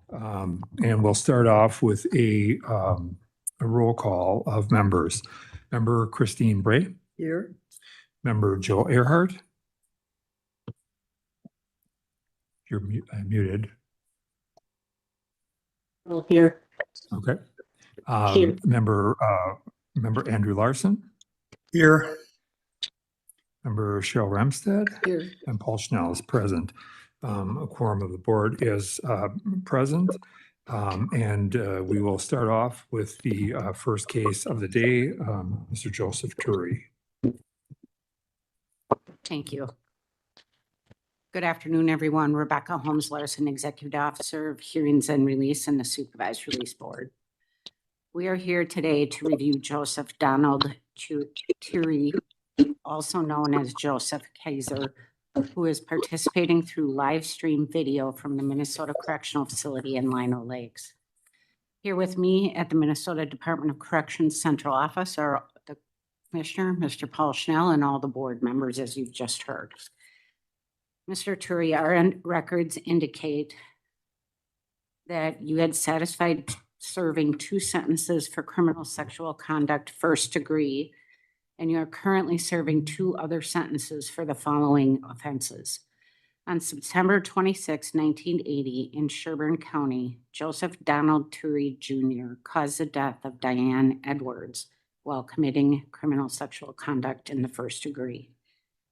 And we'll start off with a roll call of members. Member Christine Bray. Here. Member Joe Earhart. You're muted. Oh, here. Okay. Here. Member Andrew Larson. Here. Member Cheryl Remstead. Here. And Paul Schnell is present. A quorum of the board is present. And we will start off with the first case of the day, Mr. Joseph Turi. Thank you. Good afternoon, everyone. Rebecca Holmes Larson, Executive Officer of Hearings and Release and the Supervised Release Board. We are here today to review Joseph Donald Turi, also known as Joseph Kaiser, who is participating through live stream video from the Minnesota Correctional Facility in Lino Lakes. Here with me at the Minnesota Department of Corrections Central Office are the Commissioner, Mr. Paul Schnell, and all the board members, as you've just heard. Mr. Turi, our records indicate that you had satisfied serving 2 sentences for criminal sexual conduct first degree, and you are currently serving 2 other sentences for the following offenses. On September 26, 1980, in Sherburne County, Joseph Donald Turi Jr. caused the death of Diane Edwards while committing criminal sexual conduct in the first degree.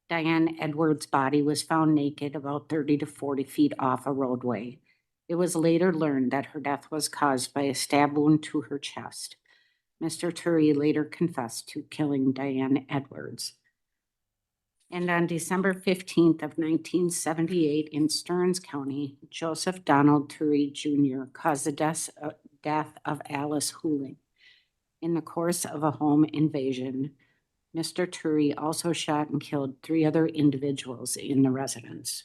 Diane Edwards' body was found naked about 30 to 40 feet off a roadway. It was later learned that her death was caused by a stab wound to her chest. Mr. Turi later confessed to killing Diane Edwards. And on December 15th of 1978 in Stearns County, Joseph Donald Turi Jr. caused the death of Alice Huling. In the course of a home invasion, Mr. Turi also shot and killed 3 other individuals in the residence.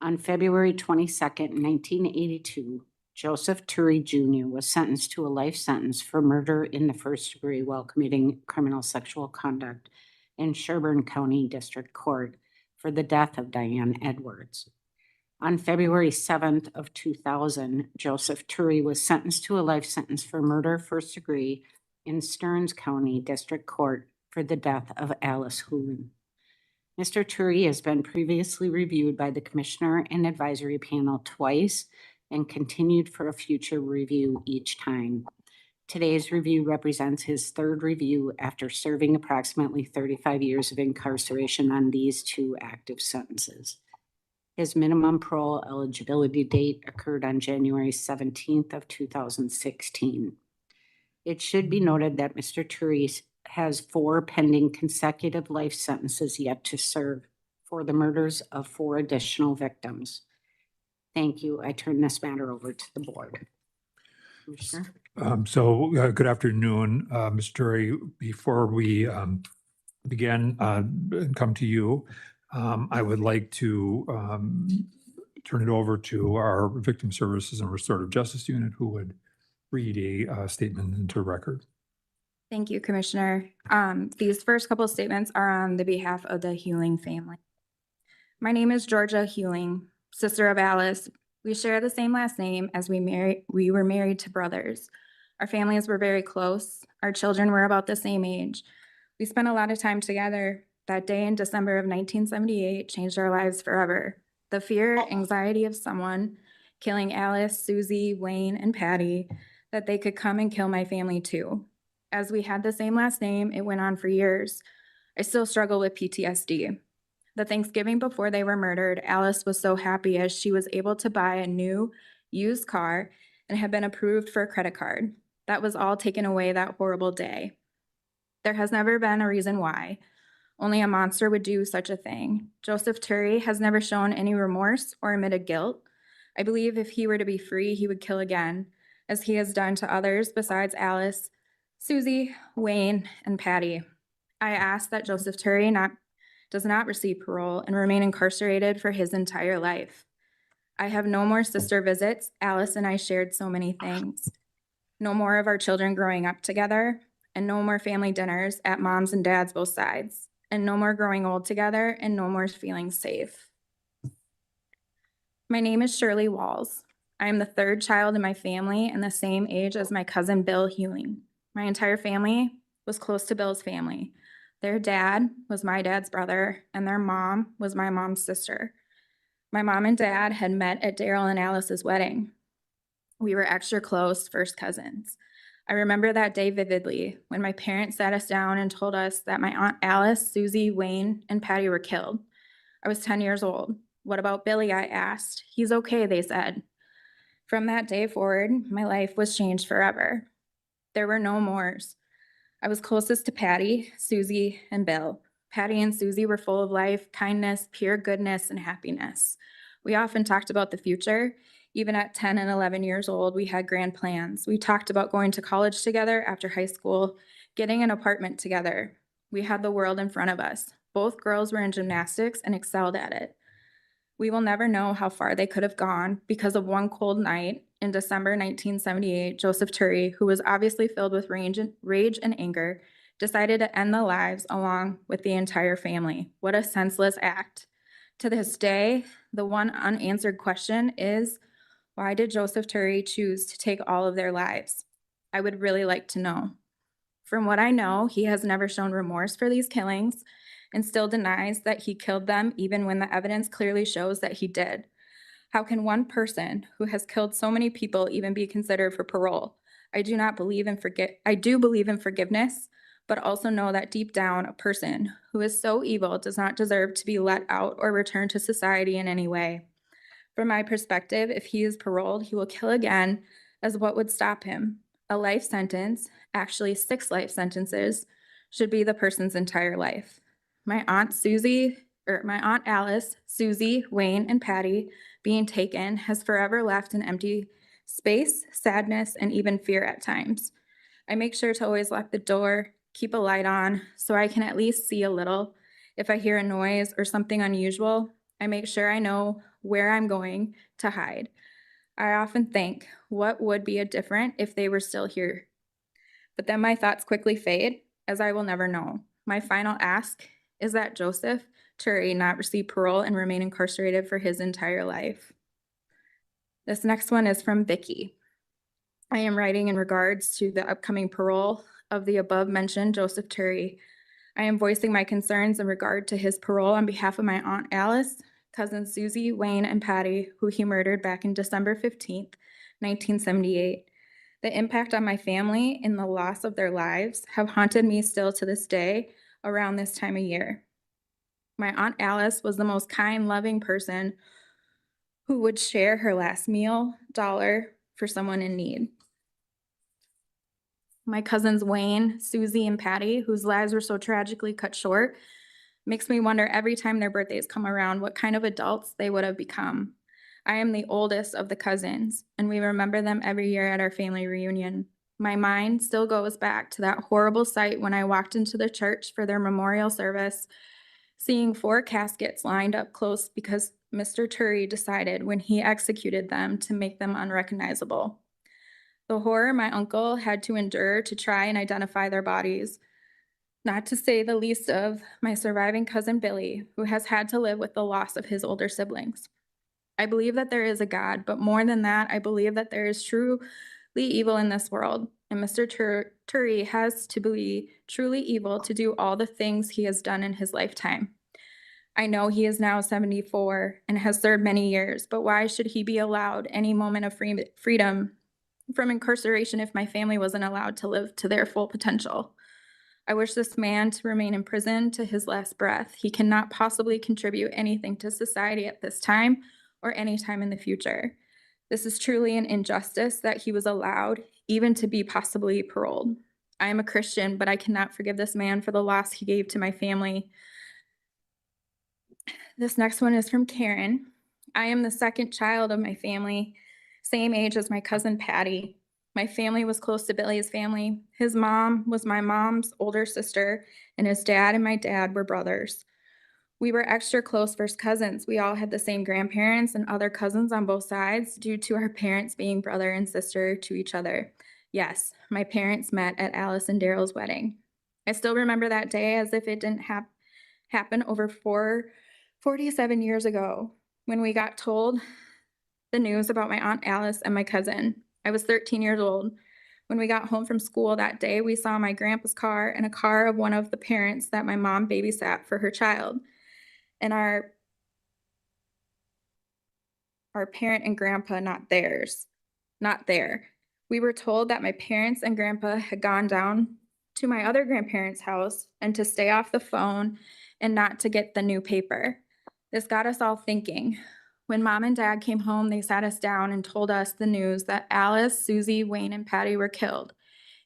On February 22nd, 1982, Joseph Turi Jr. was sentenced to a life sentence for murder in the first degree while committing criminal sexual conduct in Sherburne County District Court for the death of Diane Edwards. On February 7th of 2000, Joseph Turi was sentenced to a life sentence for murder first degree in Stearns County District Court for the death of Alice Huling. Mr. Turi has been previously reviewed by the Commissioner and Advisory Panel twice and continued for a future review each time. Today's review represents his 3rd review after serving approximately 35 years of incarceration on these 2 active sentences. His minimum parole eligibility date occurred on January 17th of 2016. It should be noted that Mr. Turi has 4 pending consecutive life sentences yet to serve for the murders of 4 additional victims. Thank you. I turn this matter over to the board. Commissioner? Good afternoon, Mr. Turi. Before we begin and come to you, I would like to turn it over to our Victim Services and Restorative Justice Unit, who would read a statement into record. Thank you, Commissioner. These first couple of statements are on the behalf of the Huling family. My name is Georgia Huling, sister of Alice. We share the same last name as we were married to brothers. Our families were very close. Our children were about the same age. We spent a lot of time together. That day in December of 1978 changed our lives forever. The fear, anxiety of someone killing Alice, Susie, Wayne, and Patty, that they could come and kill my family too. As we had the same last name, it went on for years. I still struggle with PTSD. The Thanksgiving before they were murdered, Alice was so happy as she was able to buy a new used car and had been approved for a credit card. That was all taken away that horrible day. There has never been a reason why. Only a monster would do such a thing. Joseph Turi has never shown any remorse or admitted guilt. I believe if he were to be free, he would kill again, as he has done to others besides Alice, Susie, Wayne, and Patty. I ask that Joseph Turi does not receive parole and remain incarcerated for his entire life. I have no more sister visits. Alice and I shared so many things. No more of our children growing up together, and no more family dinners at mom's and dad's both sides, and no more growing old together, and no more feeling safe. My name is Shirley Walls. I am the third child in my family and the same age as my cousin Bill Hewing. My entire family was close to Bill's family. Their dad was my dad's brother, and their mom was my mom's sister. My mom and dad had met at Daryl and Alice's wedding. We were extra close first cousins. I remember that day vividly when my parents sat us down and told us that my Aunt Alice, Susie, Wayne, and Patty were killed. I was 10 years old. What about Billy? I asked. He's okay, they said. From that day forward, my life was changed forever. There were no mores. I was closest to Patty, Susie, and Bill. Patty and Susie were full of life, kindness, pure goodness, and happiness. We often talked about the future. Even at 10 and 11 years old, we had grand plans. We talked about going to college together after high school, getting an apartment together. We had the world in front of us. Both girls were in gymnastics and excelled at it. We will never know how far they could have gone because of one cold night in December 1978, Joseph Turry, who was obviously filled with rage and anger, decided to end the lives along with the entire family. What a senseless act. To this day, the one unanswered question is, why did Joseph Turry choose to take all of their lives? I would really like to know. From what I know, he has never shown remorse for these killings and still denies that he killed them even when the evidence clearly shows that he did. How can one person who has killed so many people even be considered for parole? I do believe in forgiveness, but also know that deep down, a person who is so evil does not deserve to be let out or returned to society in any way. From my perspective, if he is paroled, he will kill again, as what would stop him? A life sentence, actually 6 life sentences, should be the person's entire life. My Aunt Alice, Susie, Wayne, and Patty being taken has forever left an empty space, sadness, and even fear at times. I make sure to always lock the door, keep a light on, so I can at least see a little. If I hear a noise or something unusual, I make sure I know where I'm going to hide. I often think, what would be different if they were still here? But then my thoughts quickly fade, as I will never know. My final ask is that Joseph Turry not receive parole and remain incarcerated for his entire life. This next one is from Vicky. I am writing in regards to the upcoming parole of the above-mentioned Joseph Turry. I am voicing my concerns in regard to his parole on behalf of my Aunt Alice, cousins Susie, Wayne, and Patty, who he murdered back in December 15th, 1978. The impact on my family and the loss of their lives have haunted me still to this day around this time of year. My Aunt Alice was the most kind, loving person who would share her last meal, dollar, for someone in need. My cousins Wayne, Susie, and Patty, whose lives were so tragically cut short, makes me wonder every time their birthdays come around what kind of adults they would have become. I am the oldest of the cousins, and we remember them every year at our family reunion. My mind still goes back to that horrible sight when I walked into the church for their memorial service, seeing 4 caskets lined up close because Mr. Turry decided when he executed them to make them unrecognizable. The horror my uncle had to endure to try and identify their bodies, not to say the least of my surviving cousin Billy, who has had to live with the loss of his older siblings. I believe that there is a God, but more than that, I believe that there is truly evil in this world, and Mr. Turry has to be truly evil to do all the things he has done in his lifetime. I know he is now 74 and has served many years, but why should he be allowed any moment of freedom from incarceration if my family wasn't allowed to live to their full potential? I wish this man to remain in prison to his last breath. He cannot possibly contribute anything to society at this time or any time in the future. This is truly an injustice that he was allowed even to be possibly paroled. I am a Christian, but I cannot forgive this man for the loss he gave to my family. This next one is from Karen. I am the second child of my family, same age as my cousin Patty. My family was close to Billy's family. His mom was my mom's older sister, and his dad and my dad were brothers. We were extra close first cousins. We all had the same grandparents and other cousins on both sides due to our parents being brother and sister to each other. Yes, my parents met at Alice and Daryl's wedding. I still remember that day as if it didn't happen over 47 years ago when we got told the news about my Aunt Alice and my cousin. I was 13 years old. When we got home from school that day, we saw my grandpa's car and a car of one of the parents that my mom babysat for her child. And our parent and grandpa not there. We were told that my parents and grandpa had gone down to my other grandparents' house and to stay off the phone and not to get the new paper. This got us all thinking. When Mom and Dad came home, they sat us down and told us the news that Alice, Susie, Wayne, and Patty were killed.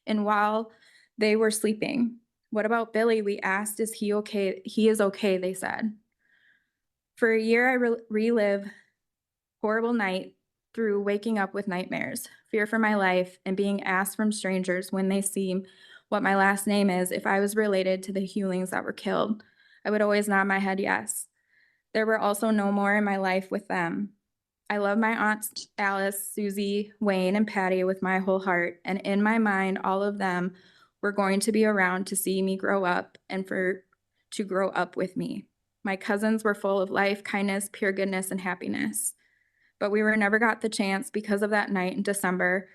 And while they were sleeping, what about Billy? We asked, is he okay? He is okay, they said. For a year, I relive horrible night through waking up with nightmares, fear for my life, and being asked from strangers when they see what my last name is if I was related to the Hewlings that were killed. I would always nod my head yes. There were also no more in my life with them. I love my aunts Alice, Susie, Wayne, and Patty with my whole heart, and in my mind, all of them were going to be around to see me grow up and to grow up with me. My cousins were full of life, kindness, pure goodness, and happiness. But we never got the chance because of that night in December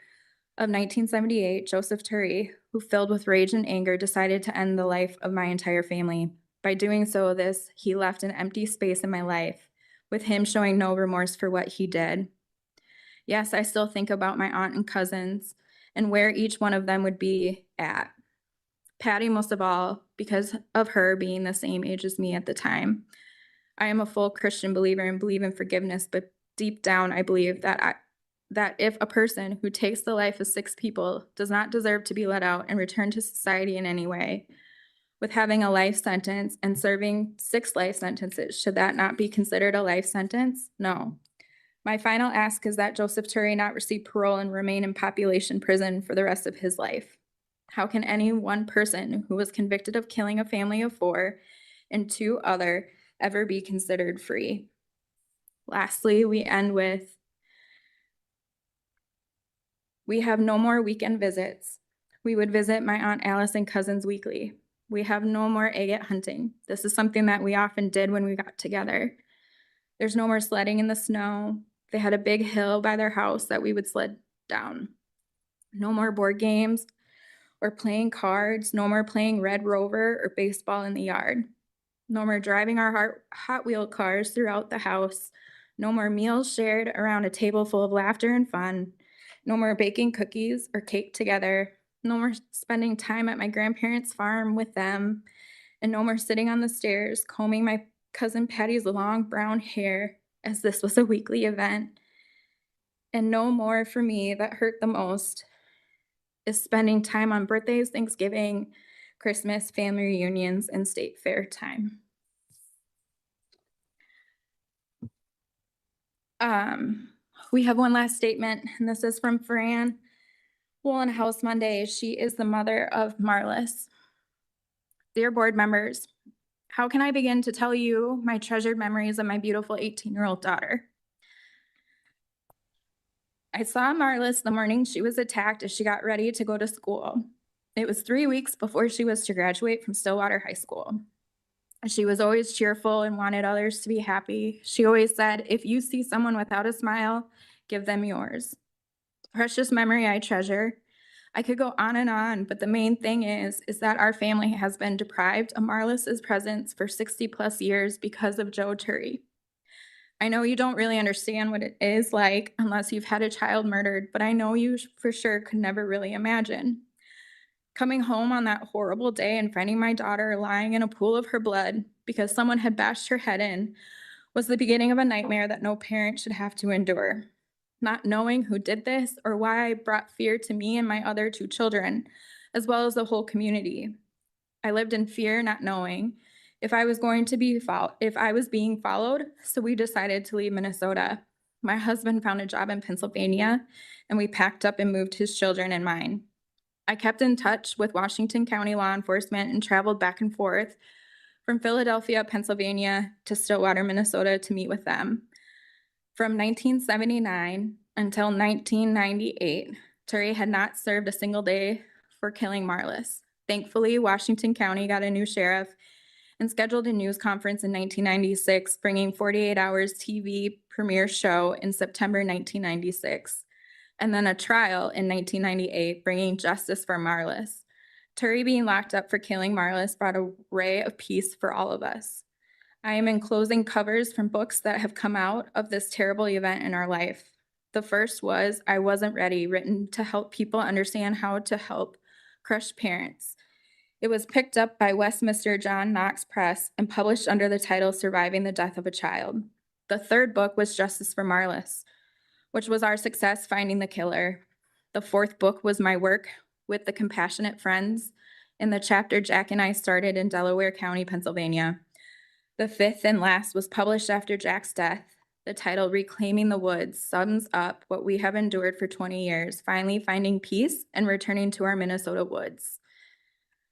of 1978, Joseph Turry, who filled with rage and anger, decided to end the life of my entire family. By doing so, he left an empty space in my life, with him showing no remorse for what he did. Yes, I still think about my aunt and cousins and where each one of them would be at. Patty most of all, because of her being the same age as me at the time. I am a full Christian believer and believe in forgiveness, but deep down, I believe that if a person who takes the life of 6 people does not deserve to be let out and return to society in any way, with having a life sentence and serving 6 life sentences, should that not be considered a life sentence? No. My final ask is that Joseph Turry not receive parole and remain in population prison for the rest of his life. How can any one person who was convicted of killing a family of 4 and 2 other ever be considered free? Lastly, we end with, we have no more weekend visits. We would visit my Aunt Alice and cousins weekly. We have no more agate hunting. This is something that we often did when we got together. There's no more sledding in the snow. They had a big hill by their house that we would sled down. No more board games or playing cards. No more playing Red Rover or baseball in the yard. No more driving our Hot Wheel cars throughout the house. No more meals shared around a table full of laughter and fun. No more baking cookies or cake together. No more spending time at my grandparents' farm with them. And no more sitting on the stairs combing my cousin Patty's long brown hair, as this was a weekly event. And no more for me that hurt the most is spending time on birthdays, Thanksgiving, Christmas, family reunions, and state fair time. We have one last statement, and this is from Fran Wollenhouse Monday. She is the mother of Marlis. Dear board members, how can I begin to tell you my treasured memories of my beautiful 18-year-old daughter? I saw Marlis the morning she was attacked as she got ready to go to school. It was 3 weeks before she was to graduate from Stillwater High School. She was always cheerful and wanted others to be happy. She always said, if you see someone without a smile, give them yours. Precious memory I treasure. I could go on, but the main thing is that our family has been deprived of Marlis's presence for 60 plus years because of Joe Turry. I know you don't really understand what it is like unless you've had a child murdered, but I know you for sure could never really imagine. Coming home on that horrible day and finding my daughter lying in a pool of her blood because someone had bashed her head in was the beginning of a nightmare that no parent should have to endure. Not knowing who did this or why brought fear to me and my other 2 children, as well as the whole community. I lived in fear, not knowing if I was being followed, so we decided to leave Minnesota. My husband found a job in Pennsylvania, and we packed up and moved his children and mine. I kept in touch with Washington County law enforcement and traveled back and forth from Philadelphia, Pennsylvania to Stillwater, Minnesota to meet with them. From 1979 until 1998, Turry had not served a single day for killing Marlis. Thankfully, Washington County got a new sheriff, and scheduled a news conference in 1996, bringing 48 Hours TV premiere show in September 1996, and then a trial in 1998, bringing justice for Marlis. Turi being locked up for killing Marlis brought a ray of peace for all of us. I am enclosing covers from books that have come out of this terrible event in our life. The first was I Wasn't Ready, written to help people understand how to help crushed parents. It was picked up by Westminster John Knox Press and published under the title Surviving the Death of a Child. The third book was Justice for Marlis, which was our success finding the killer. The fourth book was my work with the Compassionate Friends in the chapter Jack and I started in Delaware County, Pennsylvania. The fifth and last was published after Jack's death. The title Reclaiming the Woods sums up what we have endured for 20 years, finally finding peace and returning to our Minnesota woods.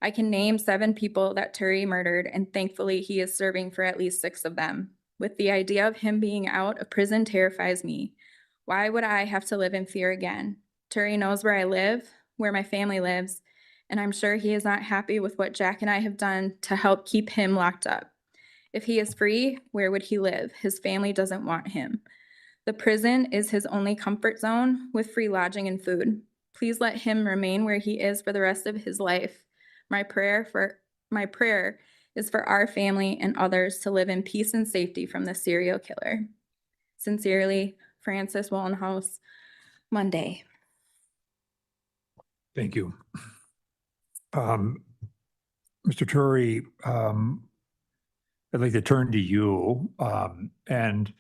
I can name 7 people that Turi murdered, and thankfully he is serving for at least 6 of them. With the idea of him being out of prison terrifies me. Why would I have to live in fear again? Turi knows where I live, where my family lives, and I'm sure he is not happy with what Jack and I have done to help keep him locked up. If he is free, where would he live? His family doesn't want him. The prison is his only comfort zone with free lodging and food. Please let him remain where he is for the rest of his life. My prayer is for our family and others to live in peace and safety from the serial killer. Sincerely, Frances Wallenhouse, Monday. Thank you. Mr. Turi, I'd like to turn to you and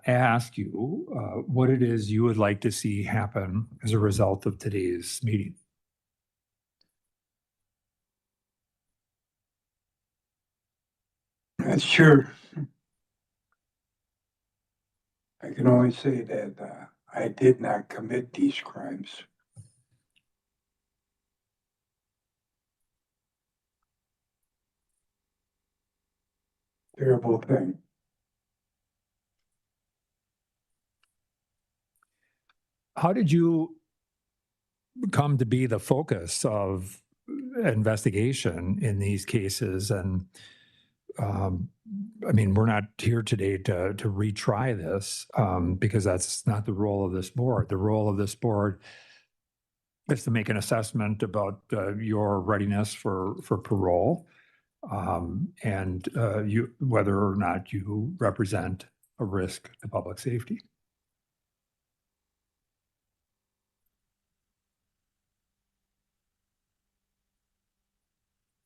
ask you what it is you would like to see happen as a result of today's meeting. Sure. I can only say that I did not commit these crimes. Terrible thing. How did you come to be the focus of investigation in these cases? And I mean, we're not here today to retry this because that's not the role of this board. The role of this board is to make an assessment about your readiness for parole and whether or not you represent a risk to public safety.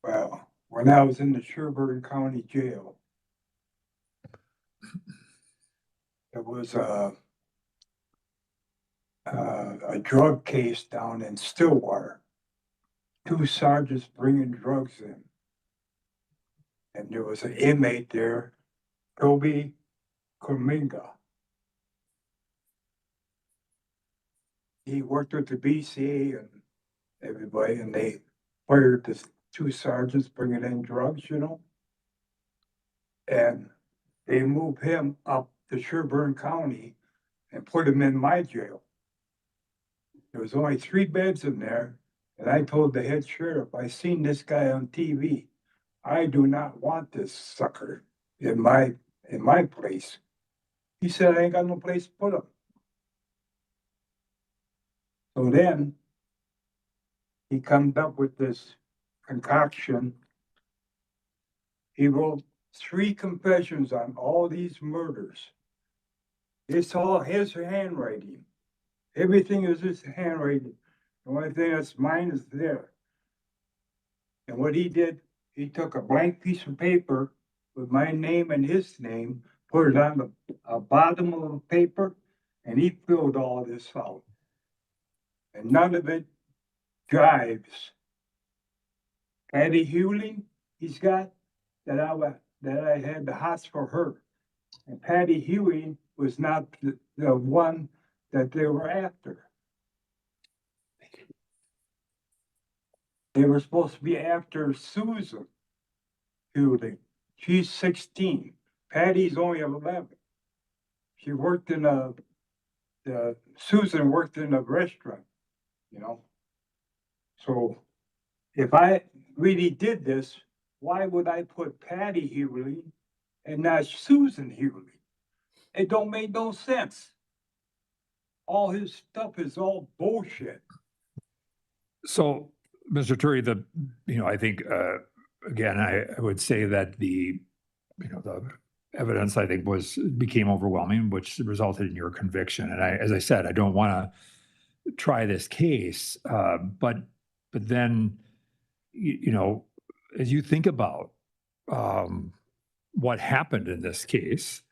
Well, when I was in the Sherburne County Jail, there was a drug case down in Stillwater. 2 sergeants bringing drugs in. And there was an inmate there, Toby Kuminga. He worked with the BCA and everybody, and they fired the 2 sergeants bringing in drugs, you know. And they moved him up to Sherburne County and put him in my jail. There was only 3 beds in there, and I told the head sheriff, I seen this guy on TV. I do not want this sucker in my place. He said, I ain't got no place to put him. So then he comes up with this concoction. He wrote 3 confessions on all these murders. It's all his handwriting. Everything is his handwriting. The only thing that's mine is there. And what he did, he took a blank piece of paper with my name and his name, put it on the bottom of the paper, and he filled all this out. And none of it drives. Patty Hewling, he's got that I had the hots for her. And Patty Hewing was not the one that they were after. They were supposed to be after Susan Hewling. She's 16. Patty's only 11. She worked in Susan worked in a restaurant, you know. So if I really did this, why would I put Patty Hewley and not Susan Hewley? It don't make no sense. All his stuff is all bullshit. So, Mr. Turi, I think, again, I would say that the evidence, I think, became overwhelming, which resulted in your conviction. And as I said, I don't want to try this case, but then, as you think about what happened in this case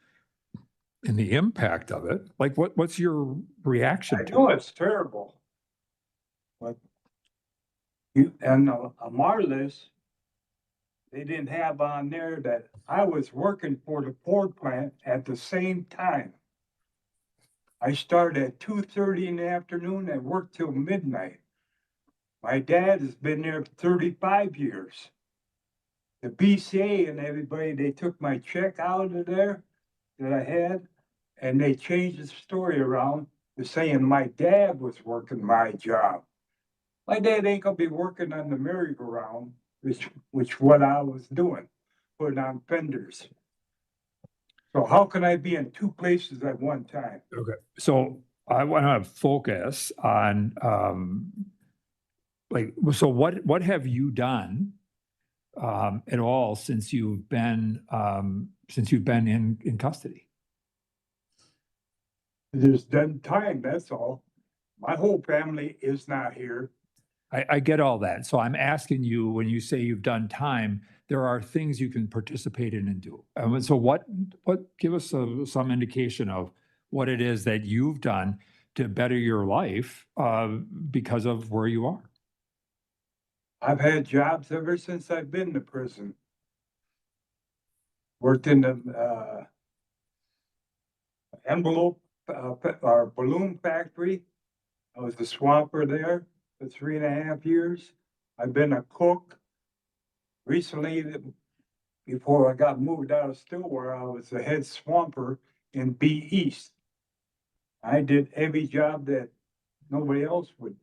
and the impact of it, like what's your reaction I to know it? it's terrible. But you, and Marlis, they didn't have on there that I was working for the Ford plant at the same time. I started at 2:30 in the afternoon and worked till midnight. My dad has been there 35 years. The BCA and everybody, they took my check out of there that I had, and they changed the story around to saying my dad was working my job. My dad ain't gonna be working on the merry-go-round, which what I was doing, putting on fenders. So how can I be in two places at one time? Okay, so I want to focus on so what have you done at all since you've been in custody? There's done time, that's all. My whole family is not here. I get all that. So I'm asking you, when you say you've done time, there are things you can participate in and do. So give us some indication of what it is that you've done to better your life because of where you are. I've had jobs ever since I've been to prison. Worked in the envelope or balloon factory. I was the swamper there for 3.5 years. I've been a cook. Recently, before I got moved out of Stillwater, I was the head swamper in B East. I did every job that nobody else would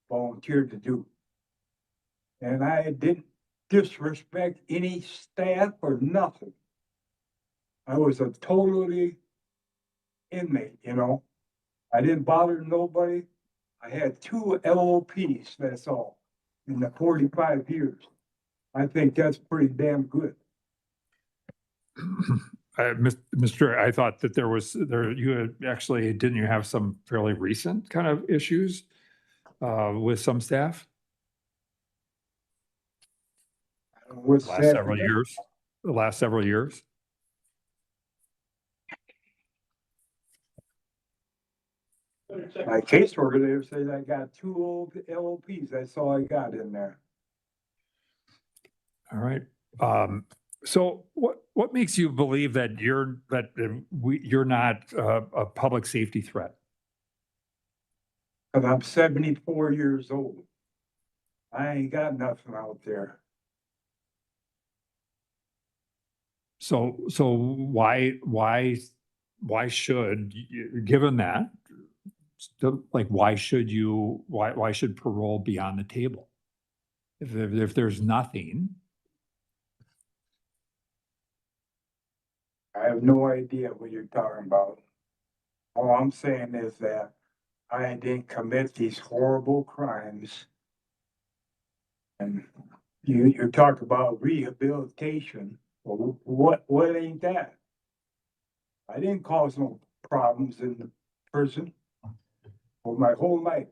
volunteer to do. And I didn't disrespect any staff or nothing. I was a totally inmate, I didn't bother nobody. I had 2 LOPs, that's all, in the 45 years. I think that's pretty damn good. Mr. I thought that you had actually, didn't you have some fairly recent kind of issues with some staff? What's Last that? several years? The last several years? My caseworker there says I got 2 old LOPs. That's all I got in there. All right. So what makes you believe that you're not a public safety threat? Cause I'm 74 years old. I ain't got nothing out there. So why should given that, why should parole be on the table? If there's nothing. I have no idea what you're talking about. All I'm saying is that I didn't commit these horrible crimes. And you talk about rehabilitation. Well, what ain't that? I didn't cause no problems in the prison for my whole life.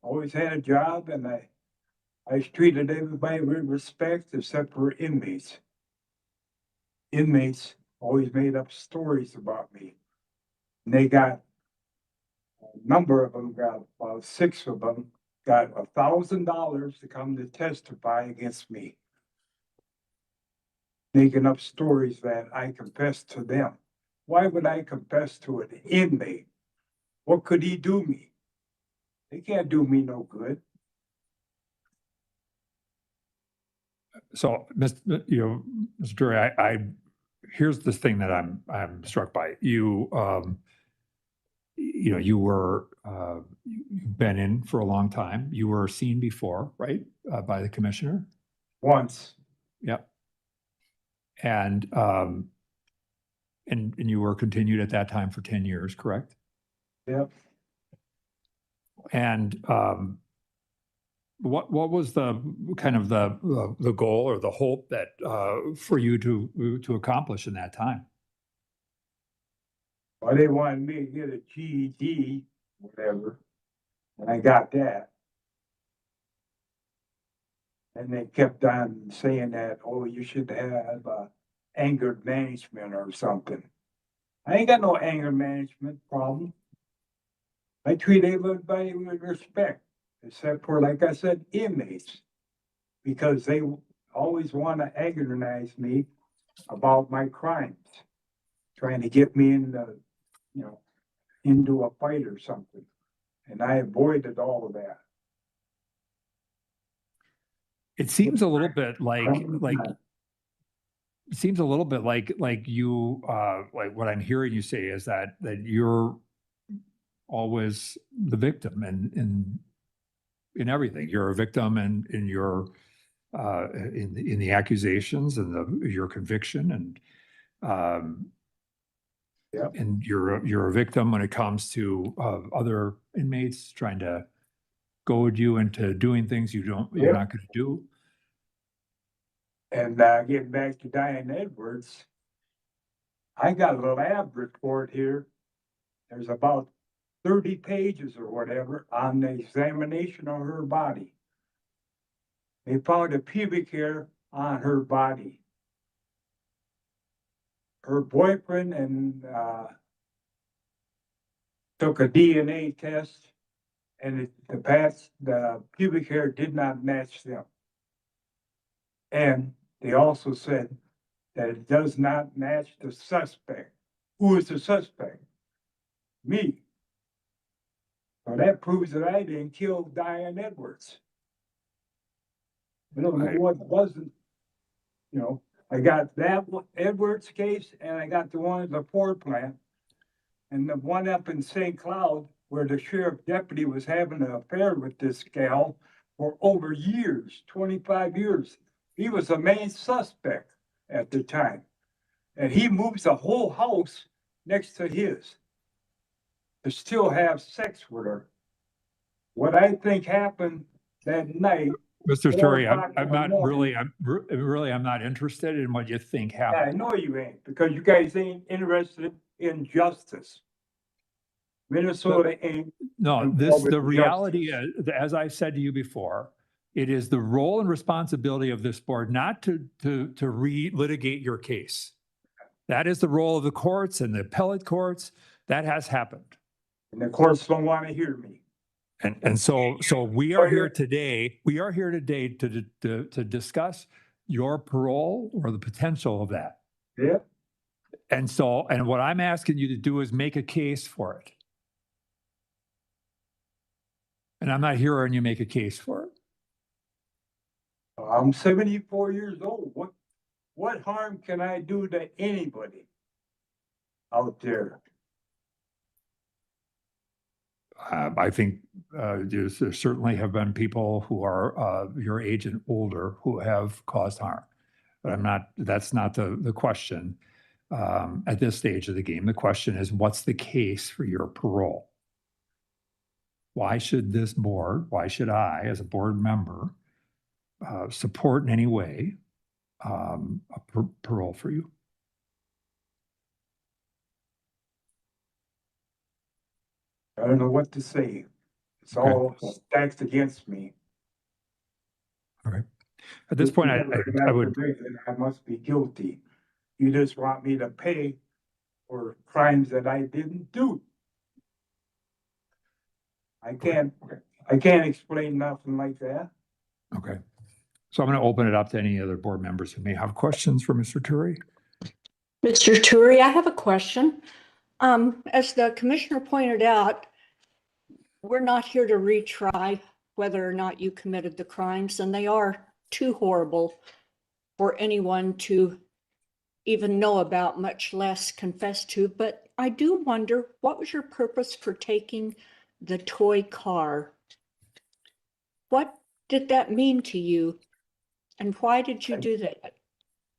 Always had a job, and I treated everybody with respect except for inmates. Inmates always made up stories about me. And they got, a number of them got, about 6 of them, got $1,000 to come to testify against me. Making up stories that I confessed to them. Why would I confess to an inmate? What could he do me? They can't do me no good. So, Mr. Drury, here's this thing that I'm struck by. You've been in for a long time. You were seen before, right, by the commissioner? Once. Yep. And you were continued at that time for 10 years, correct? Yep. And what was the kind of the goal or the hope that for you to accomplish in that time? Well, they wanted me to get a GED, whatever, and I got that. And they kept on saying that, oh, you should have anger management or something. I ain't got no anger management problem. I treat everybody with respect, except for, like I said, inmates, because they always want to agonize me about my crimes, trying to get me into a fight or something. And I avoided all of that. It seems a little bit like it seems a little bit like you like what I'm hearing you say is that you're always the victim in everything. You're a victim in your in the accusations and your conviction and Yep. and you're a victim when it comes to other inmates trying to goad you into doing things you're Yep. not going to do. And getting back to Diane Edwards, I got a lab report here. There's about 30 pages or whatever on the examination of her body. They found a pubic hair on her body. Her boyfriend and took a DNA test, and the pubic hair did not match them. And they also said that it does not match the suspect. Who is the suspect? Me. So that proves that I didn't kill Diane Edwards. I don't know Right. what wasn't, I got that Edwards case and I got the one at the Ford plant. And the one up in St. Cloud where the sheriff deputy was having an affair with this gal for over years, 25 years. He was the main suspect at the time. And he moves the whole house next to his to still have sex with her. What I think happened that night. Mr. 4 Story, o'clock in I'm the not morning. I'm not interested in what you think Yeah, I happened. know you ain't, because you guys ain't interested in justice. Minnesota ain't. No, involved with the reality justice. is, as I've said to you before, it is the role and responsibility of this board not to re-litigate your case. That is the role of the courts and the appellate courts. That has happened. And the courts don't want to hear me. And so we are here today. We are here today to discuss your parole or the potential of that. Yep. And what I'm asking you to do is make a case for it. And I'm not hearing you make a case for it. I'm 74 years old. What harm can I do to anybody out there? I think there certainly have been people who are your age and older who have caused harm. But that's not the question at this stage of the game. The question is, what's the case for your parole? Why should this board, why should I, as a board member, support in any way a parole for you? I don't know what to say. It's Okay. all stacked against me. All right. At this point, I would. I must be guilty. You just want me to pay for crimes that I didn't do. I can't explain nothing like that. Okay. So I'm going to open it up to any other board members who may have questions for Mr. Turi. Mr. Turi, I have a question. As the commissioner pointed out, we're not here to retry whether or not you committed the crimes, and they are too horrible for anyone to even know about, much less confess to. But I do wonder, what was your purpose for taking the toy car? What did that mean to you? And why did you do that?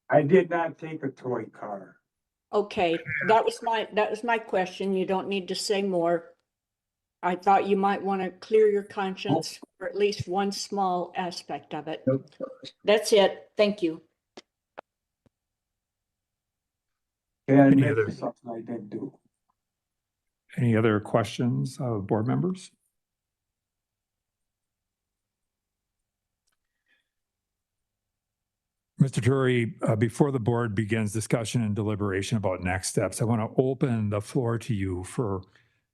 I did not take a toy car. Okay, that was my question. You don't need to say more. I thought you might want to clear your conscience for at least one small aspect of it. That's it. Thank you. And Any admit other- to something I didn't do. Any other questions of board members? Mr. Turi, before the board begins discussion and deliberation about next steps, I want to open the floor to you for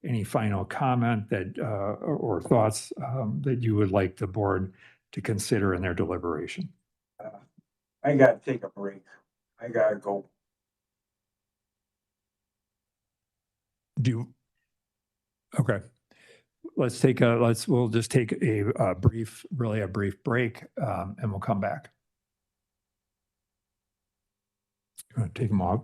any final comment that or thoughts that you would like the board to consider in their deliberation. I gotta take a break. I gotta go. Okay. We'll just take a brief break, and we'll come back. You want to take them off?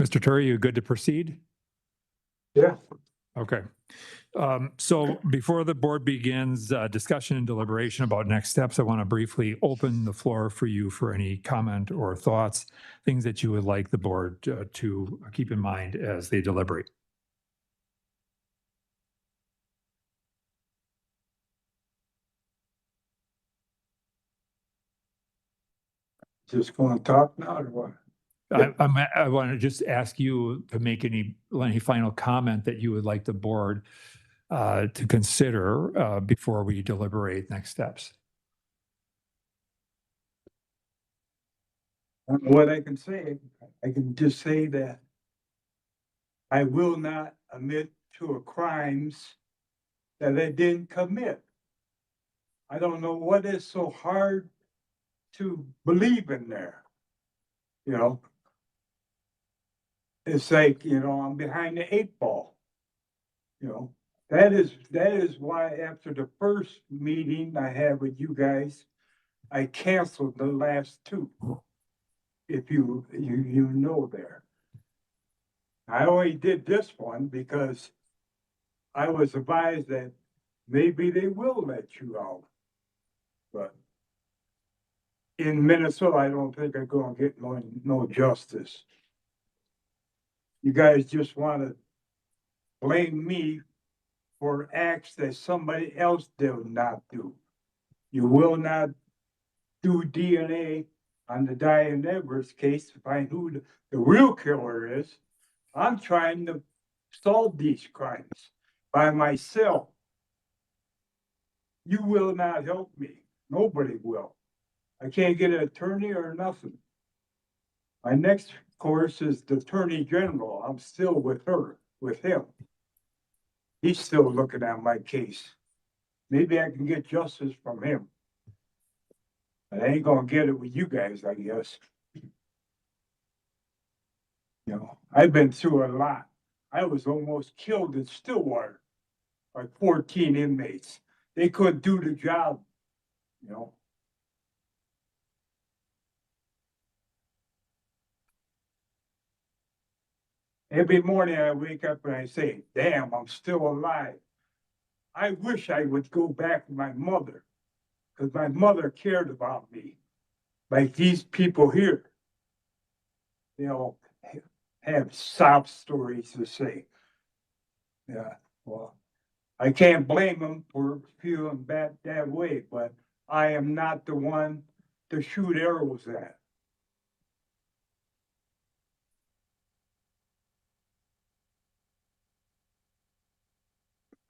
Mr. Turi, you good to proceed? Yeah. Okay. So before the board begins discussion and deliberation about next steps, I want to briefly open the floor for you for any comment or thoughts, things that you would like the board to keep in mind as they deliberate. Just gonna talk now or what? I want to just ask you to make any final comment that you would like the board to consider before we deliberate next steps. I don't know what I can say. I can just say that I will not admit to a crimes that they didn't commit. I don't know what is so hard to believe in there. You know? It's like, I'm behind the 8 ball. That is why after the first meeting I had with you guys, I canceled the last 2. If you know there. I only did this one because I was advised that maybe they will let you out. But in Minnesota, I don't think I'm gonna get no justice. You guys just wanna blame me for acts that somebody else did not do. You will not do DNA on the Diane Edwards case to find who the real killer is. I'm trying to solve these crimes by myself. You will not help me. Nobody will. I can't get an attorney or nothing. My next course is the Attorney General. I'm still with him. He's still looking at my case. Maybe I can get justice from him. But I ain't gonna get it with you guys, I guess. I've been through a lot. I was almost killed in Stillwater by 14 inmates. They couldn't do the job, Every morning I wake up and I say, damn, I'm still alive. I wish I would go back to my mother, because my mother cared about me. Like these people here, have sob stories to say. Yeah, well, I can't blame them for feeling bad that way, but I am not the one to shoot arrows at.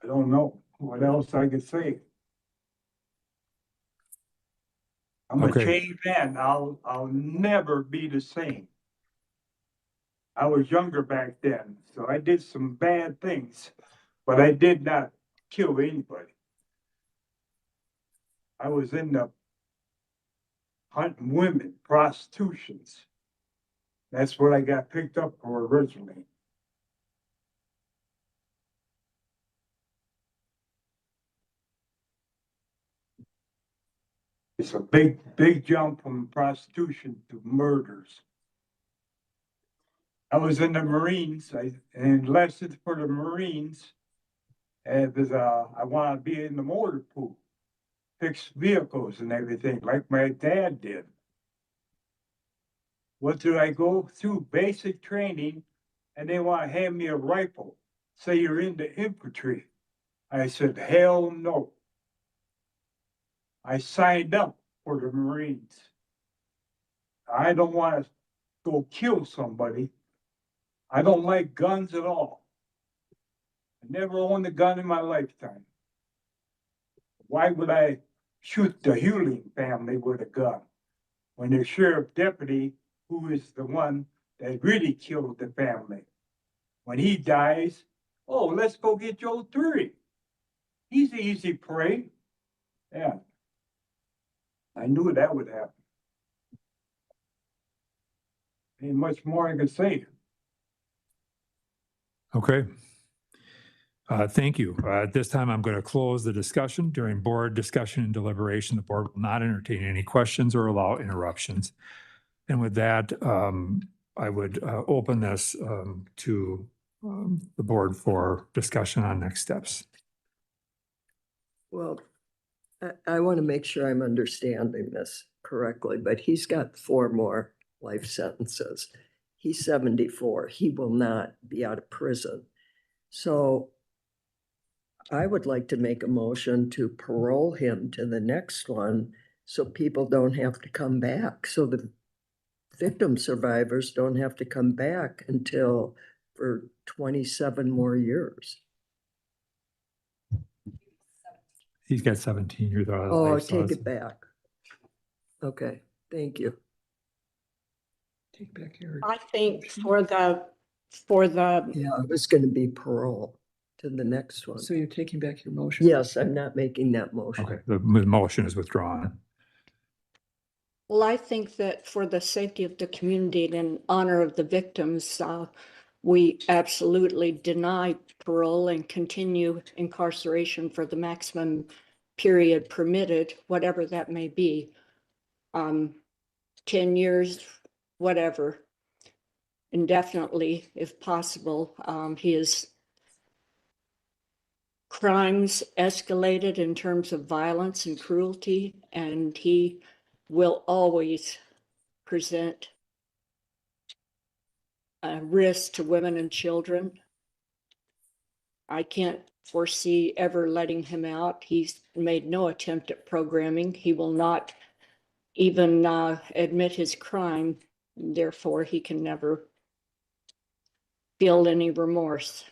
I don't know what else I could say. I'm a Okay. changed man. I'll never be the same. I was younger back then, so I did some bad things, but I did not kill anybody. I was in the hunting women, prostitutions. That's what I got picked up for originally. It's a big jump from prostitution to murders. I was in the Marines. I enlisted for the Marines. And I want to be in the motor pool, fix vehicles and everything, like my dad did. What did I go through? Basic training, and they want to hand me a rifle. Say you're in the infantry. I said, hell no. I signed up for the Marines. I don't want to go kill somebody. I don't like guns at all. I never owned a gun in my lifetime. Why would I shoot the Hewling family with a gun when the sheriff deputy, who is the one that really killed the family, when he dies, oh, let's go get Joe Turi. He's easy prey. Yeah. I knew that would happen. Ain't much more I can say. Okay. Thank you. At this time, I'm going to close the discussion. During board discussion and deliberation, the board will not entertain any questions or allow interruptions. And with that, I would open this to the board for discussion on next steps. Well, I want to make sure I'm understanding this correctly, but he's got 4 more life sentences. He's 74. He will not be out of prison. So I would like to make a motion to parole him to the next one so people don't have to come back. So the victim survivors don't have to come back until for 27 more years. He's got 17 years. Oh, take it back. Okay, thank you. Take back your. I think for the, Yeah, it was going to be parole. to the next one. So you're taking back your motion? Yes, I'm not making that motion. Okay, the motion is withdrawn. Well, I think that for the safety of the community and in honor of the victims, we absolutely deny parole and continue incarceration for the maximum period permitted, whatever that may be. 10 years, whatever, indefinitely if possible. His crimes escalated in terms of violence and cruelty, and he will always present a risk to women and children. I can't foresee ever letting him out. He's made no attempt at programming. He will not even admit his crime. Therefore, he can never feel any remorse.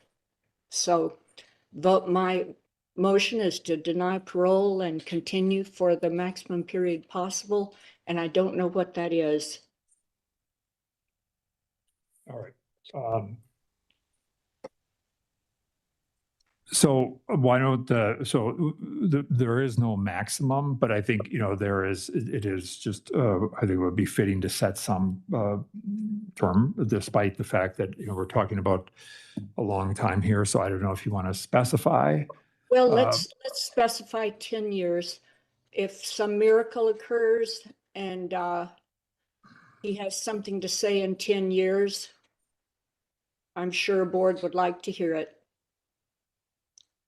So my motion is to deny parole and continue for the maximum period possible. And I don't know what that is. All right. So why don't there is no maximum, but I think, there is, it is just, I think it would be fitting to set some term, despite the fact that, we're talking about a long time here. So I don't know if you want to specify. Well, let's specify 10 years. If some miracle occurs and he has something to say in 10 years, I'm sure a board would like to hear it.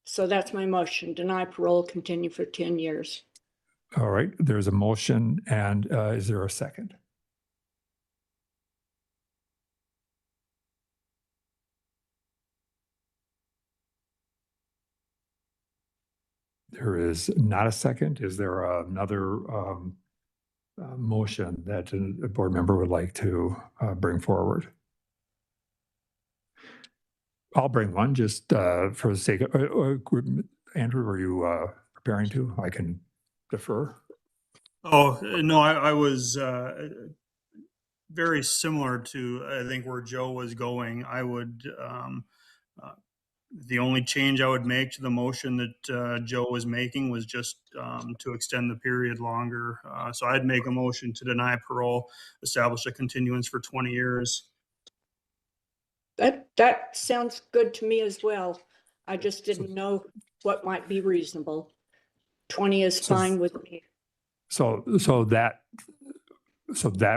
So that's my motion, deny parole, continue for 10 years. All right, there's a motion, and is there a second? There is not a second. Is there another motion that a board member would like to bring forward? I'll bring one just for the sake of, Andrew, were you preparing to? I can defer. Oh, no, I was very similar to, I think, where Joe was going. I would, the only change I would make to the motion that Joe was making was just to extend the period longer. So I'd make a motion to deny parole, establish a continuance for 20 years. That sounds good to me as well. I just didn't know what might be reasonable. 20 is fine with me. So that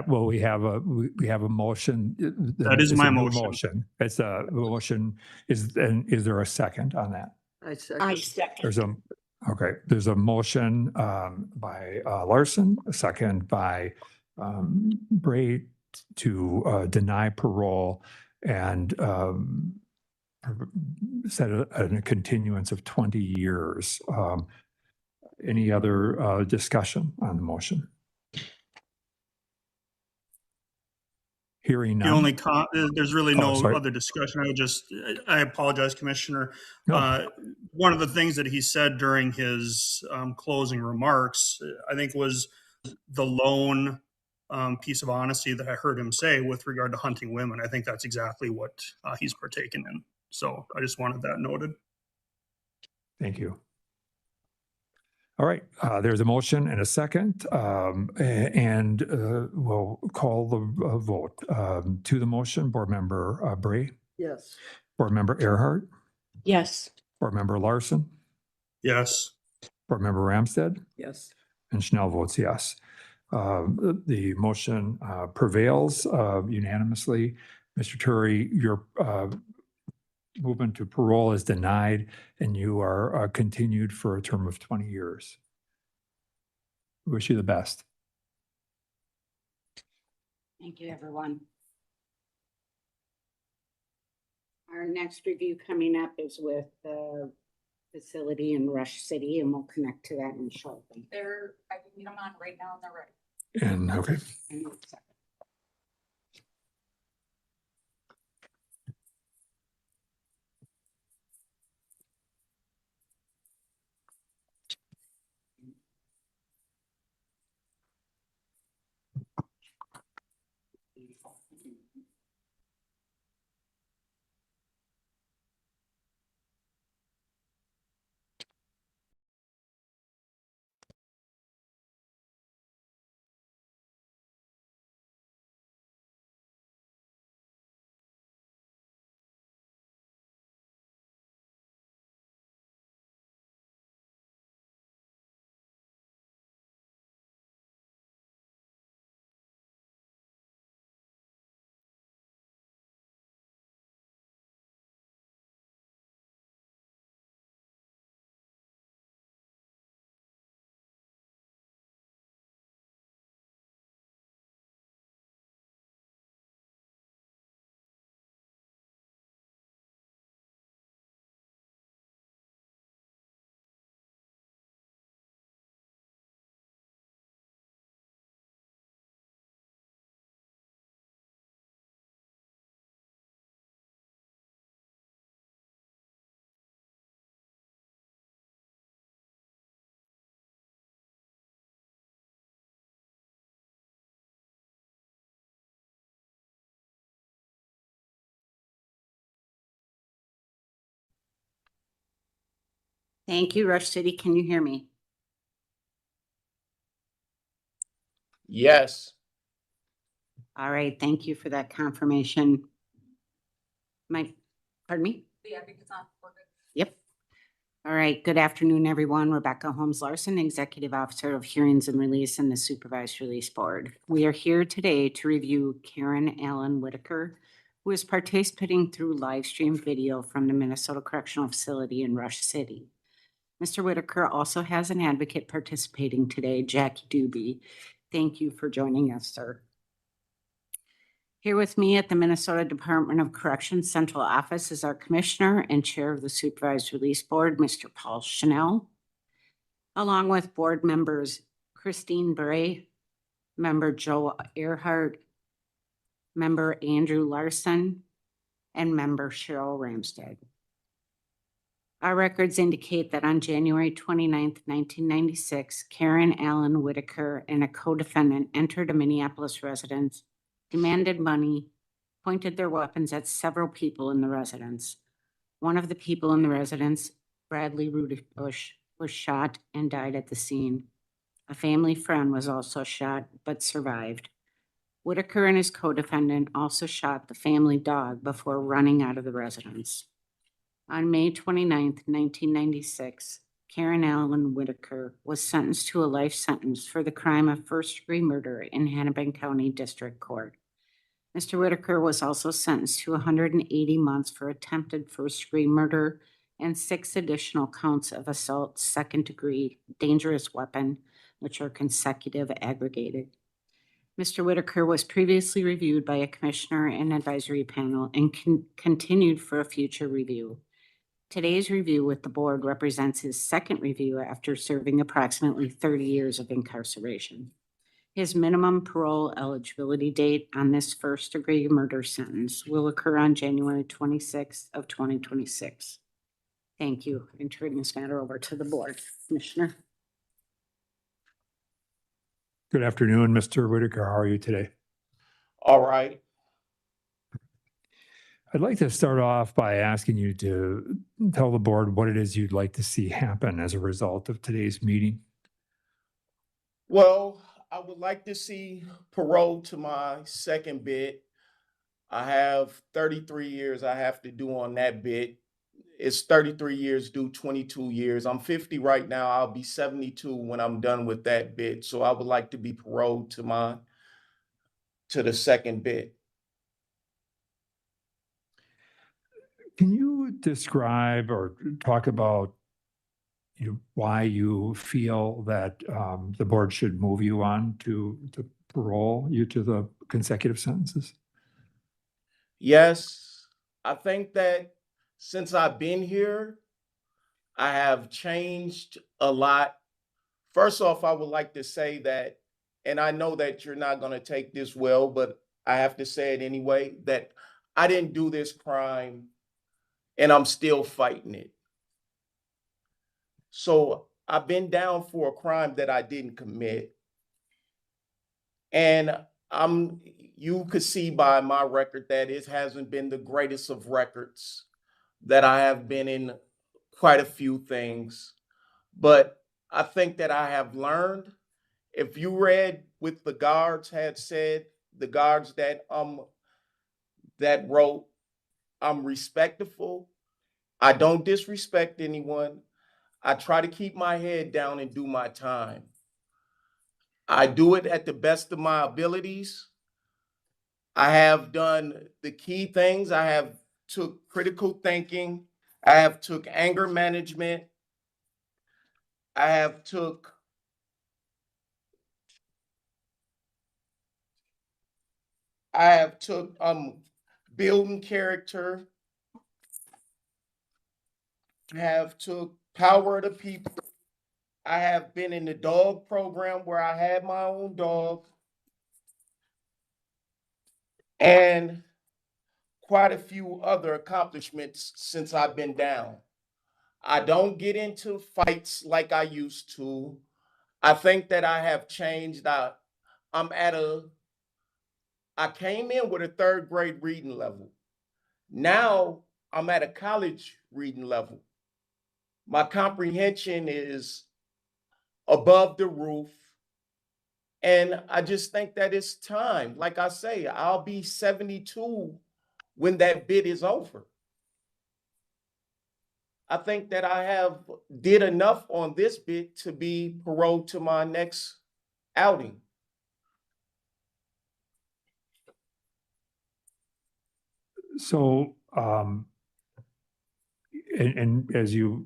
we have a motion. That is It's my a new motion. It's a motion. Is there a second on that? I I second. second. There's a motion by Larson, a second by Bray to deny parole and set a continuance of 20 years. Any other discussion on the motion? Hearing The none. only there's really no sorry. other discussion. I apologize, Commissioner. No. One of the things that he said during his closing remarks, I think, was the lone piece of honesty that I heard him say with regard to hunting women. I think that's exactly what he's partaken in. So I just wanted that noted. Thank you. All right, there's a motion and a second, and we'll call the vote. To the motion, Board Member Bray, Yes. Board Member Earhart, Yes. Board Member Larson, Yes. Board Member Ramstead, Yes. and Schnell votes yes. The motion prevails unanimously. Mr. Turi, your movement to parole is denied, and you are continued for a term of 20 years. Wish you the best. Thank you, everyone. Our next review coming up is with the facility in Rush City, and we'll connect to that in shortly. I can get them on right now and they're ready. And okay. In a second. Thank you. Rush City, can you hear me? Yes. All right, thank you for that confirmation. Pardon me? Yep. All right, good afternoon, everyone. Rebecca Holmes Larson, Executive Officer of Hearings and Release and the Supervised Release Board. We are here today to review Karen Allen Whitaker, who is participating through live stream video from the Minnesota Correctional Facility in Rush City. Mr. Whitaker also has an advocate participating today, Jackie Doobie. Thank you for joining us, sir. Here with me at the Minnesota Department of Corrections Central Office is our Commissioner and Chair of the Supervised Release Board, Mr. Paul Chanel, along with board members Christine Bray, Member Joe Earhart, Member Andrew Larson, and Member Cheryl Ramstad. Our records indicate that on January 29th, 1996, Karen Allen Whitaker and a co-defendant entered a Minneapolis residence, demanded money, pointed their weapons at several people in the residence. One of the people in the residence, Bradley Rudibush, was shot and died at the scene. A family friend was also shot but survived. Whitaker and his co-defendant also shot the family dog before running out of the residence. On May 29th, 1996, Karen Allen Whitaker was sentenced to a life sentence for the crime of first-degree murder in Hennepin County District Court. Mr. Whitaker was also sentenced to 180 months for attempted first-degree murder and 6 additional counts of assault second-degree dangerous weapon, which are consecutive aggregated. Mr. Whitaker was previously reviewed by a commissioner and advisory panel and continued for a future review. Today's review with the board represents his second review after serving approximately 30 years of incarceration. His minimum parole eligibility date on this first-degree murder sentence will occur on January 26th of 2026. Thank you. I turn this matter over to the board. Commissioner. Good afternoon, Mr. Whitaker. How are you today? All right. I'd like to start off by asking you to tell the board what it is you'd like to see happen as a result of today's meeting. Well, I would like to see parole to my second bid. I have 33 years I have to do on that bid. It's 33 years due 22 years. I'm 50 right now. I'll be 72 when I'm done with that bid. So I would like to be paroled to the second bid. Can you describe or talk about why you feel that the board should move you on to parole you to the consecutive sentences? Yes, I think that since I've been here, I have changed a lot. First off, I would like to say that, and I know that you're not going to take this well, but I have to say it anyway, that I didn't do this crime and I'm still fighting it. So I've been down for a crime that I didn't commit. And you could see by my record that it hasn't been the greatest of records, that I have been in quite a few things. But I think that I have learned. If you read what the guards had said, the guards that wrote, I'm respectful. I don't disrespect anyone. I try to keep my head down and do my time. I do it at the best of my abilities. I have done the key things. I have took critical thinking. I have took anger management. I have took building character. I have took power of the people. I have been in the dog program where I had my own dog. And quite a few other accomplishments since I've been down. I don't get into fights like I used to. I think that I have changed. I came in with a 3rd grade reading level. Now I'm at a college reading level. My comprehension is above the roof. And I just think that it's time. Like I say, I'll be 72 when that bid is over. I think that I have did enough on this bid to be paroled to my next outing. So, and as you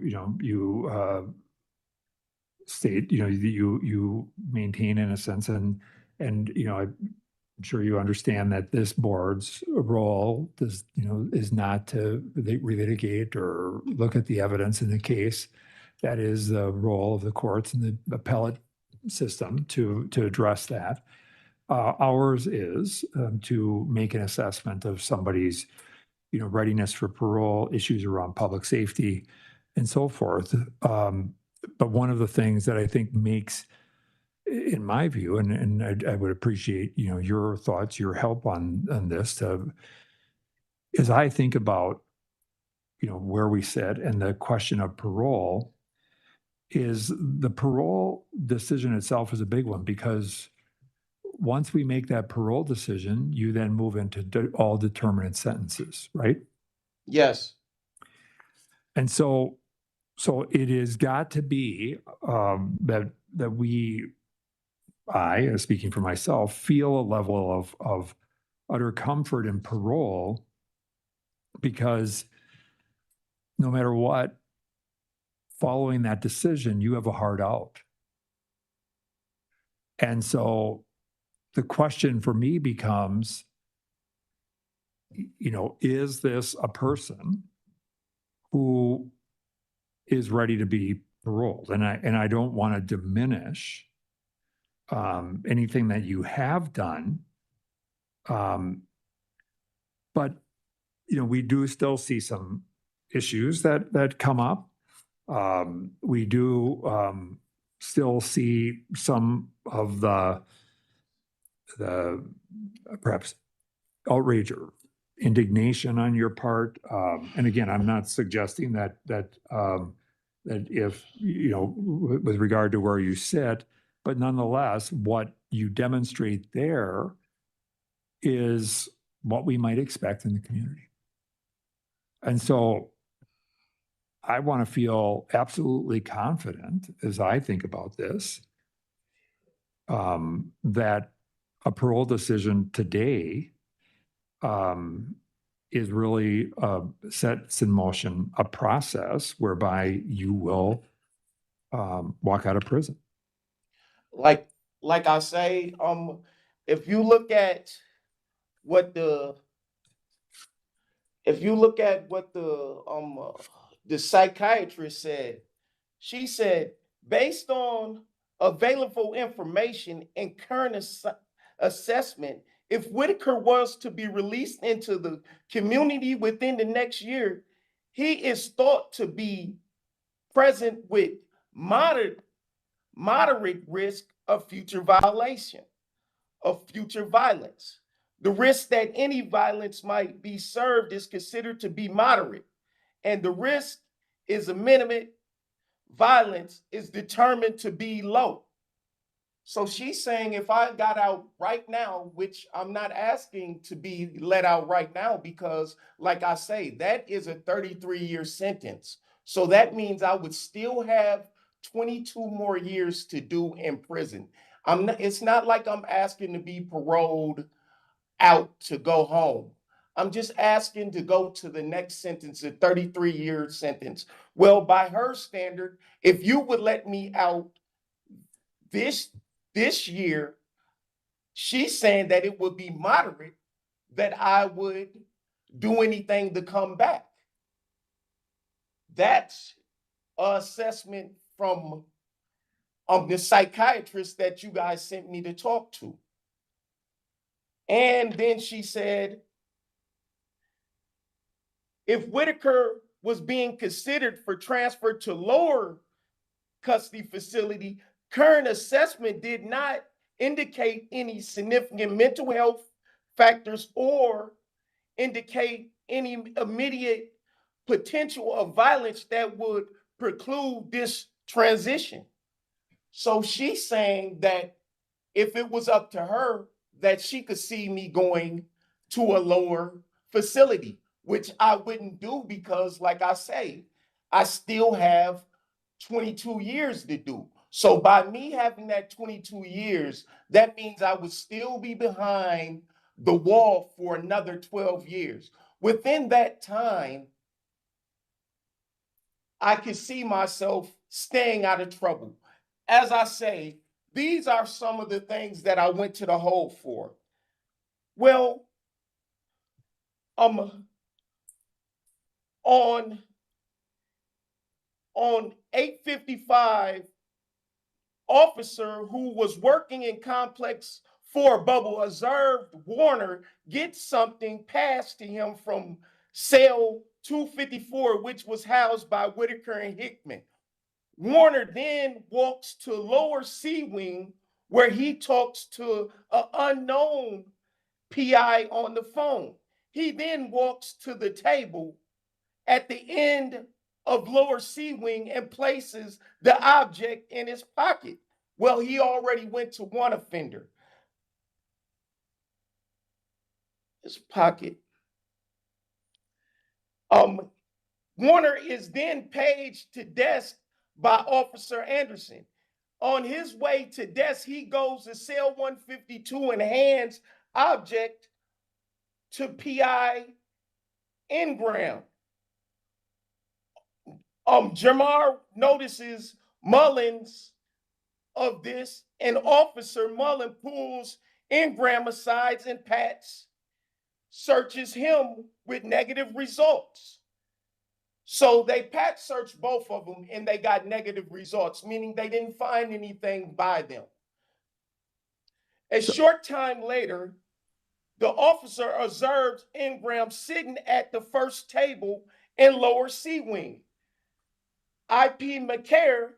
state, you maintain in a sense, and I'm sure you understand that this board's role is not to relitigate or look at the evidence in the case. That is the role of the courts and the appellate system to address that. Ours is to make an assessment of somebody's readiness for parole, issues around public safety, and so forth. But one of the things that I think makes, in my view, and I would appreciate your thoughts, your help on this, as I think about where we sit and the question of parole, is the parole decision itself is a big one, because once we make that parole decision, you then move into all determinate sentences, right? Yes. And so it has got to be that I, speaking for myself, feel a level of utter comfort in parole, because no matter what, following that decision, you have a hard out. And so the question for me becomes, is this a person who is ready to be paroled? And I don't want to diminish anything that you have done, but we do still see some issues that come up. We do still see some of the perhaps outrage or indignation on your part. And again, I'm not suggesting that if, with regard to where you sit, but nonetheless, what you demonstrate there is what we might expect in the community. And so I want to feel absolutely confident as I think about this, that a parole decision today is really sets in motion a process whereby you will walk out of prison. Like I say, if you look at what the psychiatrist said, she said, based on available information and current assessment, if Whitaker was to be released into the community within the next year, he is thought to be present with moderate risk of future violation, of future violence. The risk that any violence might be served is considered to be moderate, and the risk is a minimum violence is determined to be low. So she's saying if I got out right now, which I'm not asking to be let out right now, because like I say, that is a 33-year sentence. So that means I would still have 22 more years to do in prison. It's not like I'm asking to be paroled out to go home. I'm just asking to go to the next sentence, a 33-year sentence. Well, by her standard, if you would let me out this year, she's saying that it would be moderate, that I would do anything to come back. That's an assessment from the psychiatrist that you guys sent me to talk to. And then she said, if Whitaker was being considered for transfer to lower custody facility, current assessment did not indicate any significant mental health factors or indicate any immediate potential of violence that would preclude this transition. So she's saying that if it was up to her, that she could see me going to a lower facility, which I wouldn't do because, like I say, I still have 22 years to do. So by me having that 22 years, that means I would still be behind the wall for another 12 years. Within that time, I could see myself staying out of trouble. As I say, these are some of the things that I went to the hole for. Well, on 855, officer who was working in complex 4 bubble observed Warner get something passed to him from cell 254, which was housed by Whitaker and Hickman. Warner then walks to lower C wing where he talks to an unknown PI on the phone. He then walks to the table at the end of lower C wing and places the object in his pocket. Well, he already went to one offender. His pocket. Warner is then paged to desk by Officer Anderson. On his way to desk, he goes to cell 152 and hands object to PI Ingram. Jamar notices Mullins of this, and Officer Mullen pulls Ingram aside and pats searches him with negative results. So they pat searched both of them and they got negative results, meaning they didn't find anything by them. A short time later, the officer observed Ingram sitting at the first table in lower C wing. IP McCare,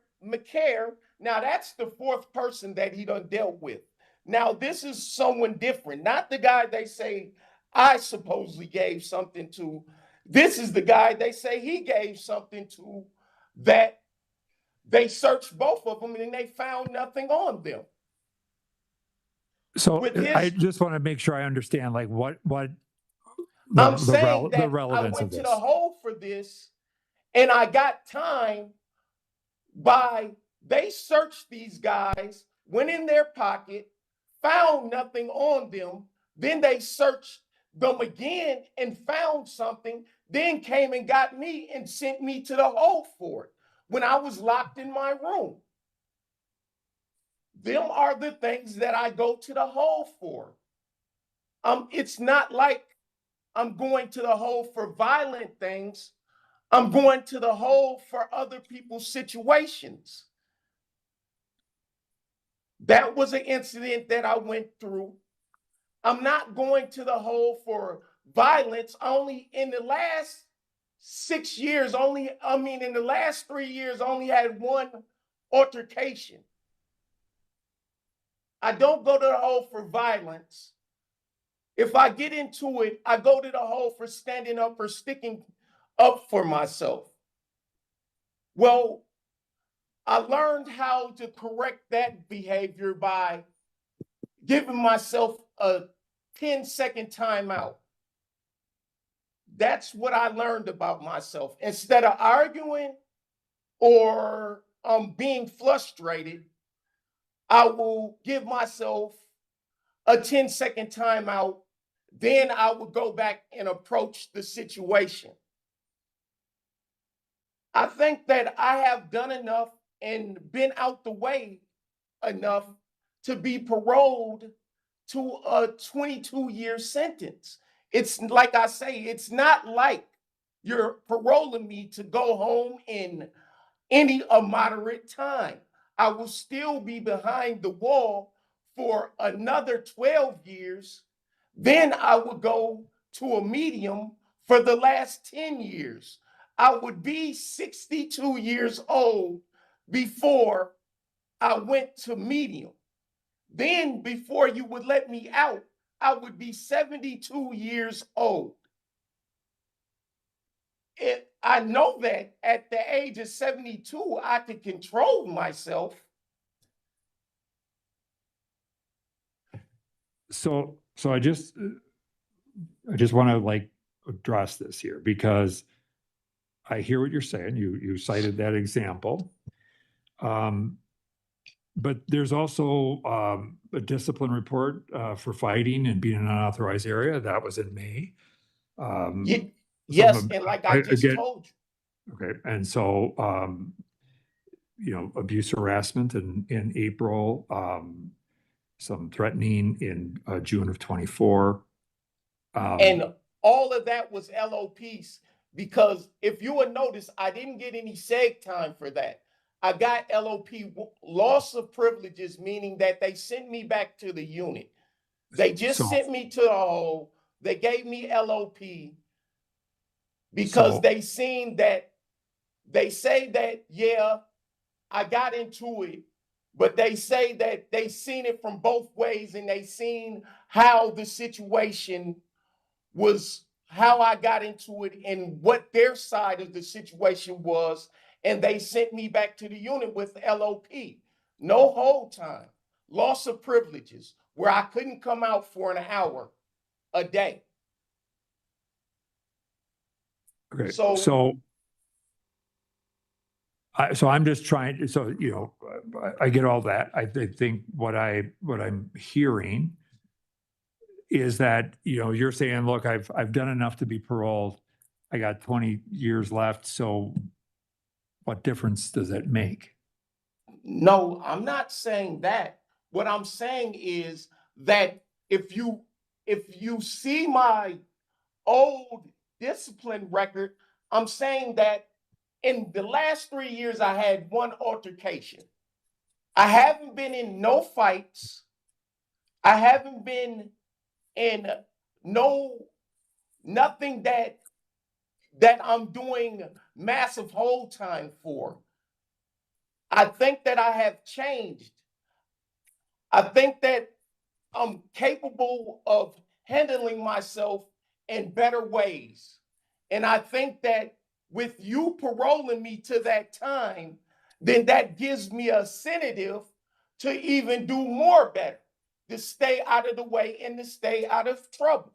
now that's the 4th person that he done dealt with. Now this is someone different, not the guy they say I supposedly gave something to. This is the guy they say he gave something to, that they searched both of them and they found nothing on them. So With his- I just want to make sure I understand, like what I'm saying that the I relevance of went to this. the hole for this and I got time by they searched these guys, went in their pocket, found nothing on them, then they searched them again and found something, then came and got me and sent me to the hole for it when I was locked in my room. Them are the things that I go to the hole for. It's not like I'm going to the hole for violent things. I'm going to the hole for other people's situations. That was an incident that I went through. I'm not going to the hole for violence. Only in the last 6 years, in the last 3 years, only had one altercation. I don't go to the hole for violence. If I get into it, I go to the hole for standing up or sticking up for myself. Well, I learned how to correct that behavior by giving myself a 10-second timeout. That's what I learned about myself. Instead of arguing or being frustrated, I will give myself a 10-second timeout. Then I will go back and approach the situation. I think that I have done enough and been out the way enough to be paroled to a 22-year sentence. It's like I say, it's not like you're paroling me to go home in any moderate time. I will still be behind the wall for another 12 years. Then I would go to a medium for the last 10 years. I would be 62 years old before I went to medium. Then before you would let me out, I would be 72 years old. I know that at the age of 72, I could control myself. So I just want to like address this here because I hear what you're saying. You cited that example. But there's also a discipline report for fighting and being in an unauthorized area. That was in May. Yes, Some, and like I just again, told you. okay. And so, abuse harassment in April, some threatening in June of 24. And all of that was LOPs because if you would notice, I didn't get any SEG time for that. I got LOP, loss of privileges, meaning that they sent me back to the unit. They just So- sent me to the hole. They gave me LOP because they seen that, they say that, yeah, I got into it, but they say that they seen it from both ways and they seen how the situation was, how I got into it and what their side of the situation was. And they sent me back to the unit with LOP, no hold time, loss of privileges, where I couldn't come out for an hour a day. Okay. So So I'm just trying to, so, I get all that. I think what I'm hearing is that, you're saying, look, I've done enough to be paroled. I got 20 years left. So what difference does it make? no, I'm not saying that. What I'm saying is that if you see my old discipline record, I'm saying that in the last 3 years, I had one altercation. I haven't been in no fights. I haven't been in nothing that I'm doing massive hold time for. I think that I have changed. I think that I'm capable of handling myself in better ways. And I think that with you paroling me to that time, then that gives me a incentive to even do more better, to stay out of the way and to stay out of trouble.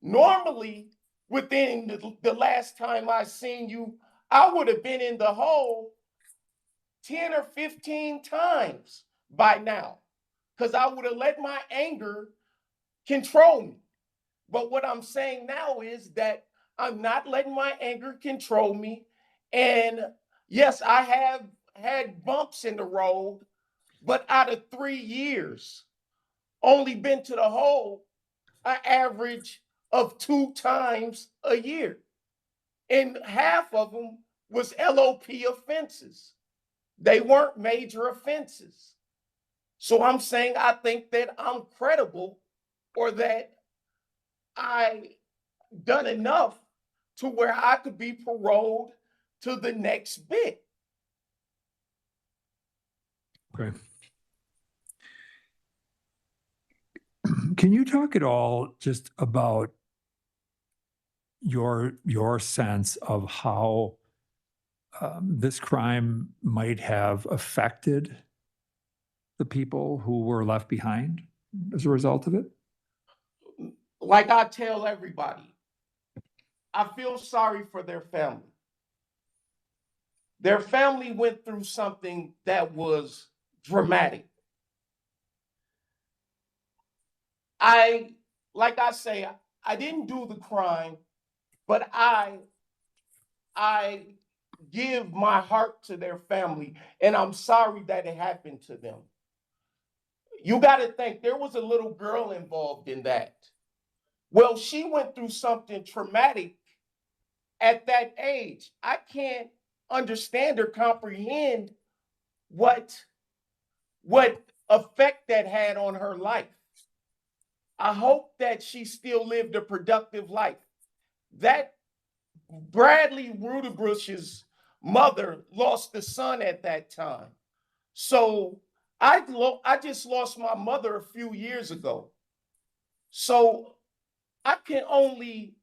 Normally, within the last time I seen you, I would have been in the hole 10 or 15 times by now because I would have let my anger control me. But what I'm saying now is that I'm not letting my anger control me. And yes, I have had bumps in the road, but out of 3 years, only been to the hole an average of 2 times a year. And half of them was LOP offenses. They weren't major offenses. So I'm saying I think that I'm credible or that I done enough to where I could be paroled to the next bit. Okay. Can you talk at all just about your sense of how this crime might have affected the people who were left behind as a result of it? Like I tell everybody, I feel sorry for their family. Their family went through something that was dramatic. Like I say, I didn't do the crime, but I give my heart to their family, and I'm sorry that it happened to them. You got to think there was a little girl involved in that. Well, she went through something traumatic at that age. I can't understand or comprehend what effect that had on her life. I hope that she still lived a productive life. That Bradley Rudebush's mother lost a son at that time. So I just lost my mother a few years ago. So I can only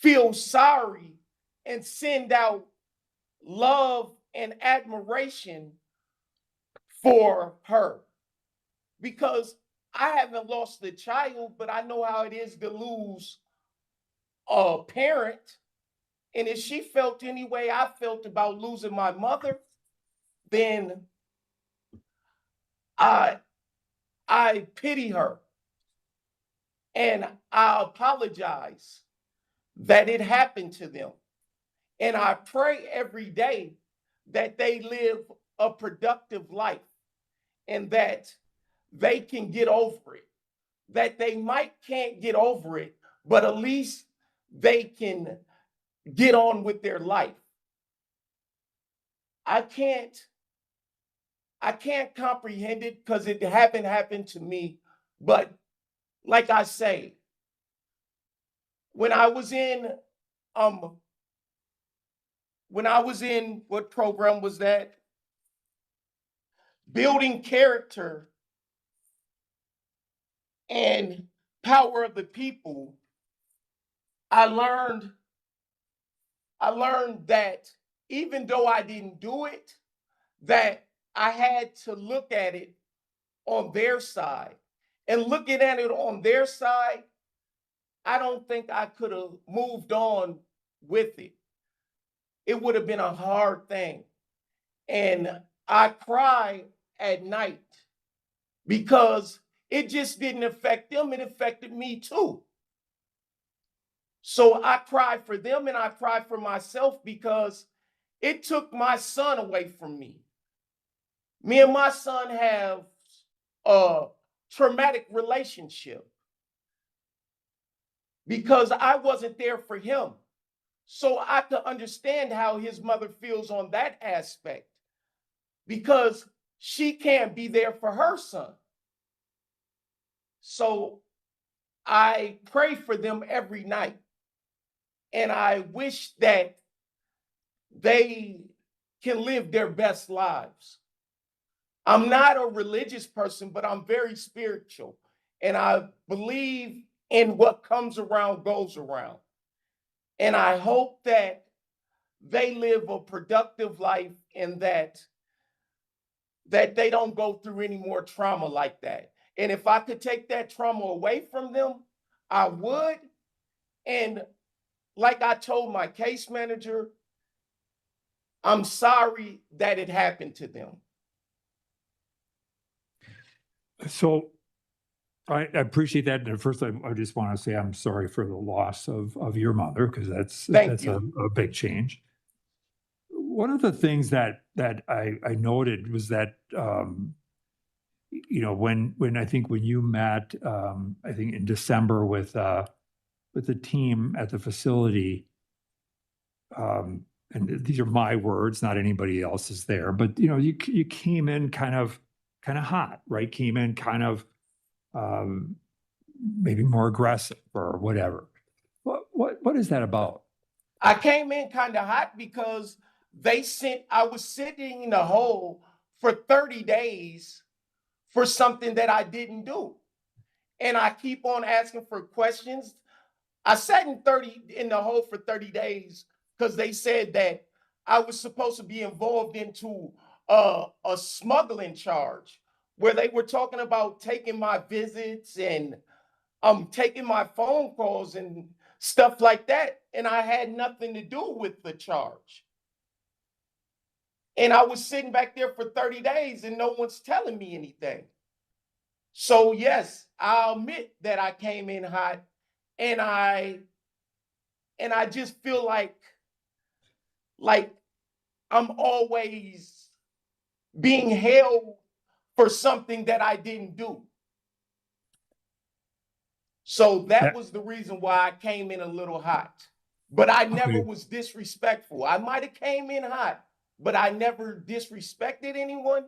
feel sorry and send out love and admiration for her, because I haven't lost a child, but I know how it is to lose a parent. And if she felt any way I felt about losing my mother, then I pity her, and I apologize that it happened to them. And I pray every day that they live a productive life and that they can get over it. That they can't get over it, but at least they can get on with their life. I can't comprehend it because it haven't happened to me. But like I say, when I was in what program was that? Building character and power of the people, I learned that even though I didn't do it, that I had to look at it on their side. And looking at it on their side, I don't think I could have moved on with it. It would have been a hard thing. And I cry at night because it just didn't affect them, it affected me too. So I cry for them and I cry for myself because it took my son away from me. Me and my son have a traumatic relationship because I wasn't there for him. So I could understand how his mother feels on that aspect because she can't be there for her son. So I pray for them every night. And I wish that they can live their best lives. I'm not a religious person, but I'm very spiritual. And I believe in what comes around goes around. And I hope that they live a productive life and that they don't go through any more trauma like that. And if I could take that trauma away from them, I would. And like I told my case manager, I'm sorry that it happened to them. So I appreciate that. And first, I just want to say I'm sorry for the loss of your mother, because that's a big change. One of the things that I noted was that when I think when you met I think in December with the team at the facility, and these are my words, not anybody else's there, but you came in kind of hot, right? Came in kind of maybe more aggressive or whatever. What is that about? I came in kind of hot because I was sitting in a hole for 30 days for something that I didn't do. And I keep on asking for questions. I sat in the hole for 30 days because they said that I was supposed to be involved into a smuggling charge where they were talking about taking my visits and taking my phone calls and stuff like that. And I had nothing to do with the charge. And I was sitting back there for 30 days and no one's telling me anything. So yes, I'll admit that I came in hot, and I just feel like I'm always being held for something that I didn't do. So that was the reason why I came in a little hot. But I never was disrespectful. I might have came in hot, but I never disrespected anyone.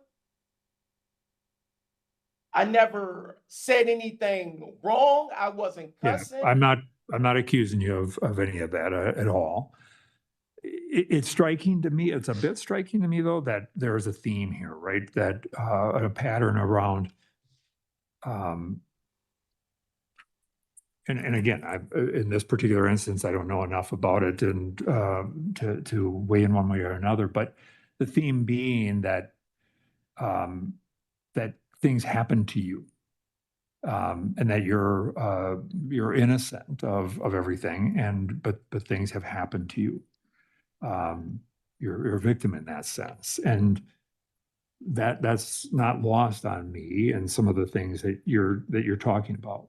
I never said anything wrong. I wasn't cussing. Yeah, I'm not accusing you of any of that at all. It's striking to me. It's a bit striking to me, though, that there is a theme here, right? That a pattern around And again, in this particular instance, I don't know enough about it and to weigh in one way or another, but the theme being that that things happen to you. And that you're innocent of everything, but things have happened to you. You're a victim in that sense, and that's not lost on me. And some of the things that you're talking about.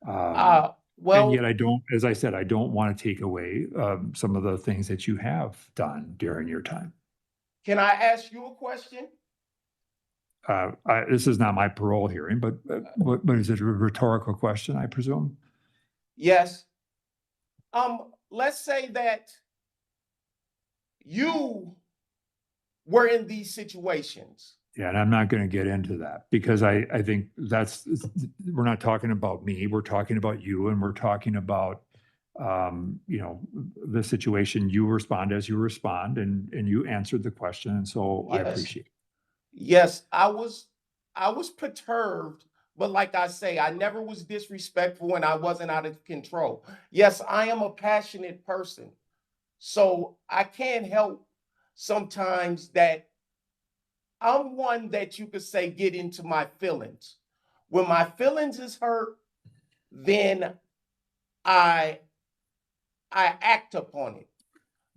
And Well, yet I don't, as I said, I don't want to take away some of the things that you have done during your time. can I ask you a question? This is not my parole hearing, but is it a rhetorical question, I presume? Yes. Let's say that you were in these situations. Yeah, and I'm not going to get into that because I think we're not talking about me. We're talking about you, and we're talking about, the situation. You respond as you respond, and you answered the question. And so I Yes. appreciate it. Yes, I was perturbed, but like I say, I never was disrespectful and I wasn't out of control. Yes, I am a passionate person. So I can't help sometimes that I'm one that you could say get into my feelings. When my feelings is hurt, then I act upon it.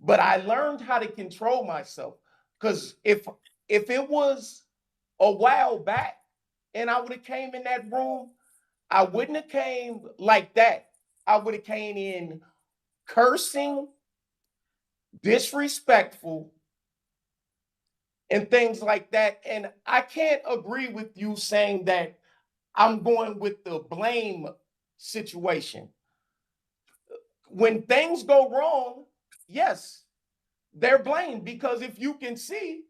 But I learned how to control myself. Because if it was a while back and I would have came in that room, I wouldn't have came like that. I would have came in cursing, disrespectful, and things like that. And I can't agree with you saying that I'm going with the blame situation. When things go wrong, yes, they're blamed because if you can see,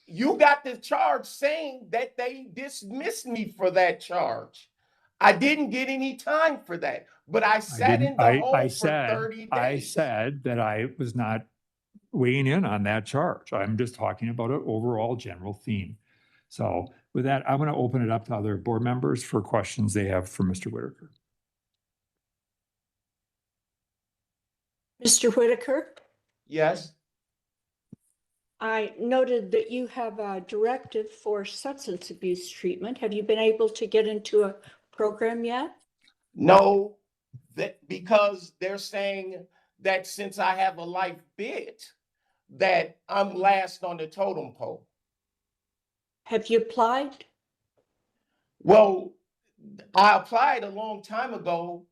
you got the charge saying that they dismissed me for that charge. I didn't get any time for that, but I sat in the hole for 30 days. I said that I was not weighing in on that charge. I'm just talking about an overall general theme. So with that, I'm going to open it up to other board members for questions they have for Mr. Whitaker. Mr. Whitaker, Yes. I noted that you have a directive for substance abuse treatment. Have you been able to get into a program yet? No, that because they're saying that since I have a life bid, that I'm last on the totem pole. Have you applied? Well, I applied a long time ago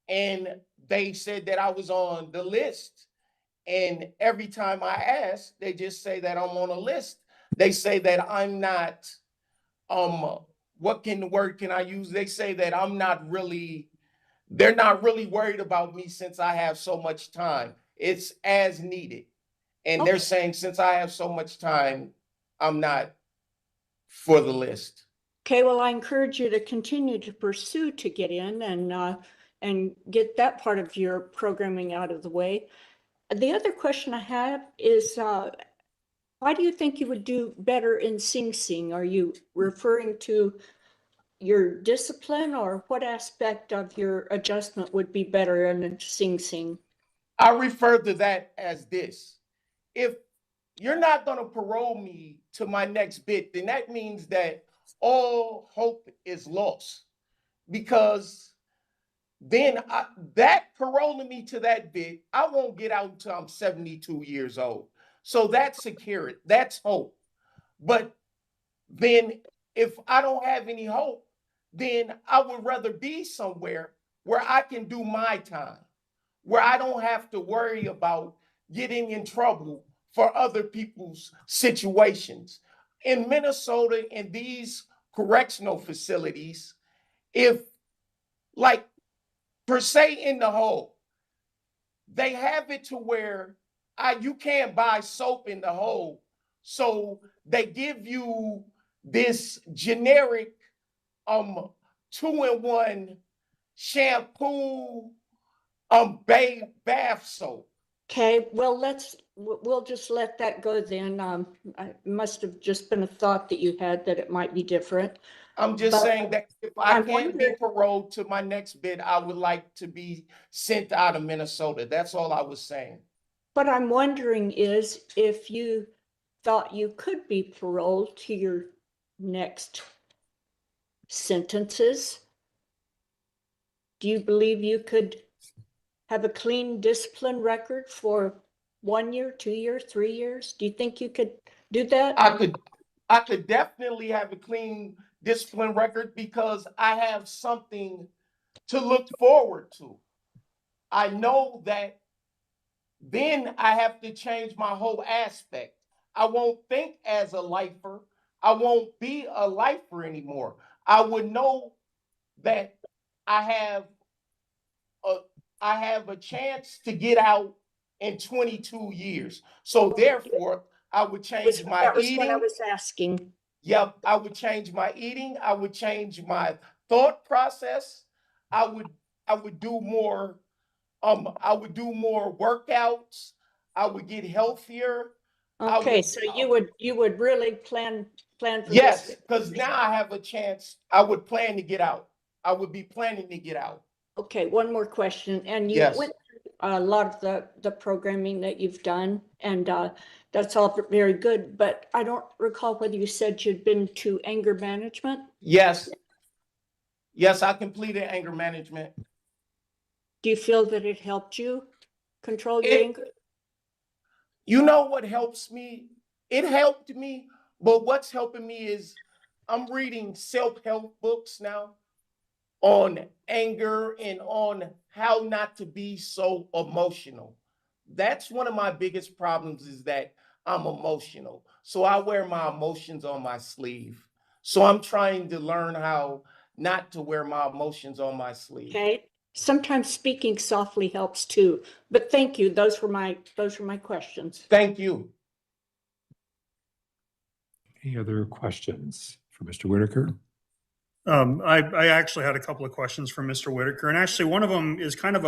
and they said that I was on the list. And every time I ask, they just say that I'm on a list. They say that I'm not, what word can I use? They say that I'm not really, they're not really worried about me since I have so much time. It's as needed. And they're Okay. saying since I have so much time, I'm not for the list. Okay, well, I encourage you to continue to pursue to get in and get that part of your programming out of the way. The other question I have is, why do you think you would do better in Sing Sing? Are you referring to your discipline, or what aspect of your adjustment would be better in Sing Sing? I refer to that as this. If you're not going to parole me to my next bit, then that means that all hope is lost. Because then that paroling me to that bit, I won't get out until I'm 72 years old. So that's security, that's hope. But then if I don't have any hope, then I would rather be somewhere where I can do my time, where I don't have to worry about getting in trouble for other people's situations. In Minnesota, in these correctional facilities, if like per se in the hole, they have it to where you can't buy soap in the hole. So they give you this generic 2-in-1 shampoo bath soap. Okay, well, we'll just let that go then. It must have just been a thought that you had that it might be different. I'm just But saying that if I I'm can't be wondering- paroled to my next bid, I would like to be sent out of Minnesota. That's all I was saying. What I'm wondering is if you thought you could be paroled to your next sentences, do you believe you could have a clean discipline record for 1 year, 2 years, 3 years? Do you think you could do that? I could definitely have a clean discipline record because I have something to look forward to. I know that then I have to change my whole aspect. I won't think as a lifer. I won't be a lifer anymore. I would know that I have a chance to get out in 22 years. So therefore, I would change my That was what I eating. was asking. Yep, I would change my eating. I would change my thought process. I would do more I would do more workouts. I would get healthier. Okay, so you would really plan for Yes, this. because now I have a chance. I would plan to get out. I would be planning to get out. Okay, one more question. And you Yes. went through a lot of the programming that you've done, and that's all very good, but I don't recall whether you said you'd been to anger management. Yes. Yes, I completed anger management. Do you feel that it helped you control your anger? You know what helps me? It helped me, but what's helping me is I'm reading self-help books now on anger and on how not to be so emotional. That's one of my biggest problems is that I'm emotional. So I wear my emotions on my sleeve. So I'm trying to learn how not to wear my emotions on my sleeve. Okay, sometimes speaking softly helps too, but thank you. Those were my questions. Thank you. Any other questions for Mr. Whitaker? I actually had a couple of questions for Mr. Whitaker, and actually one of them is kind of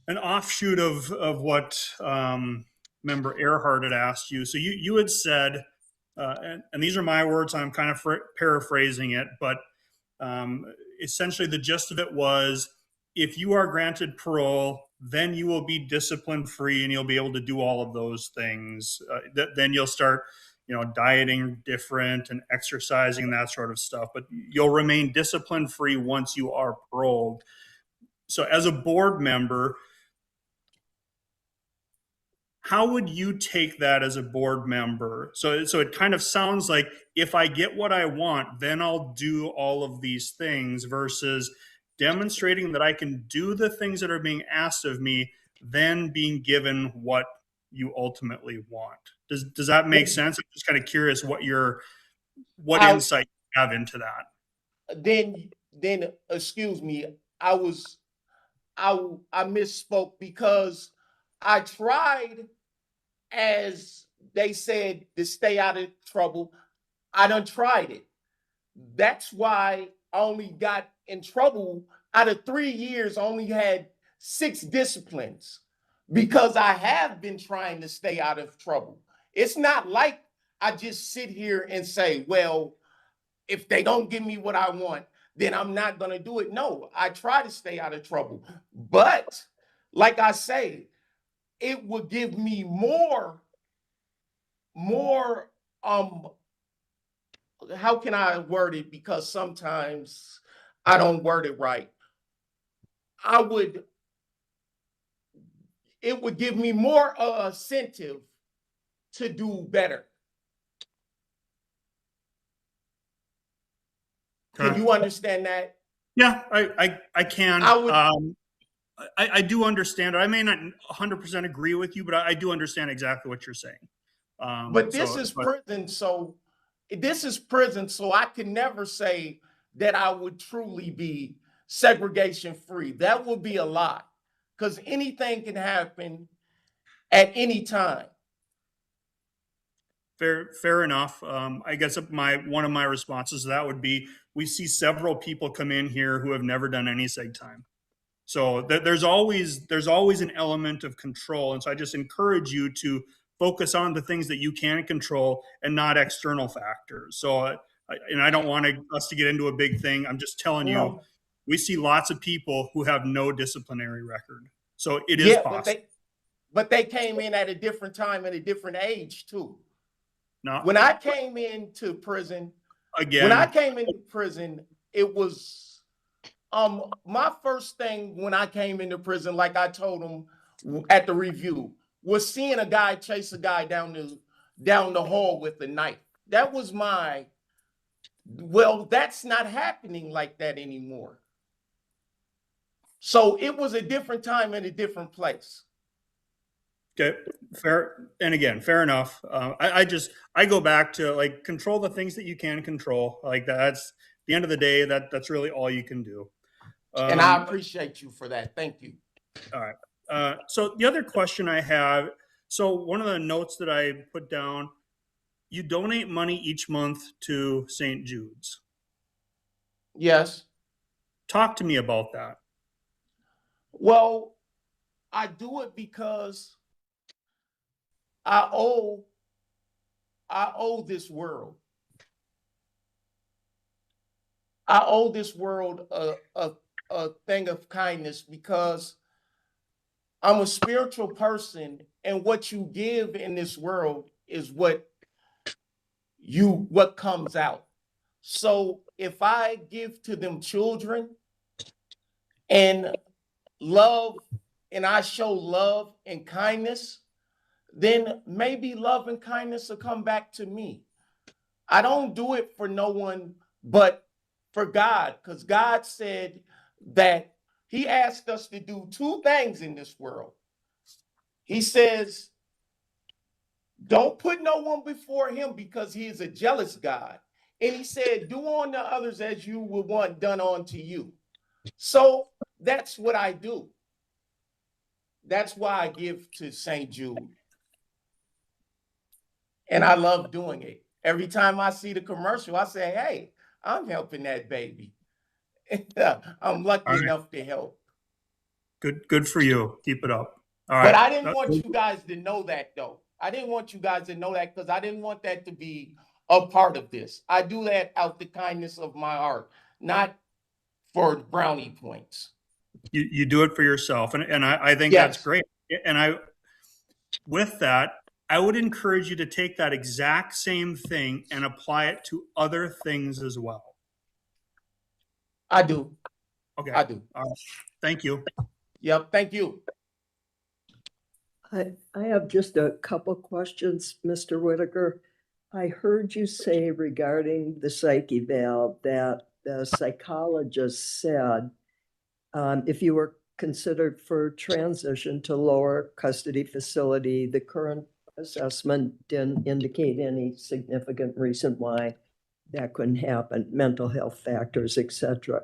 an offshoot of what Member Earhart had asked you. So you had said, and these are my words, I'm kind of paraphrasing it, but essentially the gist of it was, if you are granted parole, then you will be discipline free and you'll be able to do all of those things. Then you'll start, dieting different and exercising, that sort of stuff, but you'll remain discipline free once you are paroled. So as a board member, how would you take that as a board member? So it kind of sounds like, if I get what I want, then I'll do all of these things, versus demonstrating that I can do the things that are being asked of me, then being given what you ultimately want. Does that make sense? I'm just kind of curious what insight you have into that. Then excuse me, I misspoke because I tried, as they said, to stay out of trouble. I done tried it. That's why I only got in trouble. Out of 3 years, I only had 6 disciplines, because I have been trying to stay out of trouble. It's not like I just sit here and say, well, if they don't give me what I want, then I'm not going to do it. No, I try to stay out of trouble. But like I say, it would give me more, how can I word it? Because sometimes I don't word it right. It would give me more incentive to do better. Can you understand that? Yeah, I can. I do understand. I may not 100% agree with you, but I do understand exactly what you're saying. But this is prison, so I can never say that I would truly be segregation free. That would be a lie, because anything can happen at any time. Fair enough. I guess one of my responses to that would be, we see several people come in here who have never done any seg time. So there's always an element of control. And so I just encourage you to focus on the things that you can control and not external factors. So and I don't want us to get into a big thing. I'm just telling you, No. we see lots of people who have no disciplinary record. So it is Yeah, possible. but they came in at a different time and a different age too. Now, When I came into prison, it was my first thing when I came into prison, like I told them at the review, was seeing a guy chase a guy down the hall with a knife. That was well, that's not happening like that anymore. So it was a different time and a different place. okay, fair. And again, fair enough. I go back to like control the things that you can control. Like that's the end of the day, that's really all you can do. And I appreciate you for that. Thank you. All right. So the other question I have, so one of the notes that I put down, you donate money each month to St. Jude's. Yes. Talk to me about that. Well, I do it because I owe this world. I owe this world a thing of kindness because I'm a spiritual person, and what you give in this world is what comes out. So if I give to them children and love, and I show love and kindness, then maybe love and kindness will come back to me. I don't do it for no one but for God, because God said that he asked us to do two things in this world. He says, don't put no one before him because he is a jealous God. And he said, do unto others as you would want done unto you. So that's what I do. That's why I give to St. Jude. And I love doing it. Every time I see the commercial, I say, hey, I'm helping that baby. I'm lucky enough to help. Good for you. Keep it up. All right. But I didn't want you guys to know that, though. I didn't want you guys to know that because I didn't want that to be a part of this. I do that out the kindness of my heart, not for brownie points. You do it for yourself. And I think Yes. that's great. And with that, I would encourage you to take that exact same thing and apply it to other things as well. I do. Okay. I do. All right. Thank you. Yep. Thank you. I have just a couple questions, Mr. Whitaker. I heard you say regarding the psych eval that the psychologist said if you were considered for transition to lower custody facility, the current assessment didn't indicate any significant reason why that couldn't happen, mental health factors, etc.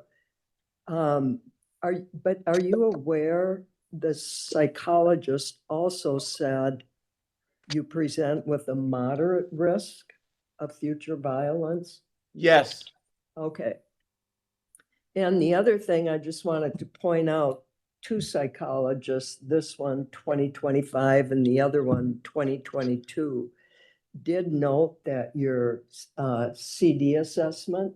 But are you aware the psychologist also said you present with a moderate risk of future violence? Yes. Okay. And the other thing I just wanted to point out, two psychologists, this one 2025 and the other one 2022, did note that your CD assessment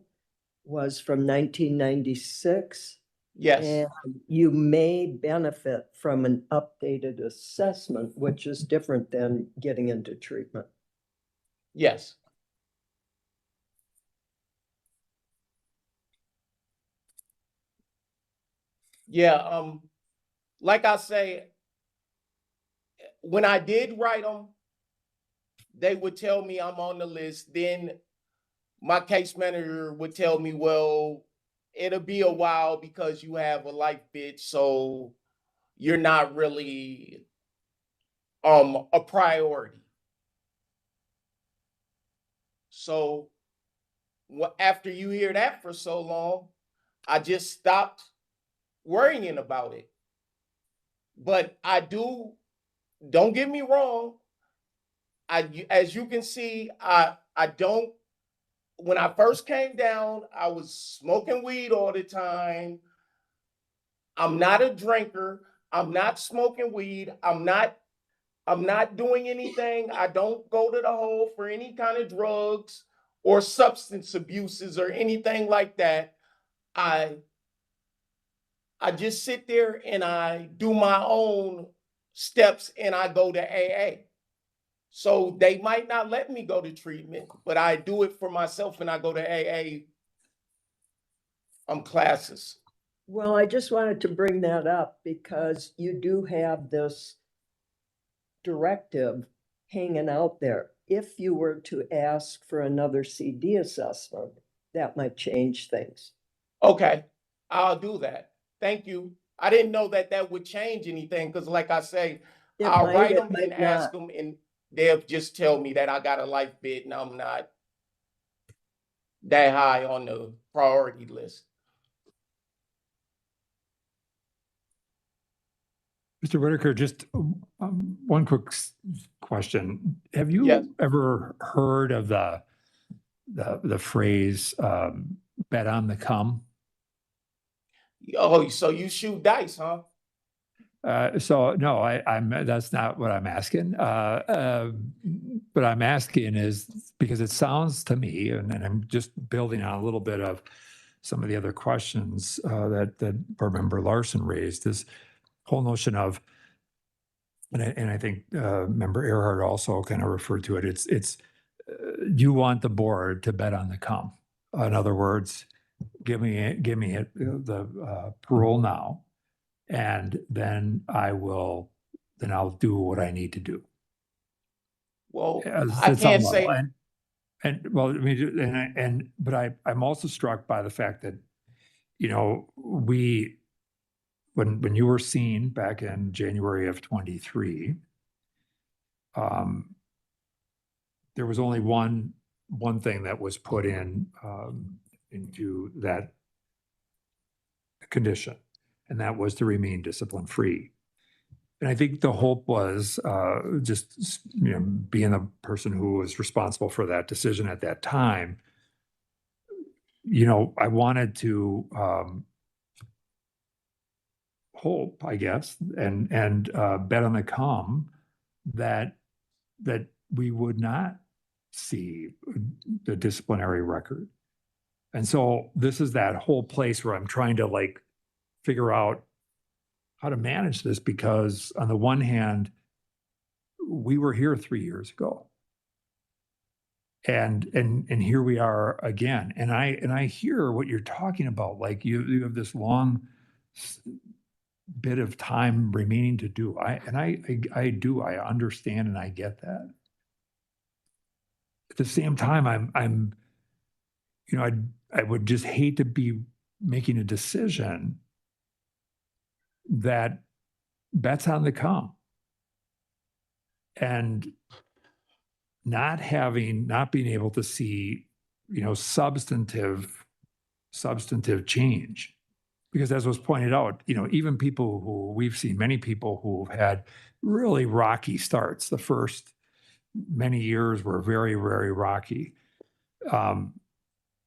was from 1996. Yes. And you may benefit from an updated assessment, which is different than getting into treatment. Yes. Yeah. Like I say, when I did write them, they would tell me I'm on the list. Then my case manager would tell me, well, it'll be a while because you have a life bitch, so you're not really a priority. So after you hear that for so long, I just stopped worrying about it. But I do, don't get me wrong, as you can see, I don't, when I first came down, I was smoking weed all the time. I'm not a drinker. I'm not smoking weed. I'm not doing anything. I don't go to the hole for any kind of drugs or substance abuses or anything like that. I just sit there and I do my own steps and I go to AA. So they might not let me go to treatment, but I do it for myself and I go to AA classes. Well, I just wanted to bring that up because you do have this directive hanging out there. If you were to ask for another CD assessment, that might change things. Okay, I'll do that. Thank you. I didn't know that that would change anything because, like I say, It I'll might, write it them might and ask not. them, and they'll just tell me that I got a life bid and I'm not that high on the priority list. Mr. Whitaker, just one quick question. Have you Yes. ever heard of the phrase bet on the come? Oh, so you shoot dice, huh? So no, I'm that's not what I'm asking. What I'm asking is because it sounds to me, and I'm just building on a little bit of some of the other questions that Board Member Larson raised, this whole notion of, and I think Member Earhart also kind of referred to it. It's you want the board to bet on the come. In other words, give me the parole now, and then I'll do what I need to do. Well, At I some can't level. say. And well, I mean, but I'm also struck by the fact that, you know, when you were seen back in January of 23, there was only one thing that was put in into that condition, and that was to remain discipline free. And I think the hope was just, you know, being the person who was responsible for that decision at that time, you know, I wanted to hope, I guess, and bet on the come that we would not see the disciplinary record. And so this is that whole place where I'm trying to like figure out how to manage this, because on the one hand, we were here 3 years ago. And here we are again. And I hear what you're talking about. Like you have this long bit of time remaining to do. I understand and I get that. At the same time, I'm you know, I would just hate to be making a decision that bets on the come and not being able to see, you know, substantive change. Because as was pointed out, you know, even people who we've seen, many people who've had really rocky starts. The first many years were very, very rocky.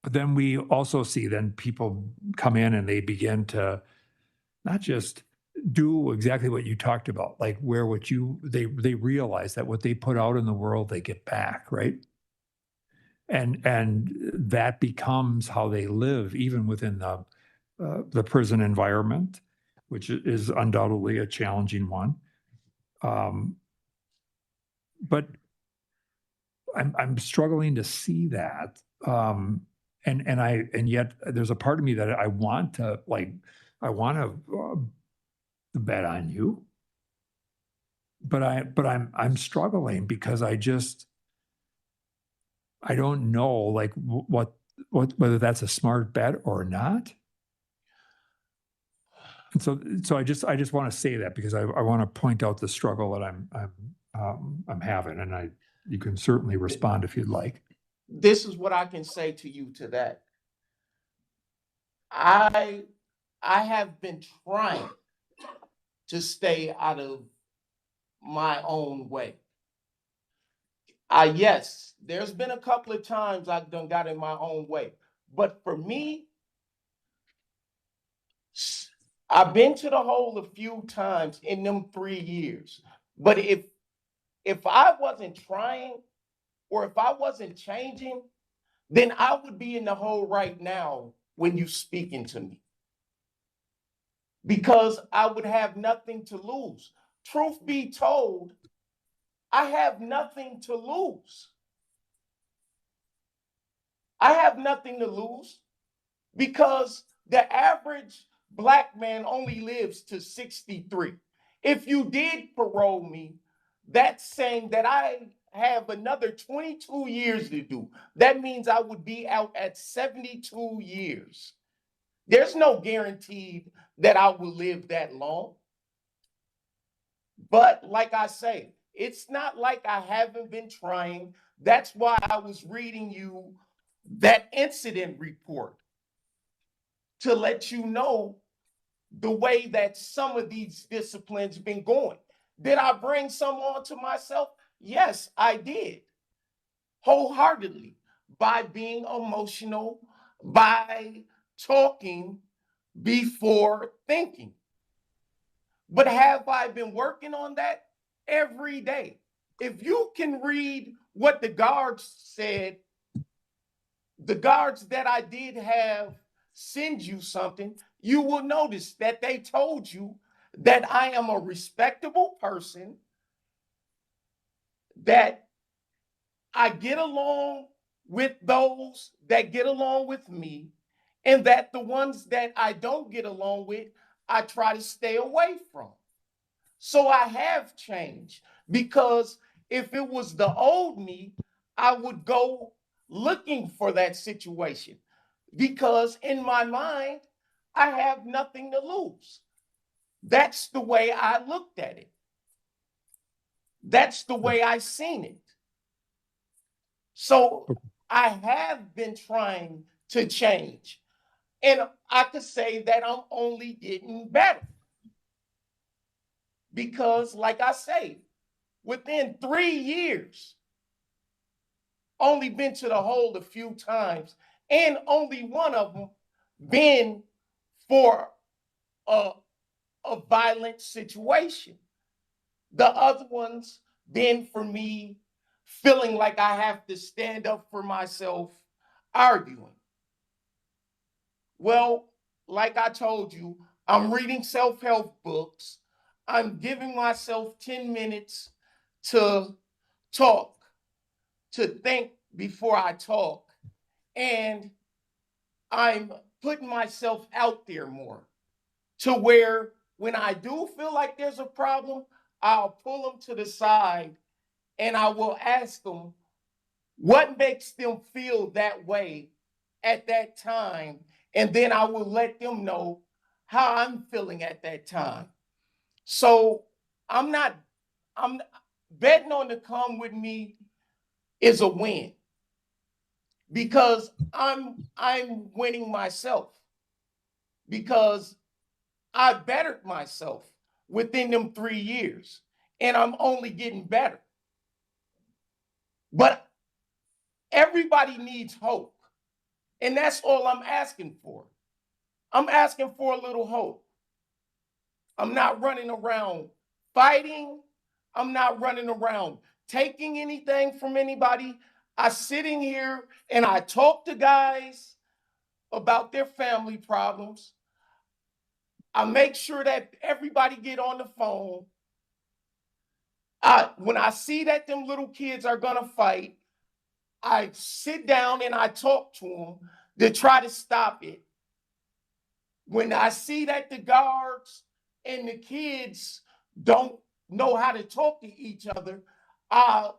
But then we also see then people come in and they begin to not just do exactly what you talked about, like where they realize that what they put out in the world, they get back, right? And that becomes how they live, even within the prison environment, which is undoubtedly a challenging one. But I'm struggling to see that. And yet there's a part of me that I want to bet on you, but I'm struggling because I don't know like what whether that's a smart bet or not. And so I just want to say that because I want to point out the struggle that I'm having, and you can certainly respond if you'd like. This is what I can say to you to that. I have been trying to stay out of my own way. Yes, there's been a couple of times I've done got in my own way. But for me, I've been to the hole a few times in them 3 years. But if I wasn't trying or if I wasn't changing, then I would be in the hole right now when you speaking to me. Because I would have nothing to lose. Truth be told, I have nothing to lose. I have nothing to lose because the average Black man only lives to 63. If you did parole me, that's saying that I have another 22 years to do. That means I would be out at 72 years. There's no guarantee that I will live that long. But like I say, it's not like I haven't been trying. That's why I was reading you that incident report to let you know the way that some of these disciplines been going. Did I bring some on to myself? Yes, I did. Wholeheartedly, by being emotional, by talking before thinking. But have I been working on that every day? If you can read what the guards said, the guards that I did have send you something, you will notice that they told you that I am a respectable person, that I get along with those that get along with me, and that the ones that I don't get along with, I try to stay away from. So I have changed, because if it was the old me, I would go looking for that situation, because in my mind, I have nothing to lose. That's the way I looked at it. That's the way I seen it. So I have been trying to change, and I could say that I'm only getting better. Because like I say, within 3 years, only been to the hole a few times, and only one of them been for a violent situation. The other ones been for me feeling like I have to stand up for myself, arguing. Well, like I told you, I'm reading self-help books. I'm giving myself 10 minutes to talk, to think before I talk. And I'm putting myself out there more, to where when I do feel like there's a problem, I'll pull them to the side and I will ask them what makes them feel that way at that time. And then I will let them know how I'm feeling at that time. So I'm betting on to come with me is a win, because I'm winning myself, because I bettered myself within them 3 years, and I'm only getting better. But everybody needs hope, and that's all I'm asking for. I'm asking for a little hope. I'm not running around fighting. I'm not running around taking anything from anybody. I sit in here and I talk to guys about their family problems. I make sure that everybody get on the phone. When I see that them little kids are gonna fight, I sit down and I talk to them to try to stop it. When I see that the guards and the kids don't know how to talk to each other, I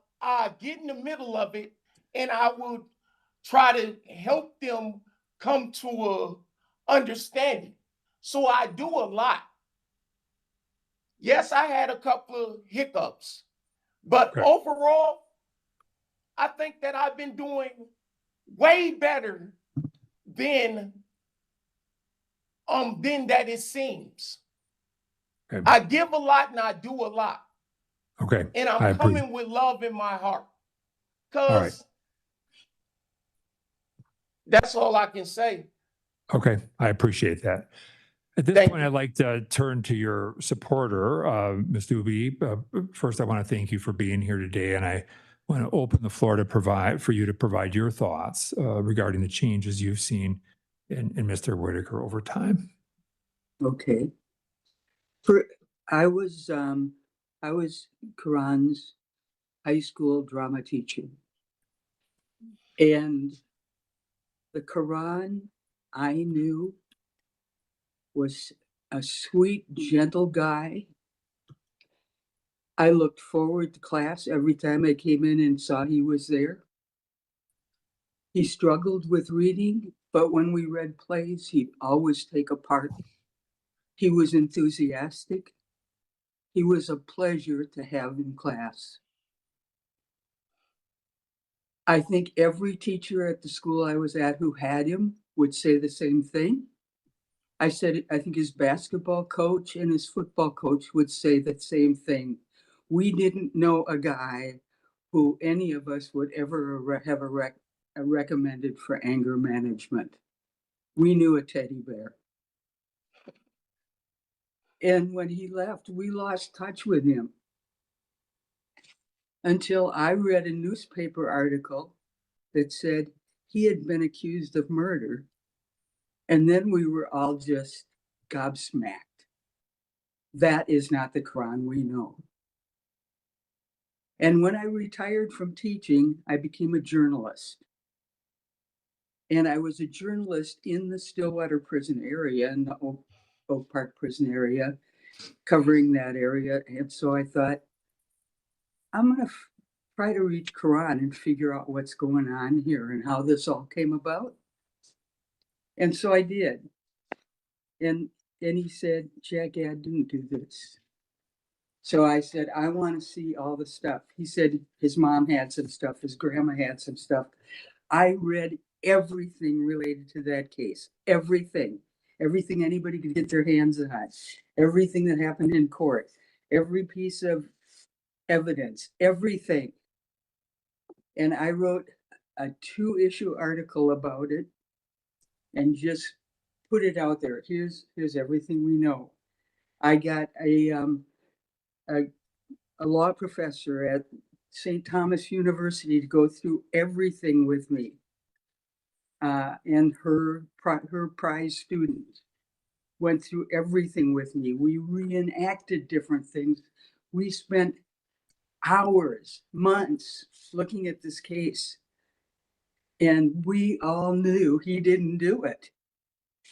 get in the middle of it and I would try to help them come to a understanding. So I do a lot. Yes, I had a couple of hiccups, but overall, I think that I've been doing way better than that it seems. Okay. I give a lot and I do a lot. Okay. And I'm coming with love in my heart. Because that's all I can say. Okay. I appreciate that. At this Thank point, you. I'd like to turn to your supporter, Ms. Doobie. First, I want to thank you for being here today, and I want to open the floor for you to provide your thoughts regarding the changes you've seen in Mr. Whitaker over time. Okay. I was Karan's high school drama teacher. And the Karan I knew was a sweet, gentle guy. I looked forward to class every time I came in and saw he was there. He struggled with reading, but when we read plays, he'd always take a part. He was enthusiastic. He was a pleasure to have in class. I think every teacher at the school I was at who had him would say the same thing. I think his basketball coach and his football coach would say the same thing. We didn't know a guy who any of us would ever have recommended for anger management. We knew a teddy bear. And when he left, we lost touch with him until I read a newspaper article that said he had been accused of murder. And then we were all just gobsmacked. That is not the Quran we know. And when I retired from teaching, I became a journalist. And I was a journalist in the Stillwater prison area, in the Oak Park prison area, covering that area. And so I thought, I'm going to try to reach Quran and figure out what's going on here and how this all came about. And so I did. And he said, Jackie, I didn't do this. So I said, I want to see all the stuff. He said his mom had some stuff, his grandma had some stuff. I read everything related to that case, everything anybody could get their hands on, everything that happened in court, every piece of evidence, everything. And I wrote a 2-issue article about it and just put it out there. Here's everything we know. I got a law professor at St. Thomas University to go through everything with me, and her prize student went through everything with me. We reenacted different things. We spent hours, months looking at this case, and we all knew he didn't do it.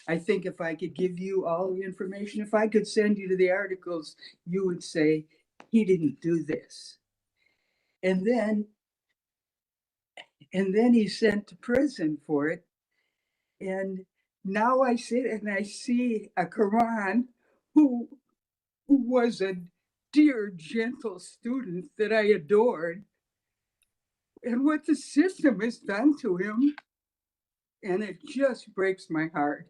I think if I could give you all the information, if I could send you to the articles, you would say, he didn't do this. And then he's sent to prison for it. And now I sit and I see a Quran who was a dear, gentle student that I adored, and what the system has done to him. And it just breaks my heart.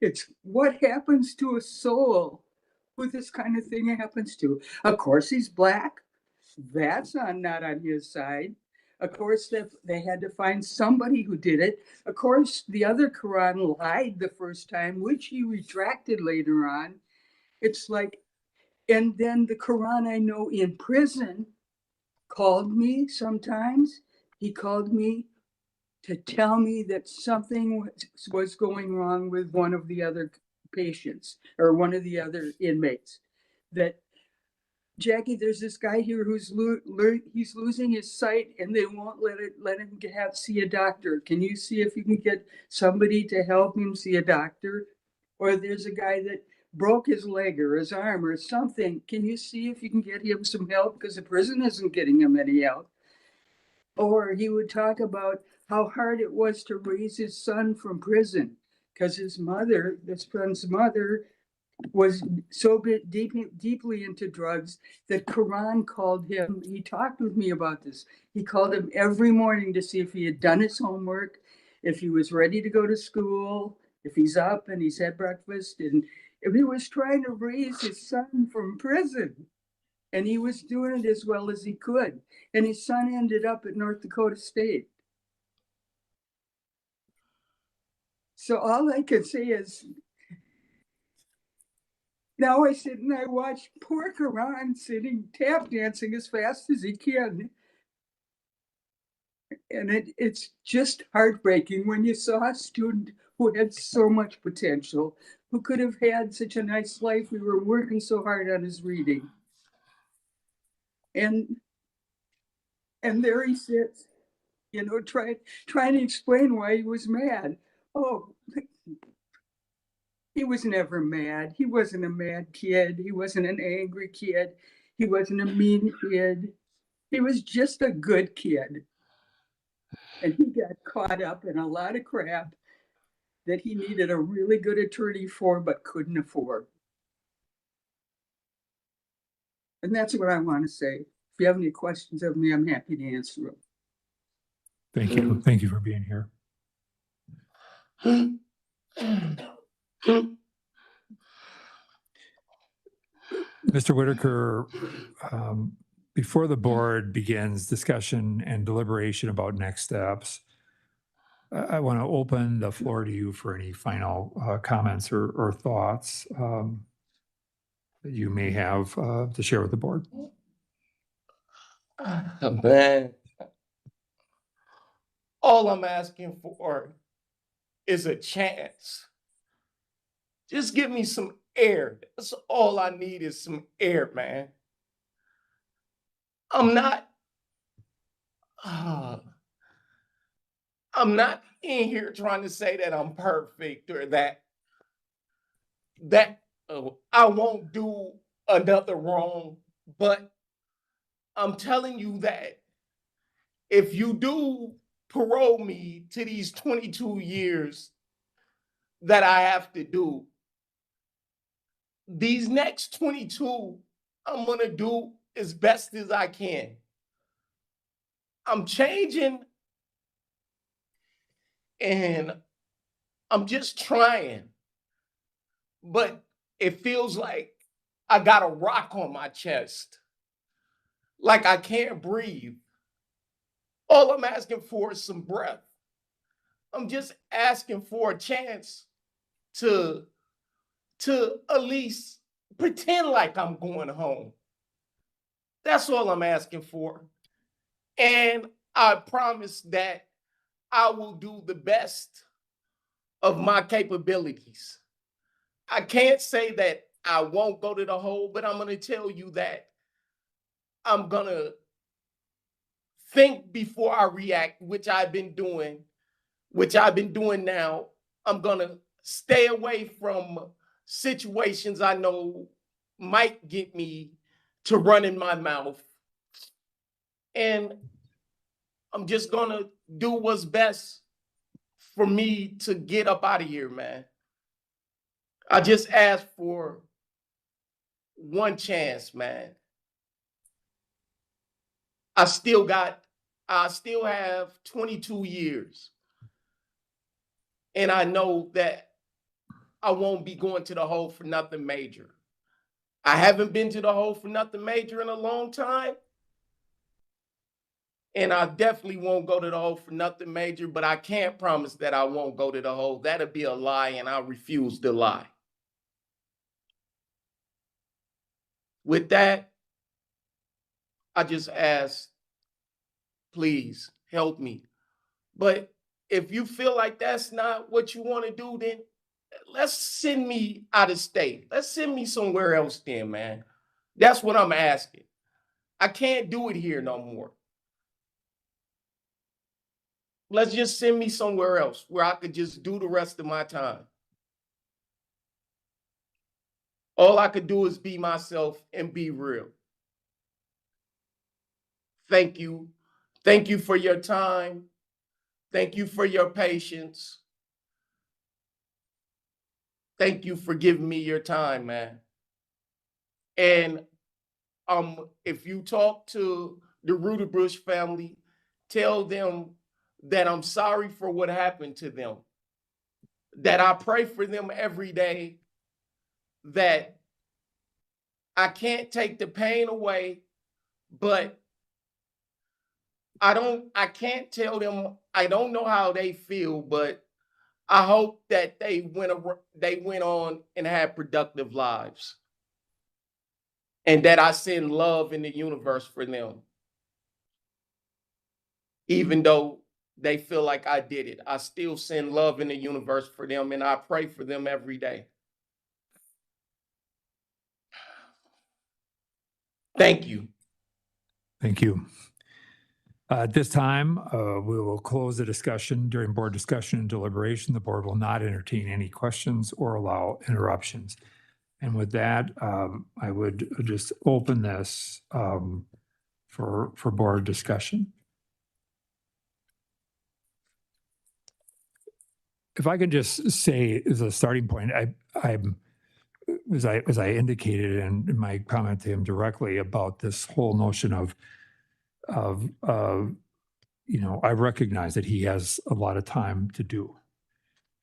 It's what happens to a soul who this kind of thing happens to. Of course, he's Black. That's not on his side. Of course, they had to find somebody who did it. Of course, the other Quran lied the first time, which he retracted later on. It's like, and then the Quran I know in prison called me sometimes. He called me to tell me that something was going wrong with one of the other patients or one of the other inmates. That, Jackie, there's this guy here who's he's losing his sight and they won't let him see a doctor. Can you see if you can get somebody to help him see a doctor? Or there's a guy that broke his leg or his arm or something. Can you see if you can get him some help? Because the prison isn't getting him any help. Or he would talk about how hard it was to raise his son from prison because his mother, this son's mother, was so deeply into drugs that Quran called him. He talked with me about this. He called him every morning to see if he had done his homework, if he was ready to go to school, if he's up and he's had breakfast, and if he was trying to raise his son from prison. And he was doing it as well as he could. And his son ended up at North Dakota State. So all I can say is, now I sit and I watch poor Quran sitting tap dancing as fast as he can And it's just heartbreaking when you saw a student who had so much potential, who could have had such a nice life. We were working so hard on his reading. And there he sits, trying to explain why he was mad. Oh, he was never mad. He wasn't a mad kid. He wasn't an angry kid. He wasn't a mean kid. He was just a good kid. And he got caught up in a lot of crap that he needed a really good attorney for, but couldn't afford. And that's what I want to say. If you have any questions of me, I'm happy to answer them. Thank you. Thank you for being here. Mr. Whitaker, before the board begins discussion and deliberation about next steps, I want to open the floor to you for any final comments or thoughts that you may have to share with the board. Man, all I'm asking for is a chance. Just give me some air. That's all I need is some air, man. I'm not in here trying to say that I'm perfect or that I won't do another wrong, but I'm telling you that if you do parole me to these 22 years that I have to do, these next 22, I'm gonna do as best as I can. I'm changing and I'm just trying, but it feels like I got a rock on my chest, like I can't breathe. All I'm asking for is some breath. I'm just asking for a chance to at least pretend like I'm going home. That's all I'm asking for. And I promise that I will do the best of my capabilities. I can't say that I won't go to the hole, but I'm going to tell you that I'm going to think before I react, which I've been doing now. I'm going to stay away from situations I know might get me to running my mouth. And I'm just going to do what's best for me to get up out of here, man. I just asked for one chance, man. I still have 22 years. And I know that I won't be going to the hole for nothing major. I haven't been to the hole for nothing major in a long time. And I definitely won't go to the hole for nothing major, but I can't promise that I won't go to the hole. That'd be a lie, and I refuse to lie. With that, I just ask, please help me. But if you feel like that's not what you want to do, then let's send me out of state. Let's send me somewhere else then, man. That's what I'm asking. I can't do it here no more. Let's just send me somewhere else where I could just do the rest of my time. All I could do is be myself and be real. Thank you. Thank you for your time. Thank you for your patience. Thank you for giving me your time, man. And if you talk to the Ruderbush family, tell them that I'm sorry for what happened to them, that I pray for them every day, that I can't take the pain away, but I can't tell them, I don't know how they feel, but I hope that they went on and had productive lives, and that I send love in the universe for them. even though they feel like I did it. I still send love in the universe for them, and I pray for them every day. Thank you. Thank you. At this time, we will close the discussion. During board discussion and deliberation, the board will not entertain any questions or allow interruptions. And with that, I would just open this for board discussion. If I could just say as a starting point, I'm as I indicated in my comment to him directly about this whole notion of I recognize that he has a lot of time to do,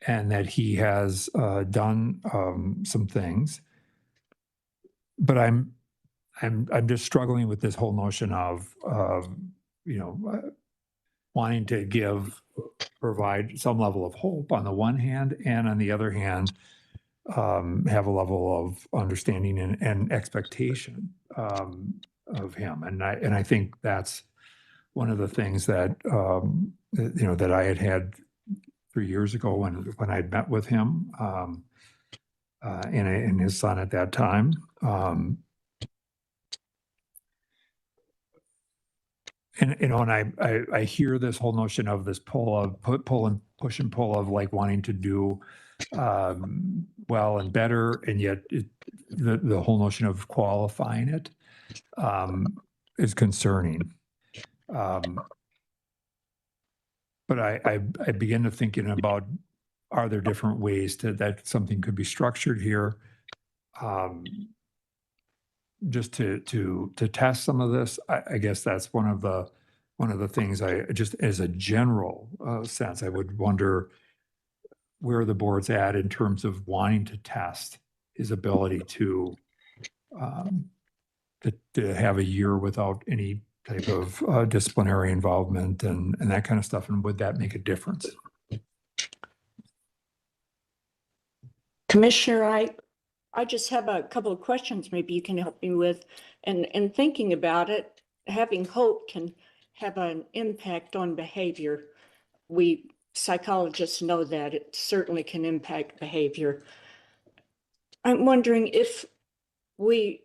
and that he has done some things, but I'm just struggling with this whole notion of wanting to provide some level of hope on the one hand, and on the other hand, have a level of understanding and expectation of him, and I think that's one of the things that that I had 3 years ago when I'd met with him and his son at that time. And and I hear this whole notion of this pull and push and pull of like wanting to do well and better, and yet the whole notion of qualifying it is concerning. But I begin to thinking about, are there different ways that something could be structured here, just to test some of this? I guess that's one of the things I just, as a general sense, I would wonder where the board's at in terms of wanting to test his ability to have a year without any type of disciplinary involvement and that kind of stuff, and would that make a difference? Commissioner, I just have a couple of questions maybe you can help me with. And thinking about it, having hope can have an impact on behavior. We psychologists know that it certainly can impact behavior. I'm wondering if we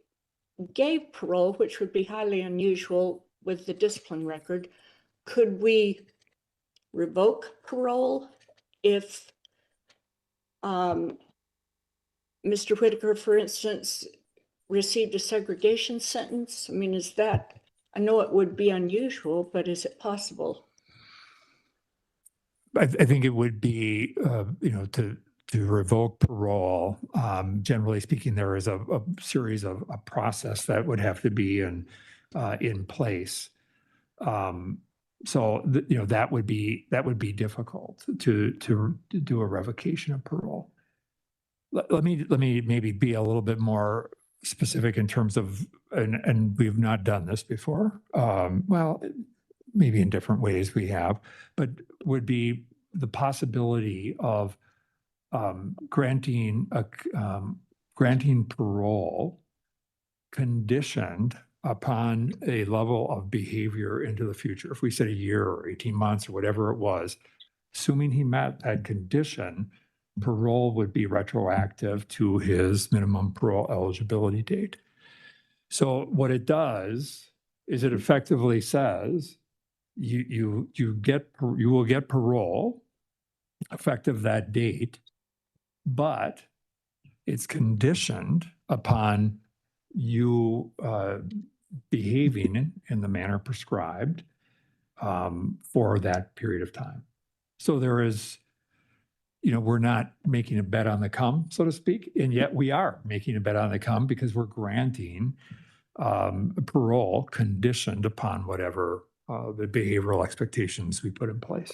gave parole, which would be highly unusual with the discipline record, could we revoke parole if Mr. Whitaker, for instance, received a segregation sentence? I mean, is that, I know it would be unusual, but is it possible? I think it would be, to revoke parole. Generally speaking, there is a series of a process that would have to be in place. So that would be difficult to do a revocation of parole. Let me maybe be a little bit more specific in terms of, and we've not done this before. Well, maybe in different ways we have, but would be the possibility of granting parole conditioned upon a level of behavior into the future. If we said a year or 18 months or whatever it was, assuming he met that condition, parole would be retroactive to his minimum parole eligibility date. So what it does is it effectively says you will get parole effective that date, but it's conditioned upon you behaving in the manner prescribed for that period of time. So there is, we're not making a bet on the come, so to speak, and yet we are making a bet on the come because we're granting parole conditioned upon whatever the behavioral expectations we put in place.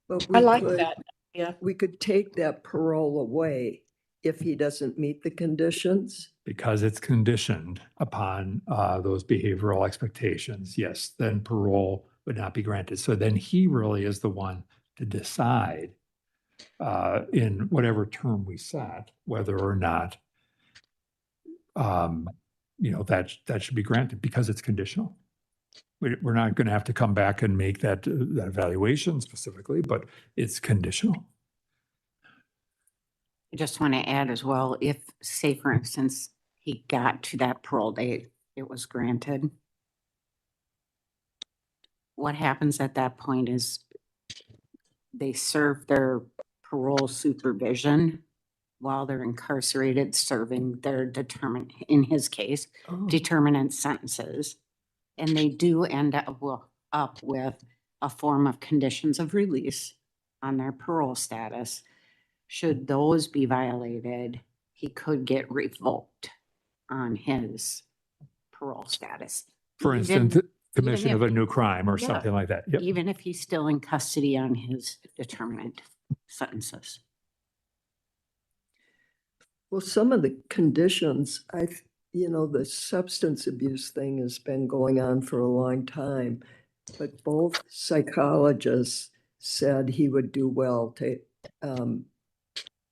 But I like that. Yeah. we could take that parole away if he doesn't meet the conditions. Because it's conditioned upon those behavioral expectations, yes, then parole would not be granted. So then he really is the one to decide in whatever term we set, whether or not that should be granted because it's conditional. we're not going to have to come back and make that evaluation specifically, but it's conditional. I just want to add as well, if, say, for instance, he got to that parole date, it was granted. What happens at that point is they serve their parole supervision while they're incarcerated, serving their in his case, Oh, determinant sentences. And they do end up with a form of conditions of release on their parole status. Should those be violated, he could get revoked on his parole status. For Even- instance, commission of if- a new crime or Yeah. something like that. Yep. Even if he's still in custody on his determinant sentences. well, some of the conditions, the substance abuse thing has been going on for a long time, but both psychologists said he would do well to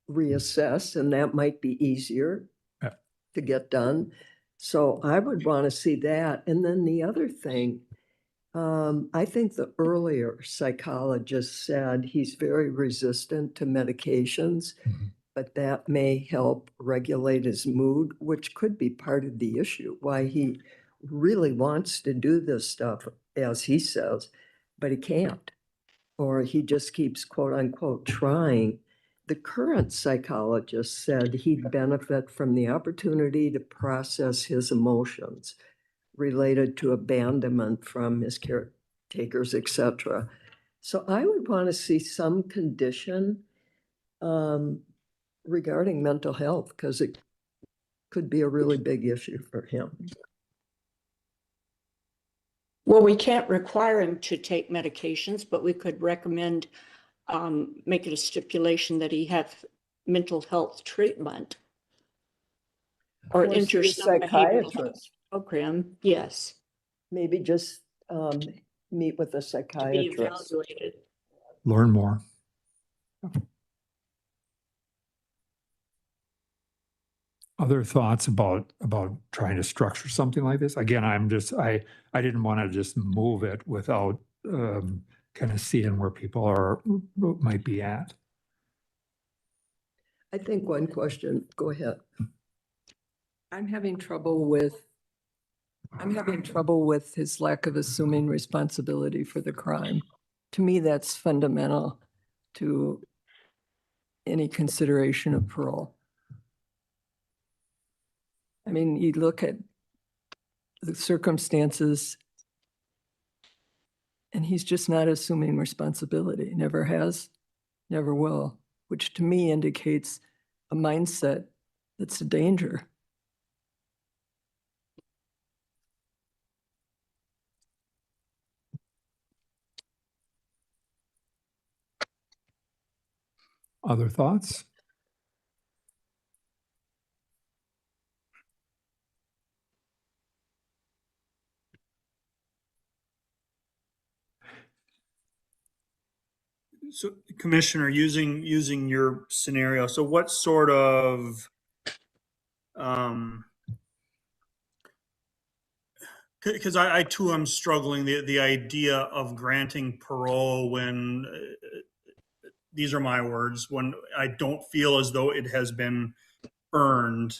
reassess, and that might be easier Yeah. to get done. So I would want to see that. And then the other thing, I think the earlier psychologist said he's very resistant to medications, Mhm. but that may help regulate his mood, which could be part of the issue, why he really wants to do this stuff, as he says, but he can't, or he just keeps quote unquote trying. The current psychologist said he'd benefit from the opportunity to process his emotions related to abandonment from his caretakers, etc. So I would want to see some condition regarding mental health, because it could be a really big issue for him. Well, we can't require him to take medications, but we could recommend, make it a stipulation that he have mental health treatment. Or Or see a enter some behavioral health psychiatrist. program, yes, Maybe just meet with a to be psychiatrist. evaluated. Learn more. Other thoughts about trying to structure something like this? Again, I didn't want to just move it without kind of seeing where people might be at. I think one question, go ahead. I'm having trouble with his lack of assuming responsibility for the crime. To me, that's fundamental to any consideration of parole. I mean, you look at the circumstances and he's just not assuming responsibility, never has, never will, which to me indicates a mindset that's a danger. Other thoughts? So Commissioner, using your scenario, so what sort of, because I too am struggling the idea of granting parole when, these are my words, when I don't feel as though it has been earned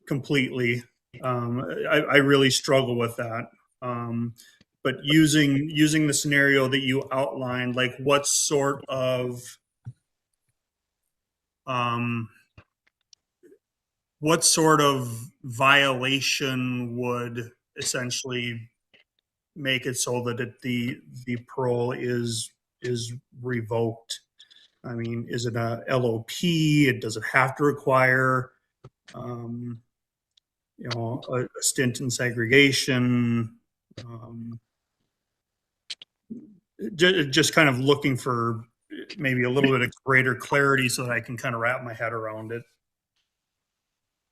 completely. I really struggle with that. But using the scenario that you outlined, like what sort of violation would essentially make it so that the parole is revoked? I mean, is it a LOP? Does it have to require a stint in segregation? Just kind of looking for maybe a little bit of greater clarity so that I can kind of wrap my head around it.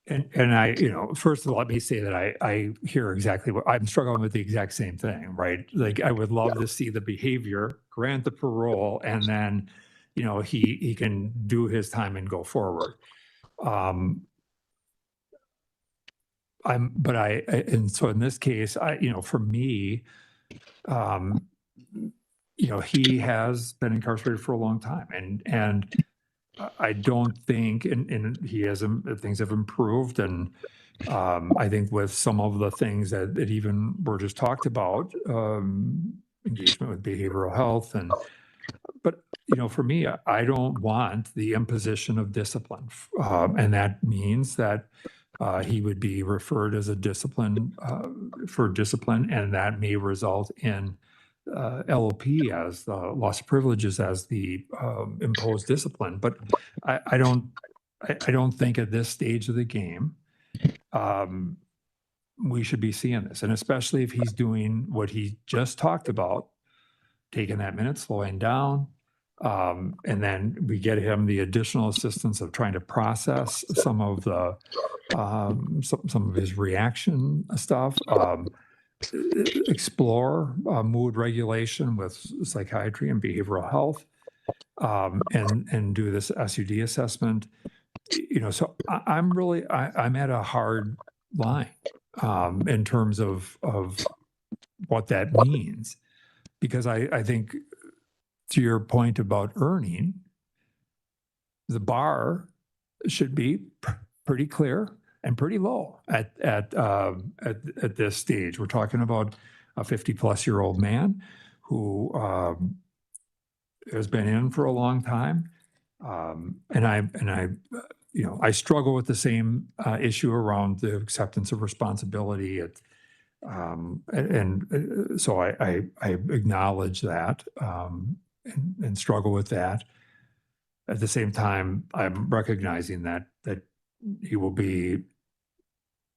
And I, first of all, let me say that I hear exactly what I'm struggling with, the exact same thing, right? Like I would love to see the behavior, grant the parole, and then, he can do his time and go forward. and so in this case, for me, he has been incarcerated for a long time, and I don't think, and he has, things have improved, and I think with some of the things that even were just talked about, engagement with behavioral health, but for me, I don't want the imposition of discipline, and that means that he would be referred as a discipline for discipline, and that may result in LOP as the loss of privileges as the imposed discipline. But I don't think at this stage of the game we should be seeing this, and especially if he's doing what he just talked about, taking that minute, slowing down. And then we get him the additional assistance of trying to process some of the some of his reaction stuff, explore mood regulation with psychiatry and behavioral health, and do this SUD assessment. So I'm at a hard line in terms of what that means, because I think, to your point about earning, the bar should be pretty clear and pretty low at this stage. We're talking about a 50-plus-year-old man who has been in for a long time, and I struggle with the same issue around the acceptance of responsibility. So I acknowledge that and struggle with that. At the same time, I'm recognizing that he will be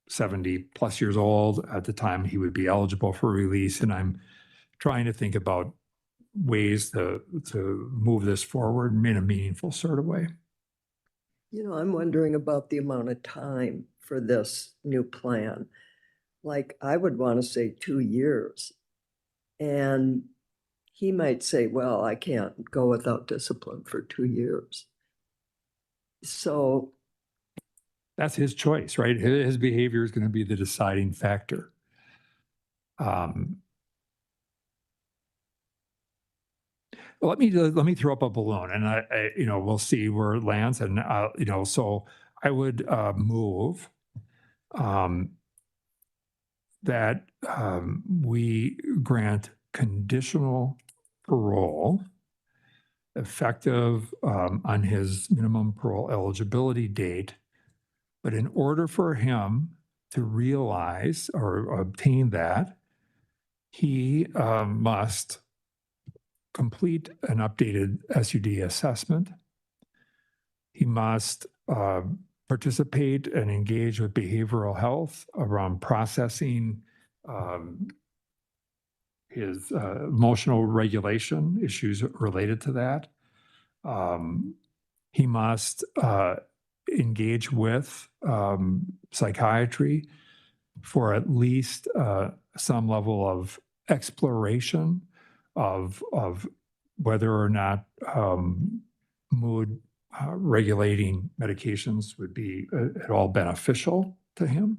70 plus years old at the time he would be eligible for release, and I'm trying to think about ways to move this forward in a meaningful sort of way. I'm wondering about the amount of time for this new plan. Like, I would want to say 2 years. And he might say, well, I can't go without discipline for 2 years. So that's his choice, right? His behavior is going to be the deciding factor. Let me throw up a balloon, and I we'll see where it lands, and so I would move that we grant conditional parole effective on his minimum parole eligibility date. But in order for him to realize or obtain that, he must complete an updated SUD assessment. He must participate and engage with behavioral health around processing his emotional regulation issues related to that. He must engage with psychiatry for at least some level of exploration of whether or not mood regulating medications would be at all beneficial to him.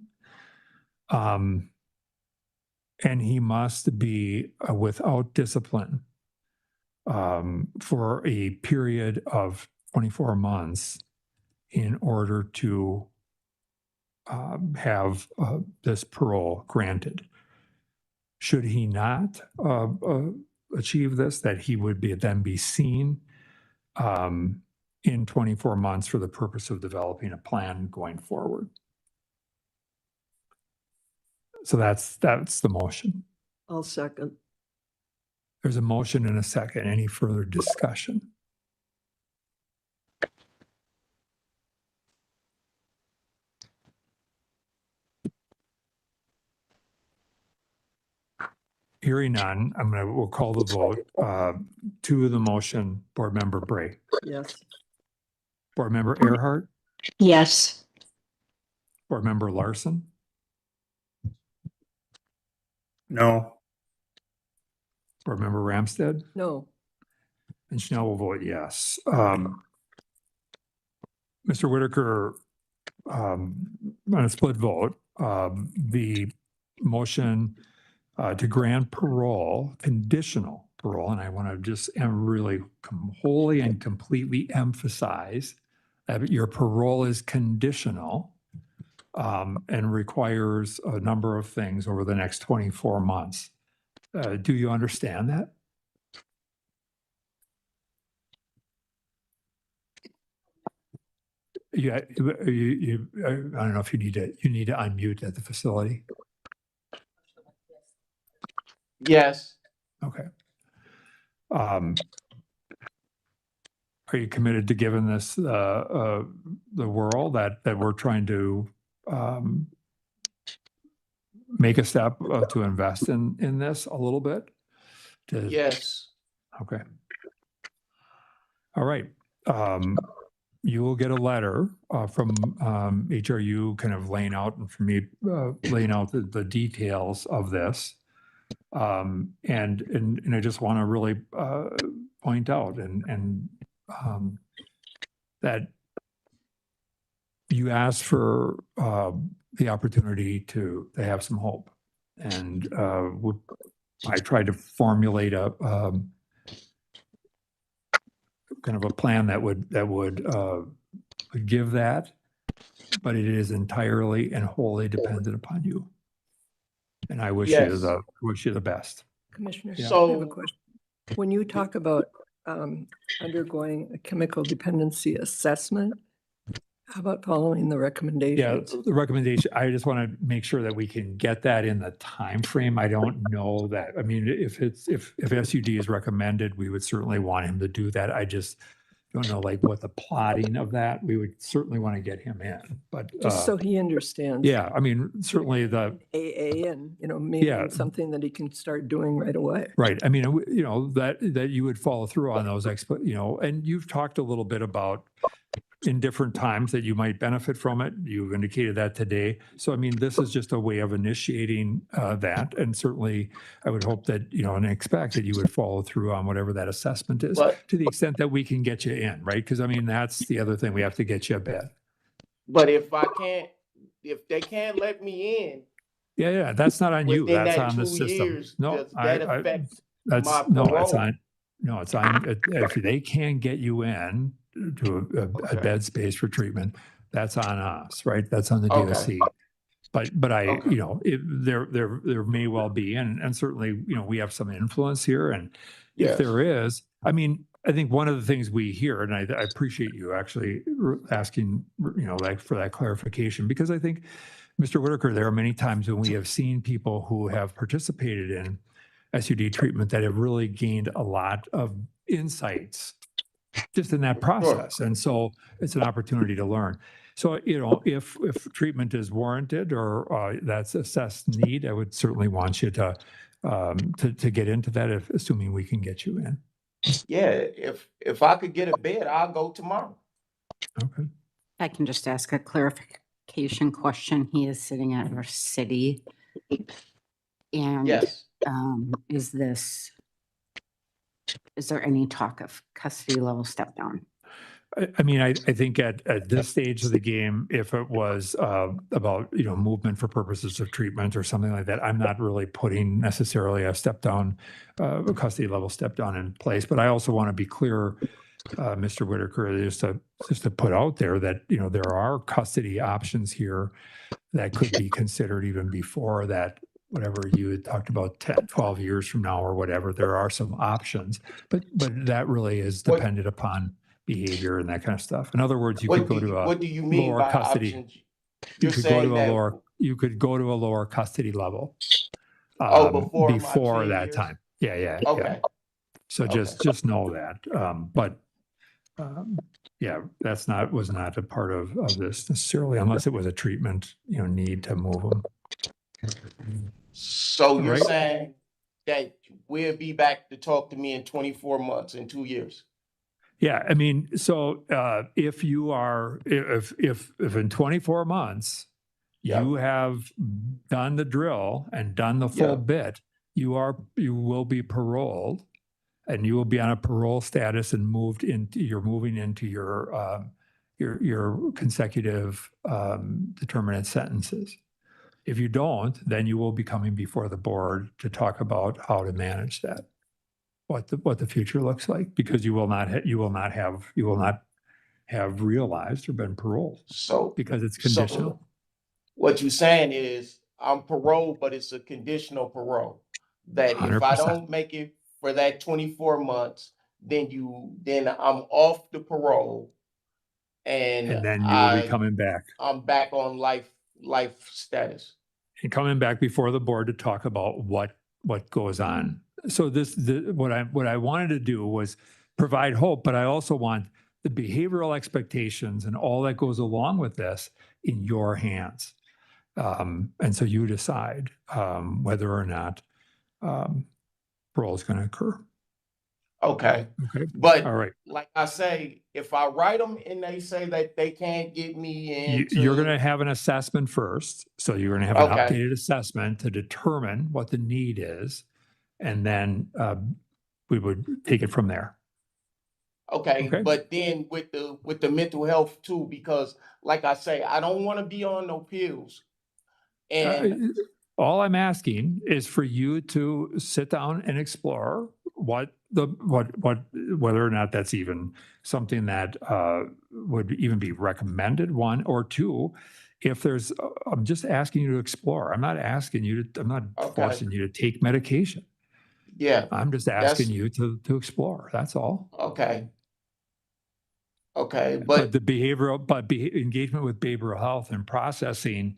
And he must be without discipline for a period of 24 months in order to have this parole granted. Should he not achieve this, that he would then be seen in 24 months for the purpose of developing a plan going forward. So that's the motion. I'll second. There's a motion and a second. Any further discussion? Hearing none, we'll call the vote to the motion. Board Member Bray. Yes. Board Member Earhart. Yes. Board Member Larson. No. Board Member Ramstead. No. And Schnell will vote yes. Mr. Whitaker, on a split vote, the motion to grant parole, conditional parole, and I want to just really wholly and completely emphasize that your parole is conditional and requires a number of things over the next 24 months. Do you understand that? Yeah, I don't know if you need to unmute at the facility. Yes, Okay. Are you committed to giving this the world that we're trying to make a step to invest in this a little bit? yes, Okay. All right. You will get a letter from HRU kind of laying out, and from me laying out the details of this. And I just want to really point out that you asked for the opportunity to have some hope, and I tried to formulate a kind of a plan that would give that, but it is entirely and wholly dependent upon you. And I wish you yes. the best. Commissioner, Yeah. I have a So, question. When you talk about undergoing a chemical dependency assessment, how about following the Yeah, recommendations? the recommendation, I just want to make sure that we can get that in the time frame. I don't know that. I mean, if SUD is recommended, we would certainly want him to do that. I just don't know like what the plotting of that. We would certainly want to get him in, but Just so he understands. yeah, I mean, certainly the AA and, maybe Yeah. something that he can start doing right away. right. I mean, that you would follow through on those and you've talked a little bit about in different times that you might benefit from it. You've indicated that today. So, I mean, this is just a way of initiating that. And certainly I would hope that, and expect that you would follow through on whatever that assessment is but, to the extent that we can get you in, right? Because I mean, that's the other thing. We have to get you a bed. but if they can't let me in Yeah. That's not on you. within That's that on the 2 system. years, No, does that affect that's my no, parole? it's on, if they can get you in to a Okay. bed space for treatment, that's on us, right? That's on the Okay. DOC. But I, Okay. there may well be, and certainly, we have some influence here. And if Yes. there is, I mean, I think one of the things we hear, and I appreciate you actually asking, like for that clarification, because I think, Mr. Whitaker, there are many times when we have seen people who have participated in SUD treatment that have really gained a lot of insights just in that process. And so it's an opportunity to learn. So, if treatment is warranted or that's assessed need, I would certainly want you to get into that, assuming we can get you in. Yeah, if I could get a bed, I'll go tomorrow. Okay. I can just ask a clarification question. He is sitting at our city. And Yes. is there any talk of custody level step down? I mean, I think at this stage of the game, if it was about, movement for purposes of treatment or something like that, I'm not really putting necessarily a step down, a custody level step down in place. But I also want to be clear, Mr. Whitaker, just to put out there that, there are custody options here that could be considered even before that, whatever you had talked about 10, 12 years from now or whatever, there are some options, but that really is dependent upon behavior and that kind of stuff. In other words, you could go to a What do you mean lower by custody. options? You You're could go saying to a that lower. You could go to a lower custody level. before my 10 that years? time. Yeah. Okay. So just know that. But yeah, was not a part of this necessarily, unless it was a treatment need to move them. So you're Right. saying that we'll be back to talk to me in 24 months, in 2 years? Yeah, I mean, so if you are, if in 24 months Yeah. you have done the drill and done the full Yeah. bit, you will be paroled, and you will be on a parole status and you're moving into your consecutive determinate sentences. If you don't, then you will be coming before the board to talk about how to manage that, what the future looks like, because you will not have realized or been paroled So, because it's so conditional. what you're saying is I'm paroled, but it's a conditional parole. That if I 100%. don't make it for that 24 months, then I'm off the parole and And then you will be coming back I'm back on life status. and coming back before the board to talk about what goes on. So what I wanted to do was provide hope, but I also want the behavioral expectations and all that goes along with this in your hands. And so you decide whether or not parole is going to occur. Okay. Okay. But All right. like I say, if I write them and they say that they can't get me into, You're going to have an assessment first. So you're going to have an Okay. updated assessment to determine what the need is. And then we would take it from there. Okay, Okay. but then with the mental health too, because like I say, I don't want to be on no pills. And All I'm asking is for you to sit down and explore whether or not that's even something that would even be recommended, one, or two, if there's, I'm just asking you to explore. I'm not Okay. forcing you to take medication. yeah, I'm just asking you to explore. That's all. okay. Okay, But engagement with behavioral health and processing,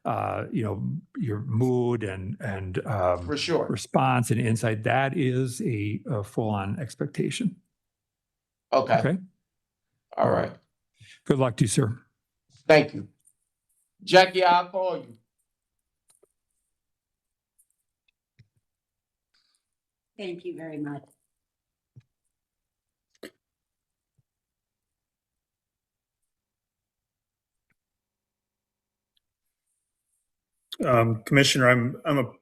your mood and for sure. response and insight, that is a full-on expectation. Okay. Okay. All right. Good luck to you, sir. Thank you. Jackie, I'll call you. Thank you very much. Commissioner, are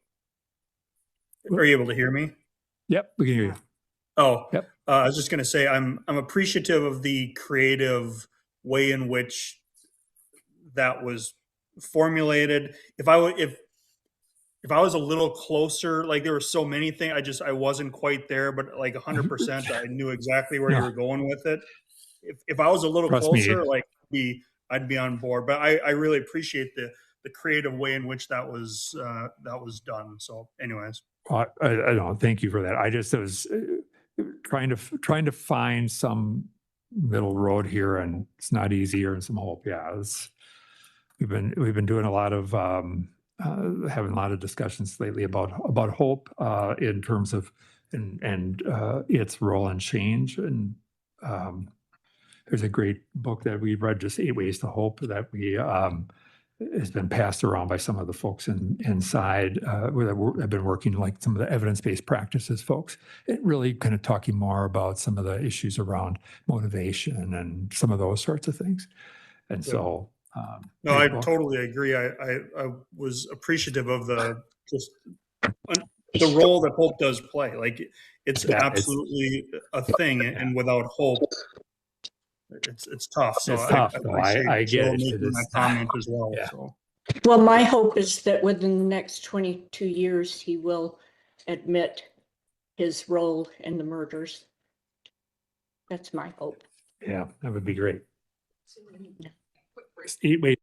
you able to hear me? Yep, we can hear you. Oh, Yep. I was just going to say, I'm appreciative of the creative way in which that was formulated. If I was a little closer, like there were so many things, I wasn't quite there, but like 100%, I knew exactly where you were going with it. If I was a little Trust me. closer, I'd be on board. But I really appreciate the creative way in which that was done. So, anyways, I don't. Thank you for that. I just was trying to find some middle road here, and it's not easy, or some hope. Yeah, we've been doing a lot of having a lot of discussions lately about hope in terms of and its role in change. And there's a great book that we read, just 8 Ways to Hope, that we has been passed around by some of the folks inside where I've been working, like some of the evidence-based practices folks, it really kind of talking more about some of the issues around motivation and some of those sorts of things. And so, no, I great book. totally agree. I was appreciative of the role that hope does play. Like it's absolutely a thing, and without hope, it's tough. So It's tough, though. appreciate I get Jill it. making that comment as well. Yeah. So. Well, my hope is that within the next 22 years, he will admit his role in the murders. That's my hope. Yeah, that would be great. 8 Ways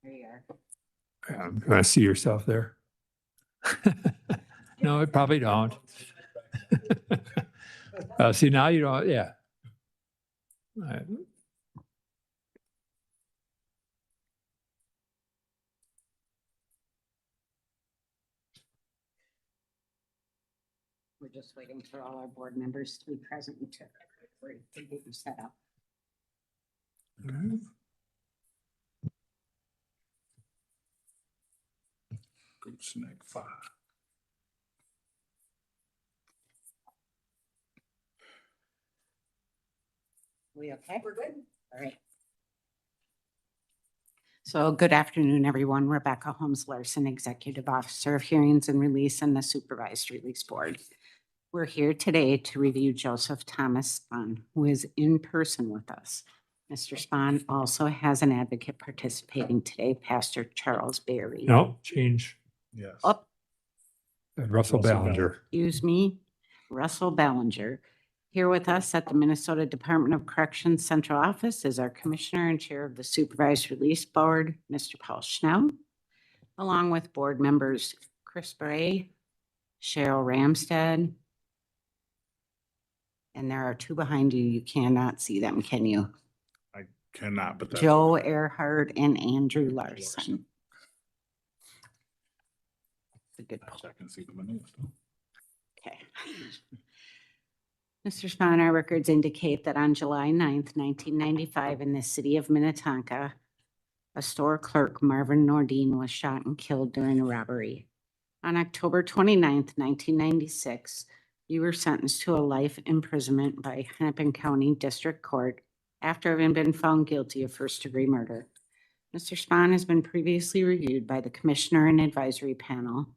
There you are. You want to see yourself there? No, I probably don't. See, now you don't, yeah. All right. We're just waiting for all our board members to be present to get you set up. Snack 5. We okay? We're good. All right. So good afternoon, everyone. Rebecca Holmes Larson, Executive Officer of Hearings and Release and the Supervised Release Board. We're here today to review Joseph Thomas Spahn, who is in person with us. Mr. Spahn also has an advocate participating today, Pastor Charles Berry. No, change. Yes. Oh, Russell Ballinger. excuse me, Russell Ballinger. Here with us at the Minnesota Department of Corrections Central Office is our Commissioner and Chair of the Supervised Release Board, Mr. Paul Schnell, along with board members Chris Bray, Cheryl Ramstead, and there are two behind you. You cannot see them, can you? I cannot, but that's Joe Earhart and Andrew Larson. It's a good I can see them in the list. Okay. Mr. Spahn, our records indicate that on July 9th, 1995, in the city of Minnetonka, a store clerk, Marvin Nordine, was shot and killed during a robbery. On October 29th, 1996, you were sentenced to a life imprisonment by Hennepin County District Court after having been found guilty of first-degree murder. Mr. Spahn has been previously reviewed by the Commissioner and Advisory Panel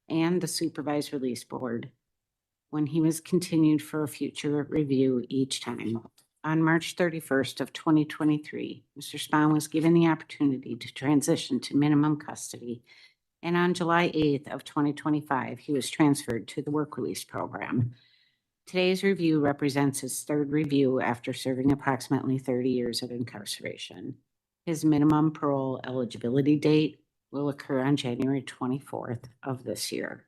and the Supervised Release Board when he was continued for a future review each time. On March 31st of 2023, Mr. Spahn was given the opportunity to transition to minimum custody, and on July 8th of 2025, he was transferred to the work release program. Today's review represents his third review after serving approximately 30 years of incarceration. His minimum parole eligibility date will occur on January 24th of this year.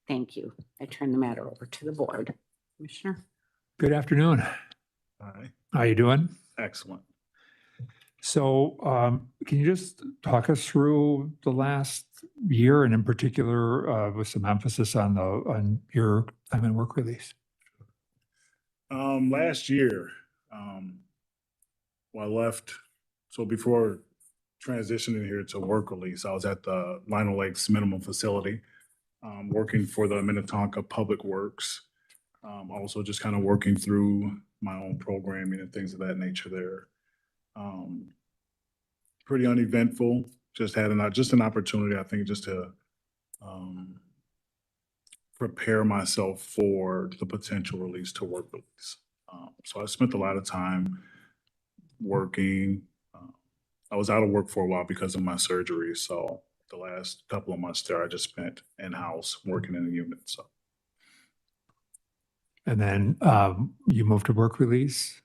Thank you. I turn the matter over to the board. Commissioner. Good afternoon. Hi. How you doing? Excellent. So can you just talk us through the last year and in particular with some emphasis on your time and work release? Last year, I left, so before transitioning here to work release, I was at the Lino Lakes Minimum Facility, working for the Minnetonka Public Works. Also just kind of working through my own programming and things of that nature there. Pretty uneventful, just had an opportunity, I think, just to prepare myself for the potential release to work release. So I spent a lot of time working. I was out of work for a while because of my surgery. So the last couple of months there, I just spent in-house working in the unit. So. And then you moved to work release?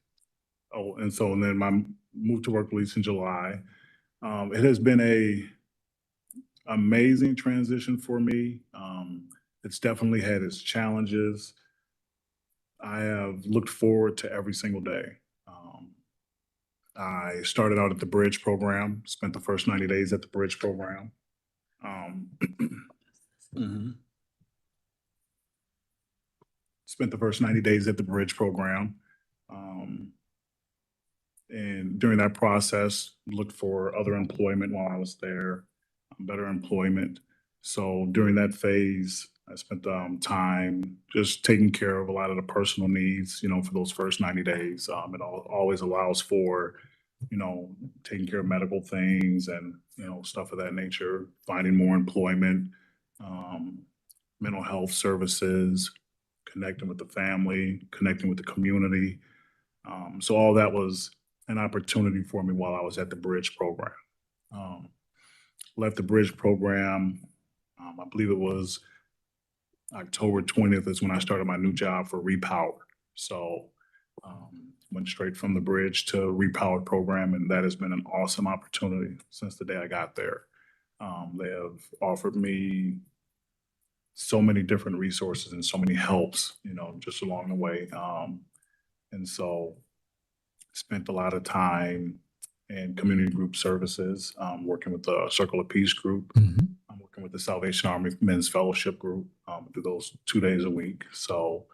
Oh, and then my move to work release in July. It has been a amazing transition for me. It's definitely had its challenges. I have looked forward to every single day. I started out at the Bridge program, spent the first 90 days at the Bridge program. Spent the first 90 days at the Bridge program. And during that process, looked for other employment while I was there, better employment. So during that phase, I spent time just taking care of a lot of the personal needs, for those first 90 days. It always allows for, taking care of medical things and, stuff of that nature, finding more employment, mental health services, connecting with the family, connecting with the community. So all that was an opportunity for me while I was at the Bridge program. Left the Bridge program, I believe it was October 20th is when I started my new job for Repower. So went straight from the bridge to repowered program, and that has been an awesome opportunity since the day I got there. They have offered me so many different resources and so many helps, just along the way. And so spent a lot of time in community group services, working with the Circle of Peace group. I'm working with the Salvation Army Men's Fellowship group, do those 2 days a week. So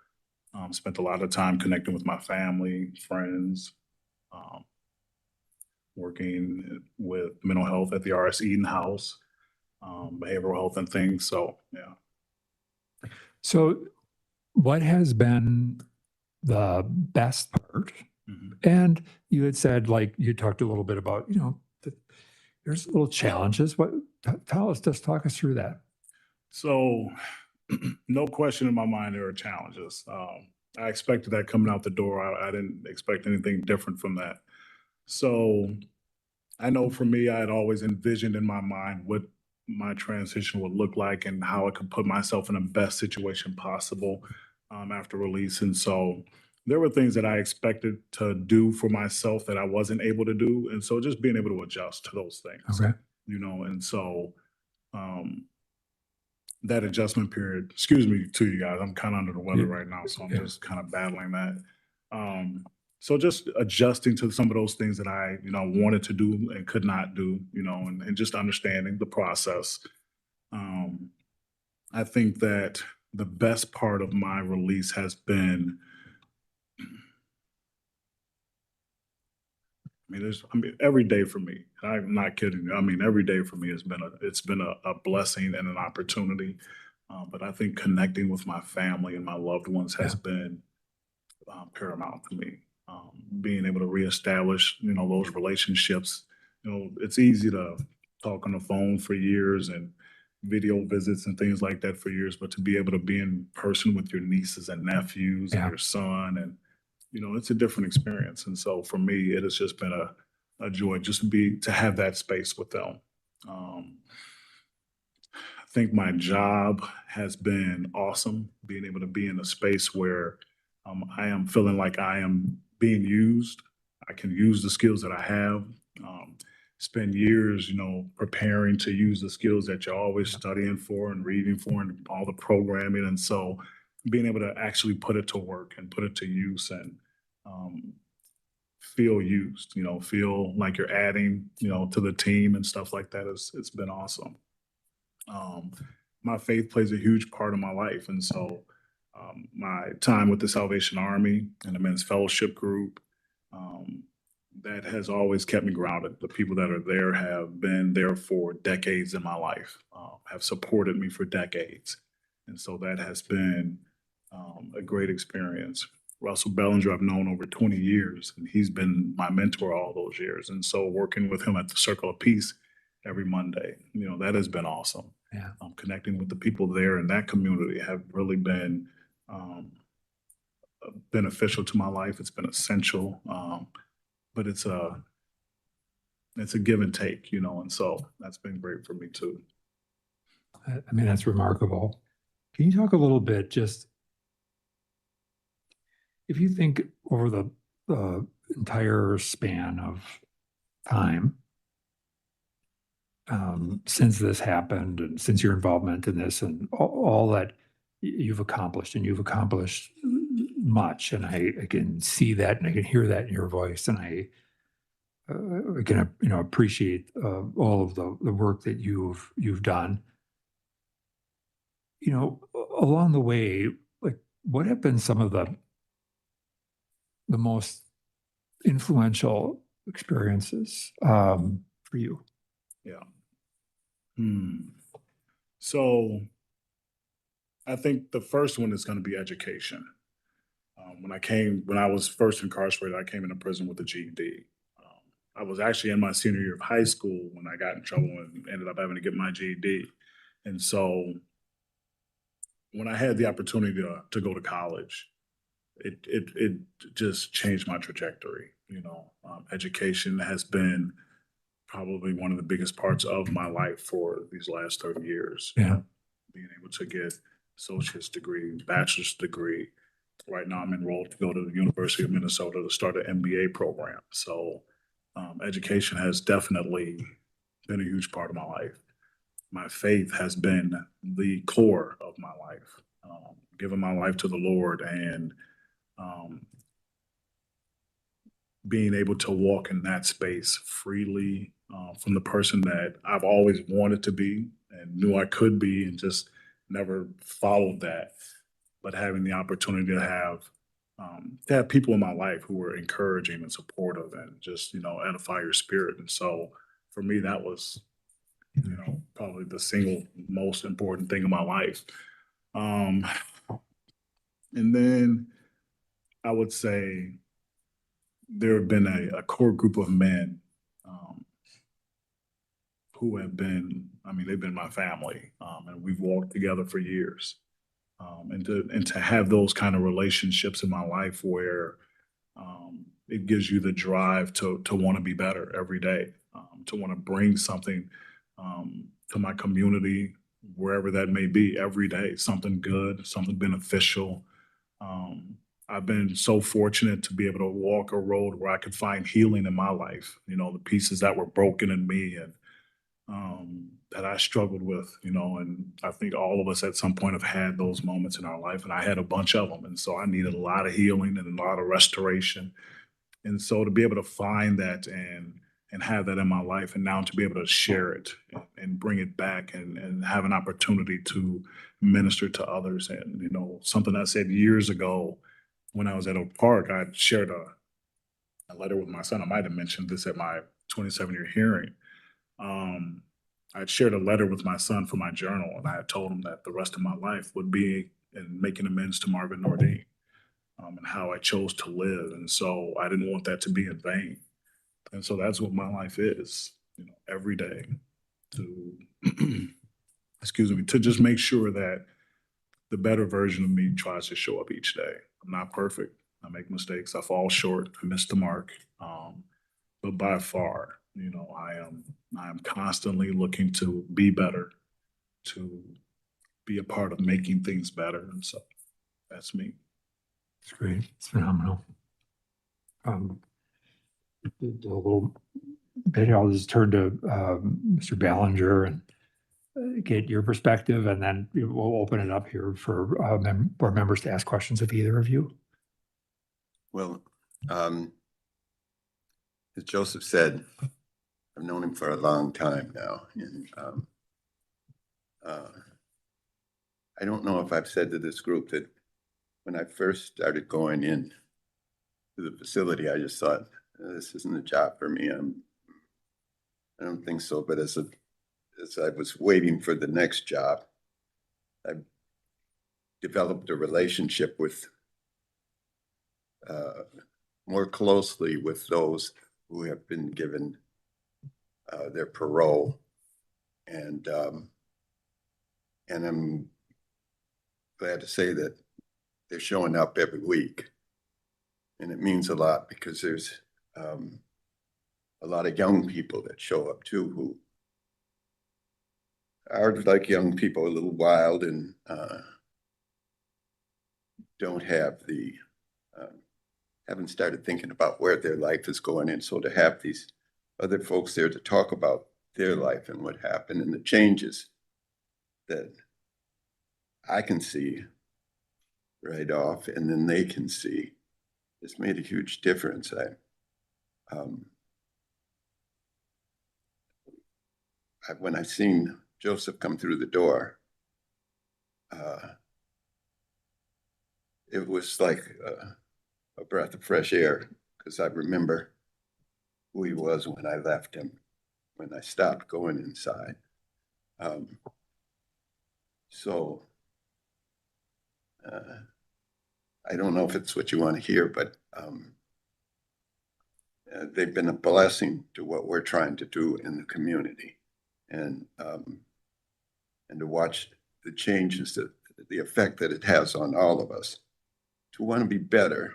spent a lot of time connecting with my family, friends, working with mental health at the R.S. Eden House, behavioral health and things. So, yeah. So what has been the best part? Mhm. And you had said, like, you talked a little bit about, there's little challenges. What, just talk us through that. So, no question in my mind, there are challenges. I expected that coming out the door. I didn't expect anything different from that. So, I know for me, I had always envisioned in my mind what my transition would look like and how I could put myself in the best situation possible after release. And so, there were things that I expected to do for myself that I wasn't able to do. And so, just being able to adjust to those things, Okay. and so, that adjustment period, excuse me to you guys, I'm kind of under the weather right now, so I'm Yeah. just kind of battling that. So just adjusting to some of those things that I, wanted to do and could not do, and just understanding the process. I think that the best part of my release has been, every day for me. I'm not kidding you. Every day for me it's been a blessing and an opportunity. But I think connecting with my family and my loved ones has been paramount to me. Being able to reestablish, those relationships. It's easy to talk on the phone for years and video visits and things like that for years, but to be able to be in person with your nieces and nephews and Yeah. your son, and it's a different experience. And so for me, it has just been a joy just to have that space with them. I think my job has been awesome, being able to be in a space where I am feeling like I am being used. I can use the skills that I have. Spend years, preparing to use the skills that you're always studying for and reading for and all the programming. And so being able to actually put it to work and put it to use and feel used, feel like you're adding, to the team and stuff like that. It's been awesome. My faith plays a huge part of my life. And so my time with the Salvation Army and the Men's Fellowship group, that has always kept me grounded. The people that are there have been there for decades in my life, have supported me for decades. And so that has been a great experience. Russell Bellinger, I've known over 20 years, and he's been my mentor all those years. And so working with him at the Circle of Peace every Monday, that has been awesome. Yeah. Connecting with the people there in that community have really been beneficial to my life. It's been essential, but it's a give and take, and so that's been great for me too. That's remarkable. Can you talk a little bit, just if you think over the entire span of time, since this happened and since your involvement in this and all that you've accomplished, and you've accomplished much, and I can see that and I can hear that in your voice, and I can appreciate all of the work that you've done. Along the way, like, what have been some of the most influential experiences for you? Yeah. So I think the first one is going to be education. When I was first incarcerated, I came into prison with a GED. I was actually in my senior year of high school when I got in trouble and ended up having to get my GED. And so when I had the opportunity to go to college, it just changed my trajectory. Education has been probably one of the biggest parts of my life for these last 30 years. Yeah. Being able to get associate's degree, bachelor's degree, Right now I'm enrolled to go to the University of Minnesota to start an MBA program. So education has definitely been a huge part of my life. My faith has been the core of my life. Giving my life to the Lord and being able to walk in that space freely from the person that I've always wanted to be and knew I could be and just never followed that. But having the opportunity to have people in my life who were encouraging and supportive and just, edify your spirit. And so for me, that was, probably the single most important thing in my life. And then I would say there have been a core group of men who have been, they've been my family, and we've walked together for years. And to have those kind of relationships in my life where it gives you the drive to want to be better every day, to want to bring something to my community, wherever that may be, every day, something good, something beneficial. I've been so fortunate to be able to walk a road where I could find healing in my life, the pieces that were broken in me and that I struggled with, and I think all of us at some point have had those moments in our life, and I had a bunch of them. And so I needed a lot of healing and a lot of restoration. And so to be able to find that and have that in my life, and now to be able to share it and bring it back and have an opportunity to minister to others. And, something I said years ago when I was at Oak Park, I shared a letter with my son. I might have mentioned this at my 27-year hearing. I'd shared a letter with my son for my journal, and I had told him that the rest of my life would be in making amends to Marvin Nordine, and how I chose to live. And so I didn't want that to be in vain. And so that's what my life is, every day to, excuse me, to just make sure that the better version of me tries to show up each day. I'm not perfect. I make mistakes. I fall short. I miss the mark. But by far, I am constantly looking to be better, to be a part of making things better. And so that's me. It's great. It's phenomenal. A little bit, I'll just turn to Mr. Ballinger and get your perspective, and then we'll open it up here for board members to ask questions of either of you. Well, as Joseph said, I've known him for a long time now, and I don't know if I've said to this group that when I first started going in to the facility, I just thought, this isn't a job for me. I don't think so. But as I was waiting for the next job, I developed a relationship with more closely with those who have been given their parole, and I'm glad to say that they're showing up every week, and it means a lot because there's a lot of young people that show up too who are like young people, a little wild, and don't have the haven't started thinking about where their life is going. And so to have these other folks there to talk about their life and what happened and the changes that I can see right off and then they can see, it's made a huge difference. When I seen Joseph come through the door, it was like a breath of fresh air, because I remember who he was when I left him, when I stopped going inside. So I don't know if it's what you want to hear, but they've been a blessing to what we're trying to do in the community, and to watch the changes, that the effect that it has on all of us, to want to be better,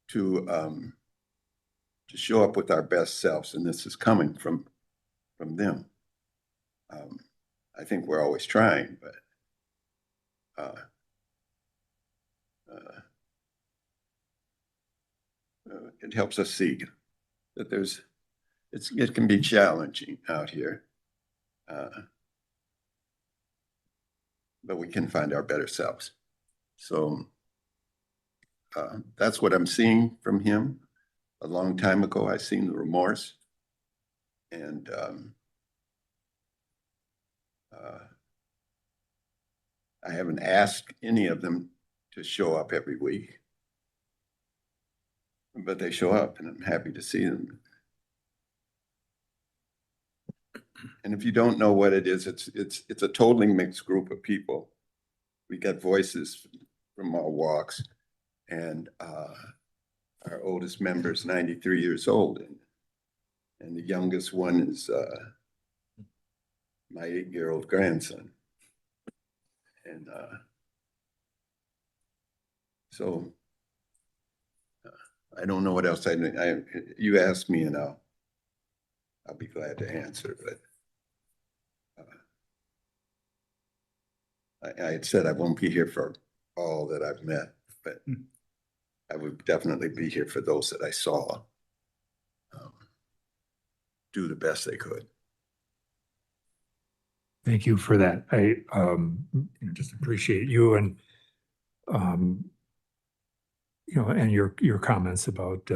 to show up with our best selves, and this is coming from them. I think we're always trying, but it helps us see that it can be challenging out here. But we can find our better selves. So that's what I'm seeing from him. A long time ago, I seen the remorse, and I haven't asked any of them to show up every week, but they show up, and I'm happy to see them. And if you don't know what it is, it's a totally mixed group of people. We got voices from all walks, and our oldest member is 93 years old, and the youngest one is my 8-year-old grandson. And so I don't know what else you asked me, and I'll be glad to answer, but I had said I won't be here for all that I've met, but I would definitely be here for those that I saw do the best they could. Thank you for that. I just appreciate you and and your comments about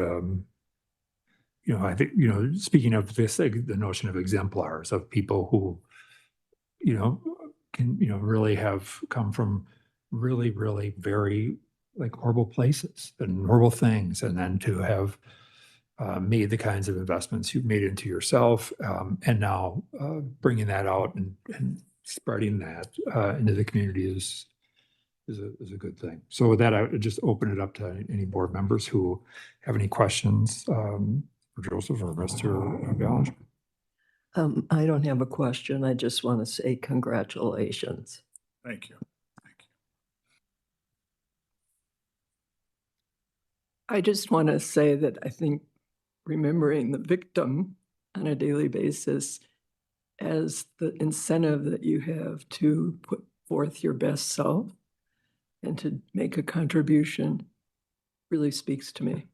I think speaking of this, the notion of exemplars, of people who can really have come from really, really very like horrible places and horrible things, and then to have made the kinds of investments you've made into yourself, and now bringing that out and spreading that into the community is a good thing. So with that, I would just open it up to any board members who have any questions for Joseph or Mr. Ballinger. I don't have a question. I just want to say congratulations. Thank you. I just want to say that I think remembering the victim on a daily basis as the incentive that you have to put forth your best self and to make a contribution really speaks to me.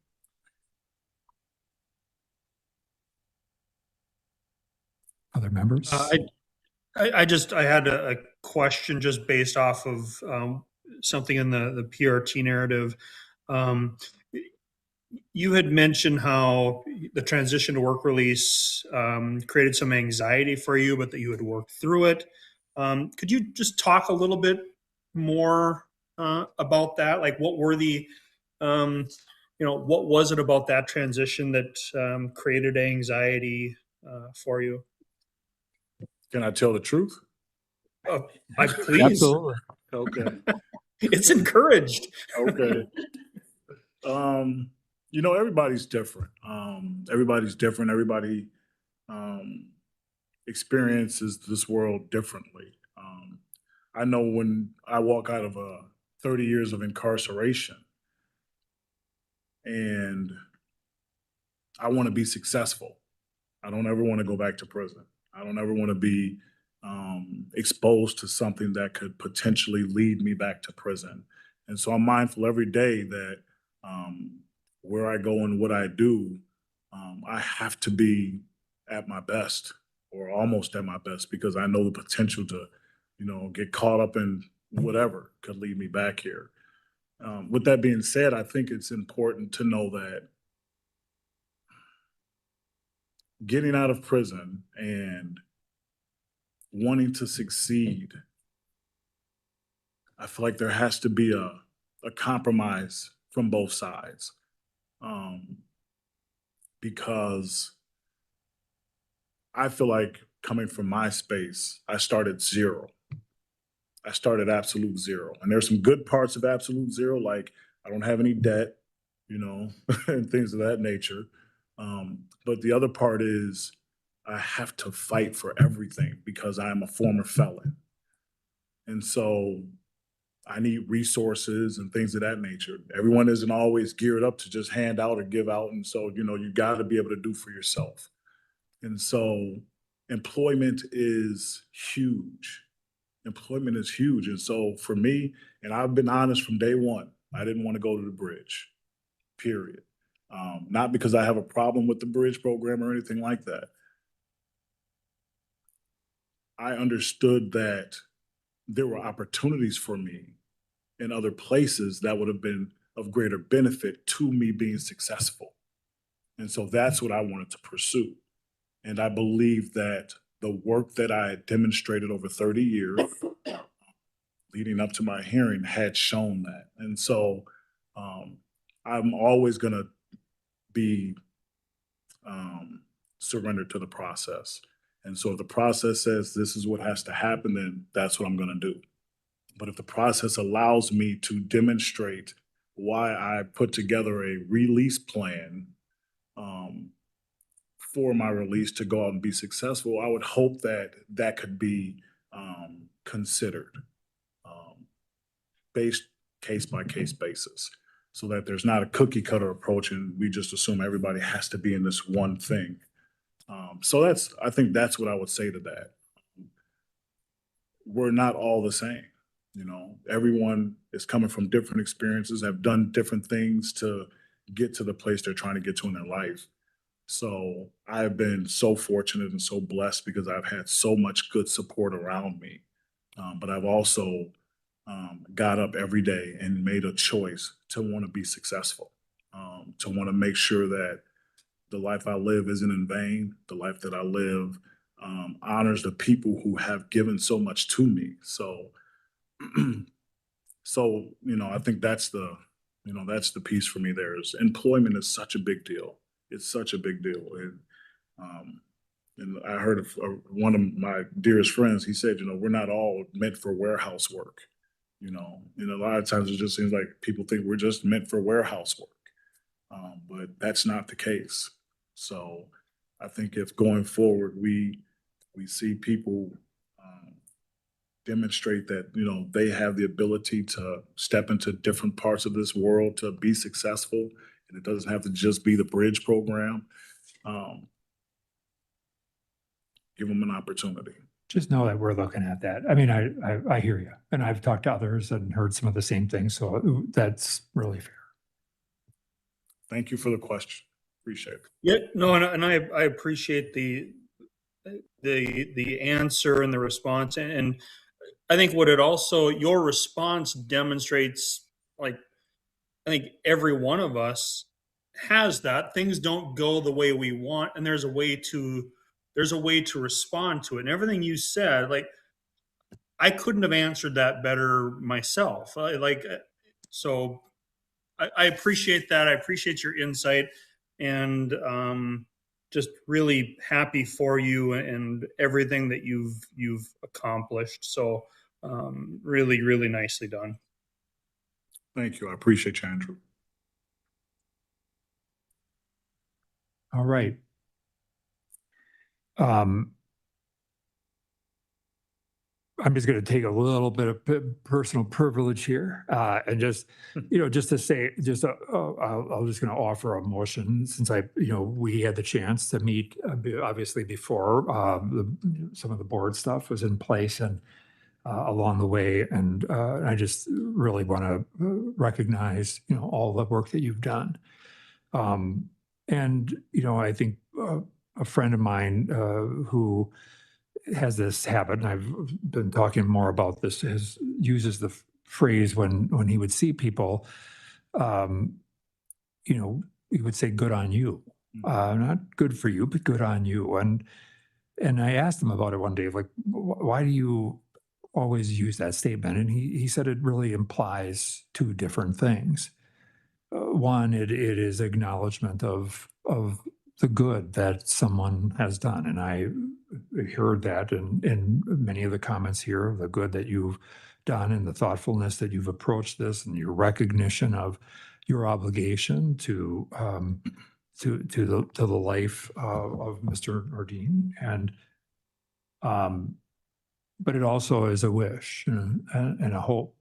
Other members? I had a question just based off of something in the PRT narrative. You had mentioned how the transition to work release created some anxiety for you, but that you had worked through it. Could you just talk a little bit more about that? Like, what were the, what was it about that transition that created anxiety for you? Can I tell the truth? Please. Absolutely. Okay. It's encouraged. Okay. Everybody's different. Everybody's different. Everybody experiences this world differently. I know when I walk out of 30 years of incarceration and I want to be successful. I don't ever want to go back to prison. I don't ever want to be exposed to something that could potentially lead me back to prison. And so I'm mindful every day that where I go and what I do, I have to be at my best or almost at my best, because I know the potential to, get caught up in whatever could lead me back here. With that being said, I think it's important to know that getting out of prison and wanting to succeed, I feel like there has to be a compromise from both sides. Because I feel like coming from my space, I started zero. I started absolute zero. And there's some good parts of absolute zero, like I don't have any debt, and things of that nature. But the other part is I have to fight for everything because I'm a former felon. And so I need resources and things of that nature. Everyone isn't always geared up to just hand out or give out. And so, you got to be able to do for yourself. And so employment is huge. Employment is huge. And so for me, and I've been honest from day one, I didn't want to go to the bridge, period. Not because I have a problem with the bridge program or anything like that. I understood that there were opportunities for me in other places that would have been of greater benefit to me being successful. And so that's what I wanted to pursue. And I believe that the work that I had demonstrated over 30 years leading up to my hearing had shown that. And so I'm always going to be surrendered to the process. And so if the process says this is what has to happen, then that's what I'm going to do. But if the process allows me to demonstrate why I put together a release plan for my release to go out and be successful, I would hope that that could be considered based case by case basis, so that there's not a cookie cutter approach and we just assume everybody has to be in this one thing. So I think that's what I would say to that. We're not all the same. You know, everyone is coming from different experiences, have done different things to get to the place they're trying to get to in their life. So I've been so fortunate and so blessed because I've had so much good support around me. But I've also got up every day and made a choice to want to be successful, to want to make sure that the life I live isn't in vain. The life that I live honors the people who have given so much to me. So, I think that's the piece for me there is employment is such a big deal. It's such a big deal. And I heard of one of my dearest friends, he said, we're not all meant for warehouse work, and a lot of times it just seems like people think we're just meant for warehouse work. But that's not the case. So I think if going forward, we see people demonstrate that, they have the ability to step into different parts of this world to be successful, and it doesn't have to just be the bridge program. Give them an opportunity. Just know that we're looking at that. I mean, I hear you, and I've talked to others and heard some of the same things, so that's really fair. Thank you for the question. Appreciate it. Yeah, no, and I appreciate the answer and the response, and I think your response demonstrates, like, I think every one of us has that. Things don't go the way we want, and there's a way to respond to it. And everything you said, like, I couldn't have answered that better myself. So I appreciate that. I appreciate your insight, and just really happy for you and everything that you've accomplished. So really, really nicely done. Thank you. I appreciate you, Andrew. All right. I'm just going to take a little bit of personal privilege here, and just, just to say, I'm just going to offer a motion since we had the chance to meet, obviously before some of the board stuff was in place and along the way, and I just really want to recognize, all the work that you've done, and I think a friend of mine who has this habit, and I've been talking more about this, uses the phrase when he would see people, he would say, "Good on you," not good for you, but good on you. And I asked him about it one day, like, why do you always use that statement? And he said it really implies two different things. One, it is acknowledgement of the good that someone has done. And I heard that in many of the comments here, the good that you've done and the thoughtfulness that you've approached this and your recognition of your obligation to the life of Mr. Nordine. And but it also is a wish and a hope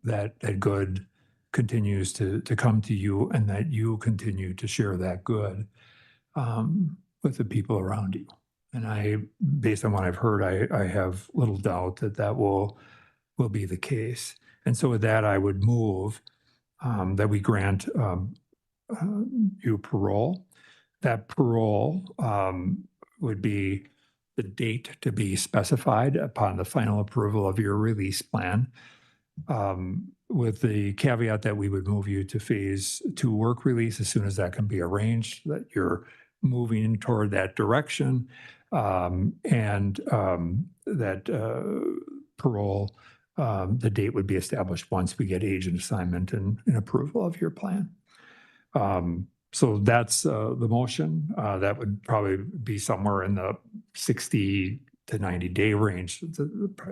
that good continues to come to you, and that you continue to share that good with the people around you. And based on what I've heard, I have little doubt that will be the case. And so with that, I would move that we grant you parole. That parole would be the date to be specified upon the final approval of your release plan, with the caveat that we would move you to phase 2 work release as soon as that can be arranged, that you're moving toward that direction, and that parole, the date would be established once we get agent assignment and approval of your plan. So that's the motion. That would probably be somewhere in the 60 to 90-day range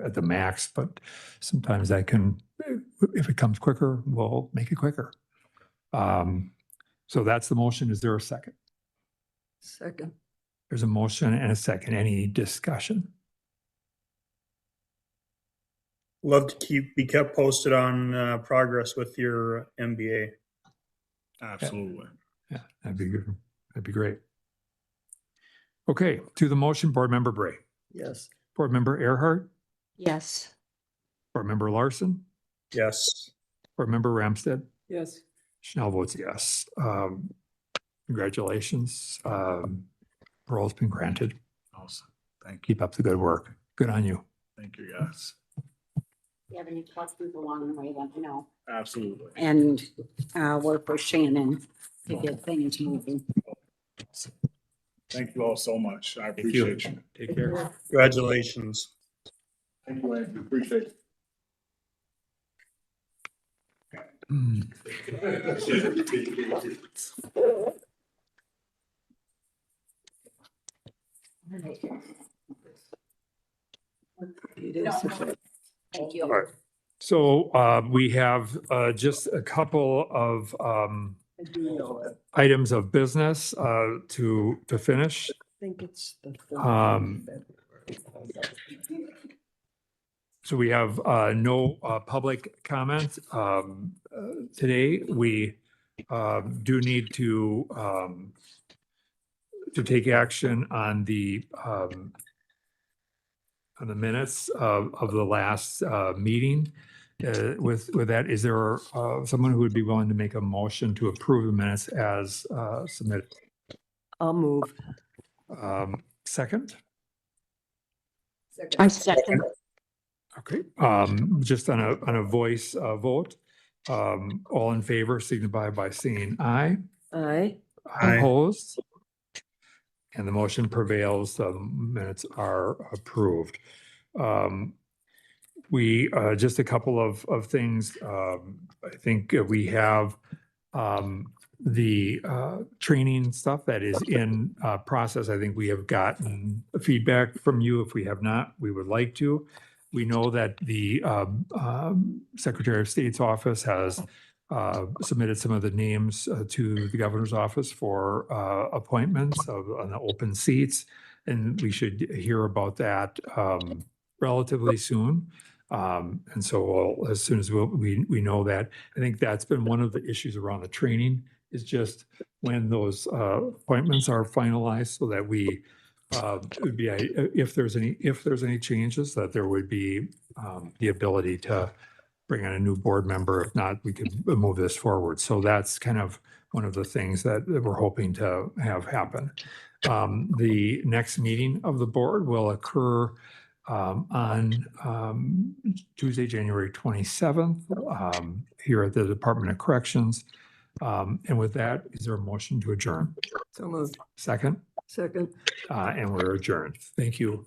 at the max, but sometimes that can, if it comes quicker, we'll make it quicker. So that's the motion. Is there a second? Second. There's a motion and a second. Any discussion? Love to be kept posted on progress with your MBA. Absolutely. Yeah, that'd be good. That'd be great. Okay, to the motion, Board Member Bray. Yes. Board Member Earhart. Yes. Board Member Larson. Yes. Board Member Ramstead. Yes. Schnell votes yes. Congratulations. Parole's been granted. Awesome. Thank you. Keep up the good work. Good on you. Thank you, guys. If you have any questions along the way, let me know. Absolutely. And work with Shannon to get things moving. Thank you all so much. I Thank you. appreciate you. Take care. Congratulations. Thank you, Andrew. Appreciate it. Thank you. All right. So we have just a couple of items of business to finish. I think it's the Um, 13th. So we have no public comment today. We do need to take action on the minutes of the last meeting. With that, is there someone who would be willing to make a motion to approve the minutes as submitted? I'll move. Second? I second. Okay, just on a voice vote, all in favor signify by saying aye. Aye. Aye. Opposed? And the motion prevails, the minutes are approved. We, just a couple of things, I think we have the training stuff that is in process. I think we have gotten feedback from you. If we have not, we would like to. We know that the Secretary of State's office has submitted some of the names to the governor's office for appointments on the open seats, and we should hear about that relatively soon. And so as soon as we know that, I think that's been one of the issues around the training, is just when those appointments are finalized, so that we it would be if there's any changes, that there would be the ability to bring on a new board member. If not, we could move this forward. So that's kind of one of the things that we're hoping to have happen. The next meeting of the board will occur on Tuesday, January 27th, here at the Department of Corrections. And with that, is there a motion to adjourn? So moved. Second? Second. And we're adjourned. Thank you.